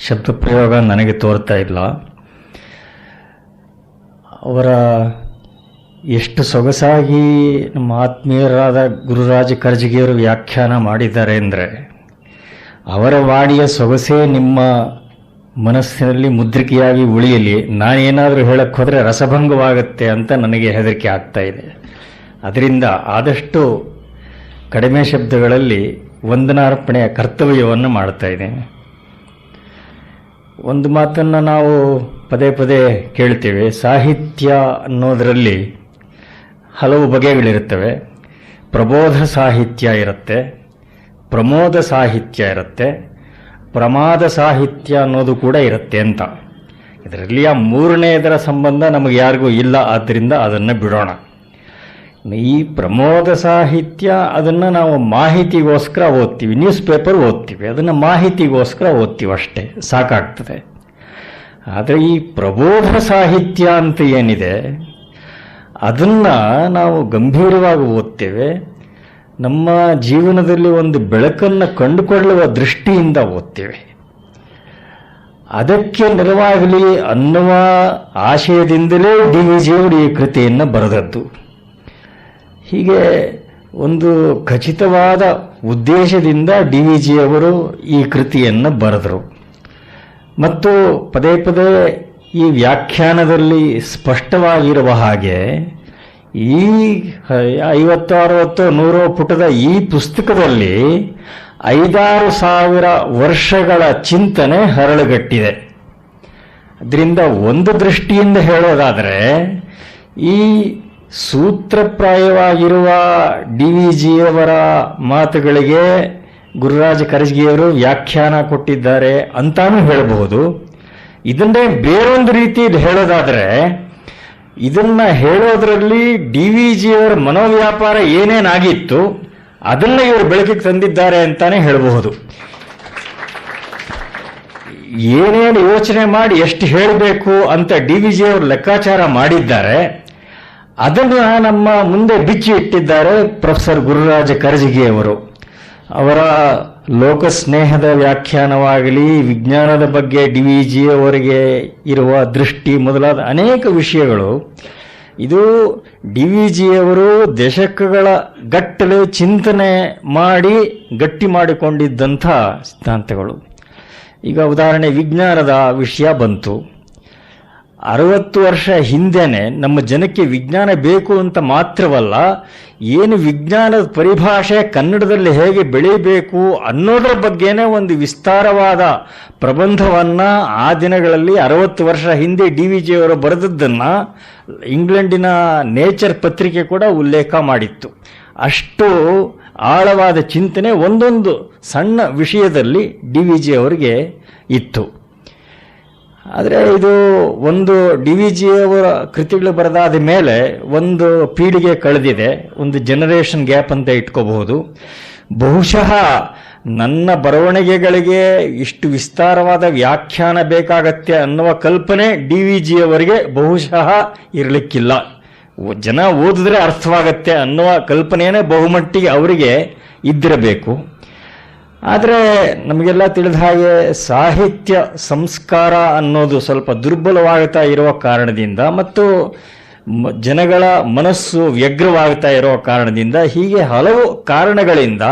ಶಬ್ದ ಪ್ರಯೋಗ ನನಗೆ ತೋರ್ತಾ ಇಲ್ಲ. ಅವರ ಎಷ್ಟು ಸೊಗಸಾಗಿ ನಮ್ಮ ಆತ್ಮೀಯರಾದ ಗುರುರಾಜ ಕರ್ಜಗಿಯವರು ವ್ಯಾಖ್ಯಾನ ಮಾಡಿದ್ದಾರೆ ಅಂದರೆ, ಅವರ ವಾಣಿಯ ಸೊಗಸೇ ನಿಮ್ಮ ಮನಸ್ಸಿನಲ್ಲಿ ಮುದ್ರಿಕೆಯಾಗಿ ಉಳಿಯಲಿ. ನಾನೇನಾದರೂ ಹೇಳಕ್ಕೆ ಹೋದರೆ ರಸಭಂಗವಾಗುತ್ತೆ ಅಂತ ನನಗೆ ಹೆದರಿಕೆ ಆಗ್ತಾ ಇದೆ. ಅದರಿಂದ ಆದಷ್ಟು ಕಡಿಮೆ ಶಬ್ದಗಳಲ್ಲಿ ವಂದನಾರ್ಪಣೆಯ ಕರ್ತವ್ಯವನ್ನು ಮಾಡ್ತಾ ಇದ್ದೇನೆ. ಒಂದು ಮಾತನ್ನು ನಾವು ಪದೇ ಪದೇ ಕೇಳ್ತೇವೆ, ಸಾಹಿತ್ಯ ಅನ್ನೋದರಲ್ಲಿ ಹಲವು ಬಗೆಗಳಿರುತ್ತವೆ. ಪ್ರಬೋಧ ಸಾಹಿತ್ಯ ಇರುತ್ತೆ, ಪ್ರಮೋದ ಸಾಹಿತ್ಯ ಇರುತ್ತೆ, ಪ್ರಮಾದ ಸಾಹಿತ್ಯ ಅನ್ನೋದು ಕೂಡ ಇರುತ್ತೆ ಅಂತ. ಇದರಲ್ಲಿ ಆ 3ನೇದರ ಸಂಬಂಧ ನಮಗೆ ಯಾರಿಗೂ ಇಲ್ಲ, ಆದ್ದರಿಂದ ಅದನ್ನು ಬಿಡೋಣ. ಈ ಪ್ರಮೋದ ಸಾಹಿತ್ಯ ಅದನ್ನು ನಾವು ಮಾಹಿತಿಗೋಸ್ಕರ ಓದ್ತೀವಿ, ನ್ಯೂಸ್ ಪೇಪರ್ ಓದ್ತೀವಿ, ಅದನ್ನು ಮಾಹಿತಿಗೋಸ್ಕರ ಓದ್ತೀವಿ ಅಷ್ಟೇ, ಸಾಕಾಗ್ತದೆ. ಆದರೆ ಈ ಪ್ರಬೋಧ ಸಾಹಿತ್ಯ ಅಂತ ಏನಿದೆ ಅದನ್ನು ನಾವು ಗಂಭೀರವಾಗಿ ಓದ್ತೇವೆ. ನಮ್ಮ ಜೀವನದಲ್ಲಿ ಒಂದು ಬೆಳಕನ್ನು ಕಂಡುಕೊಳ್ಳುವ ದೃಷ್ಟಿಯಿಂದ ಓದ್ತೇವೆ. ಅದಕ್ಕೆ ನೆರವಾಗಲಿ ಅನ್ನುವ ಆಶಯದಿಂದಲೇ DVG ಅವರು ಈ ಕೃತಿಯನ್ನು ಬರೆದದ್ದು. ಹೀಗೆ ಒಂದು ಖಚಿತವಾದ ಉದ್ದೇಶದಿಂದ DVG ಅವರು ಈ ಕೃತಿಯನ್ನು ಬರೆದರು. ಮತ್ತು ಪದೇ ಪದೇ ಈ ವ್ಯಾಖ್ಯಾನದಲ್ಲಿ ಸ್ಪಷ್ಟವಾಗಿರುವ ಹಾಗೆ ಈ 50, 60, 100 ಪುಟದ ಈ ಪುಸ್ತಕದಲ್ಲಿ 5,000-6,000 ವರ್ಷಗಳ ಚಿಂತನೆ ಹರಳುಗಟ್ಟಿದೆ. ಅದರಿಂದ ಒಂದು ದೃಷ್ಟಿಯಿಂದ ಹೇಳೋದಾದರೆ, ಈ ಸೂತ್ರಪ್ರಾಯವಾಗಿರುವ DVG ಅವರ ಮಾತುಗಳಿಗೆ ಗುರುರಾಜ ಕರ್ಜಗಿಯವರು ವ್ಯಾಖ್ಯಾನ ಕೊಟ್ಟಿದ್ದಾರೆ ಅಂತಾನೂ ಹೇಳಬಹುದು. ಇದನ್ನೇ ಬೇರೊಂದು ರೀತಿಯಲ್ಲಿ ಹೇಳೋದಾದರೆ, ಇದನ್ನ ಹೇಳೋದ್ರಲ್ಲಿ DVG ಅವರ ಮನೋವ್ಯಾಪಾರ ಏನೇನಾಗಿತ್ತು ಅದನ್ನ ಇವರು ಬೆಳಕಿಗೆ ತಂದಿದ್ದಾರೆ ಅಂತಾನೆ ಹೇಳಬಹುದು. ಏನೇನು ಯೋಚನೆ ಮಾಡಿ ಎಷ್ಟು ಹೇಳಬೇಕು ಅಂತ ಡಿ ವಿ ಜಿ ಅವರು ಲೆಕ್ಕಾಚಾರ ಮಾಡಿದ್ದಾರೆ, ಅದನ್ನು ನಮ್ಮ ಮುಂದೆ ಬಿಚ್ಚಿ ಇಟ್ಟಿದ್ದಾರೆ ಪ್ರೊಫೆಸರ್ ಗುರುರಾಜ ಕರಜಗಿ ಅವರು. ಅವರ ಲೋಕಸ್ನೇಹದ ವ್ಯಾಖ್ಯಾನವಾಗಲಿ, ವಿಜ್ಞಾನದ ಬಗ್ಗೆ ಡಿ ವಿ ಜಿ ಅವರಿಗೆ ಇರುವ ದೃಷ್ಟಿ ಮೊದಲಾದ ಅನೇಕ ವಿಷಯಗಳು, ಇದು ಡಿ ವಿ ಜಿ ಅವರು ದಶಕಗಳ ಗಟ್ಟಲೆ ಚಿಂತನೆ ಮಾಡಿ ಗಟ್ಟಿ ಮಾಡಿಕೊಂಡಿದ್ದಂಥ ಸಿದ್ಧಾಂತಗಳು. ಈಗ ಉದಾಹರಣೆ ವಿಜ್ಞಾನದ ವಿಷಯ ಬಂತು. 60 ವರ್ಷ ಹಿಂದೆನೆ ನಮ್ಮ ಜನಕ್ಕೆ ವಿಜ್ಞಾನ ಬೇಕು ಅಂತ ಮಾತ್ರವಲ್ಲ, ಏನು ವಿಜ್ಞಾನದ ಪರಿಭಾಷೆ ಕನ್ನಡದಲ್ಲಿ ಹೇಗೆ ಬೆಳೀಬೇಕು ಅನ್ನೋದರ ಬಗ್ಗೆನೇ ಒಂದು ವಿಸ್ತಾರವಾದ ಪ್ರಬಂಧವನ್ನ ಆ ದಿನಗಳಲ್ಲಿ 60 ವರ್ಷ ಹಿಂದೆ ಡಿ ವಿ ಜಿ ಅವರು ಬರೆದದ್ದನ್ನು ಇಂಗ್ಲೆಂಡಿನ ನೇಚರ್ ಪತ್ರಿಕೆ ಕೂಡ ಉಲ್ಲೇಖ ಮಾಡಿತ್ತು. ಅಷ್ಟು ಆಳವಾದ ಚಿಂತನೆ ಒಂದೊಂದು ಸಣ್ಣ ವಿಷಯದಲ್ಲಿ ಡಿ ವಿ ಜಿ ಅವರಿಗೆ ಇತ್ತು. ಆದರೆ ಇದು ಒಂದು ಡಿ ವಿ ಜಿ ಅವರ ಕೃತಿಗಳು ಬರೆದಾದ ಮೇಲೆ ಒಂದು ಪೀಳಿಗೆ ಕಳೆದಿದೆ, ಒಂದು ಜನರೇಷನ್ ಗ್ಯಾಪ್ ಅಂತ ಇಟ್ಕೋಬಹುದು. ಬಹುಶಃ ನನ್ನ ಬರವಣಿಗೆಗಳಿಗೆ ಇಷ್ಟು ವಿಸ್ತಾರವಾದ ವ್ಯಾಖ್ಯಾನ ಬೇಕಾಗತ್ತೆ ಅನ್ನುವ ಕಲ್ಪನೆ ಡಿ ವಿ ಜಿ ಅವರಿಗೆ ಬಹುಶಃ ಇರಲಿಕ್ಕಿಲ್ಲ. ಜನ ಓದಿದ್ರೆ ಅರ್ಥವಾಗತ್ತೆ ಅನ್ನುವ ಕಲ್ಪನೆಯೇ ಬಹುಮಟ್ಟಿಗೆ ಅವರಿಗೆ ಇದ್ದಿರಬೇಕು. ಆದರೆ ನಮಗೆಲ್ಲ ತಿಳಿದ ಹಾಗೆ ಸಾಹಿತ್ಯ ಸಂಸ್ಕಾರ ಅನ್ನೋದು ಸ್ವಲ್ಪ ದುರ್ಬಲವಾಗ್ತಾ ಇರುವ ಕಾರಣದಿಂದ ಮತ್ತು ಜನಗಳ ಮನಸ್ಸು ವ್ಯಗ್ರವಾಗ್ತಾ ಇರೋ ಕಾರಣದಿಂದ, ಹೀಗೆ ಹಲವು ಕಾರಣಗಳಿಂದ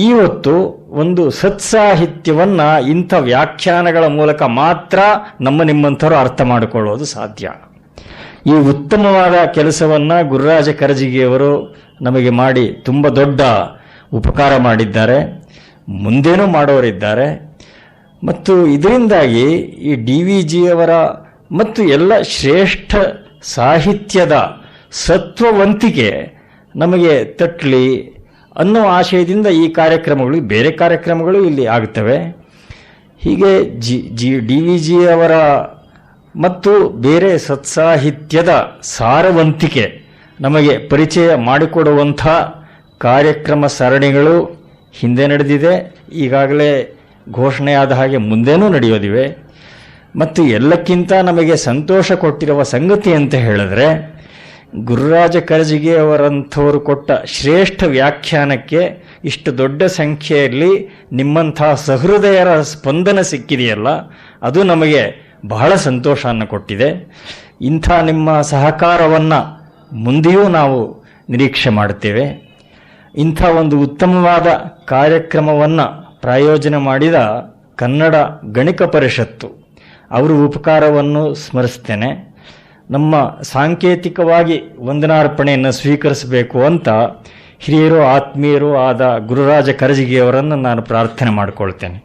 ಇವತ್ತು ಒಂದು ಸತ್ಸಾಹಿತ್ಯವನ್ನ ಇಂಥ ವ್ಯಾಖ್ಯಾನಗಳ ಮೂಲಕ ಮಾತ್ರ ನಿಮ್ಮಂಥವ್ರು ಅರ್ಥ ಮಾಡಿಕೊಳ್ಳೋದು ಸಾಧ್ಯ. ಈ ಉತ್ತಮವಾದ ಕೆಲಸವನ್ನ ಗುರುರಾಜ ಕರಜಗಿಯವರು ನಮಗೆ ಮಾಡಿ ತುಂಬ ದೊಡ್ಡ ಉಪಕಾರ ಮಾಡಿದ್ದಾರೆ, ಮುಂದೇನೂ ಮಾಡೋರಿದ್ದಾರೆ. ಮತ್ತು ಇದರಿಂದಾಗಿ ಈ ಡಿ ವಿ ಜಿಯವರ ಮತ್ತು ಎಲ್ಲ ಶ್ರೇಷ್ಠ ಸಾಹಿತ್ಯದ ಸತ್ವವಂತಿಕೆ ನಮಗೆ ತಟ್ಟಲಿ ಅನ್ನೋ ಆಶಯದಿಂದ ಈ ಕಾರ್ಯಕ್ರಮಗಳು, ಬೇರೆ ಕಾರ್ಯಕ್ರಮಗಳು ಇಲ್ಲಿ ಆಗುತ್ತವೆ. ಹೀಗೆ ಡಿ ವಿ ಜಿಯವರ ಮತ್ತು ಬೇರೆ ಸತ್ಸಾಹಿತ್ಯದ ಸಾರವಂತಿಕೆ ನಮಗೆ ಪರಿಚಯ ಮಾಡಿಕೊಡುವಂಥ ಕಾರ್ಯಕ್ರಮ ಸರಣಿಗಳು ಹಿಂದೆ ನಡೆದಿದೆ, ಈಗಾಗಲೇ ಘೋಷಣೆಯಾದ ಹಾಗೆ ಮುಂದೇನೂ ನಡೆಯೋದಿವೆ. ಮತ್ತು ಎಲ್ಲಕ್ಕಿಂತ ನಮಗೆ ಸಂತೋಷ ಕೊಟ್ಟಿರುವ ಸಂಗತಿ ಅಂತ ಹೇಳಿದ್ರೆ, ಗುರುರಾಜ ಕರಜಗಿ ಅವರಂಥವರು ಕೊಟ್ಟ ಶ್ರೇಷ್ಠ ವ್ಯಾಖ್ಯಾನಕ್ಕೆ ಇಷ್ಟು ದೊಡ್ಡ ಸಂಖ್ಯೆಯಲ್ಲಿ ನಿಮ್ಮಂಥ ಸಹೃದಯರ ಸ್ಪಂದನ ಸಿಕ್ಕಿದೆಯಲ್ಲ, ಅದು ನಮಗೆ ಬಹಳ ಸಂತೋಷವನ್ನು ಕೊಟ್ಟಿದೆ. ಇಂಥ ನಿಮ್ಮ ಸಹಕಾರವನ್ನು ಮುಂದೆಯೂ ನಾವು ನಿರೀಕ್ಷೆ ಮಾಡುತ್ತೇವೆ. ಇಂಥ ಒಂದು ಉತ್ತಮವಾದ ಕಾರ್ಯಕ್ರಮವನ್ನು ಪ್ರಾಯೋಜನೆ ಮಾಡಿದ ಕನ್ನಡ ಗಣಿಕ ಪರಿಷತ್ತು ಅವರ ಉಪಕಾರವನ್ನು ಸ್ಮರಿಸ್ತೇನೆ. ನಮ್ಮ ಸಾಂಕೇತಿಕವಾಗಿ ವಂದನಾರ್ಪಣೆಯನ್ನು ಸ್ವೀಕರಿಸಬೇಕು ಅಂತ ಹಿರಿಯರು ಆತ್ಮೀಯರು ಆದ ಗುರುರಾಜ ಕರಜಗಿಯವರನ್ನು ನಾನು ಪ್ರಾರ್ಥನೆ ಮಾಡಿಕೊಳ್ತೇನೆ.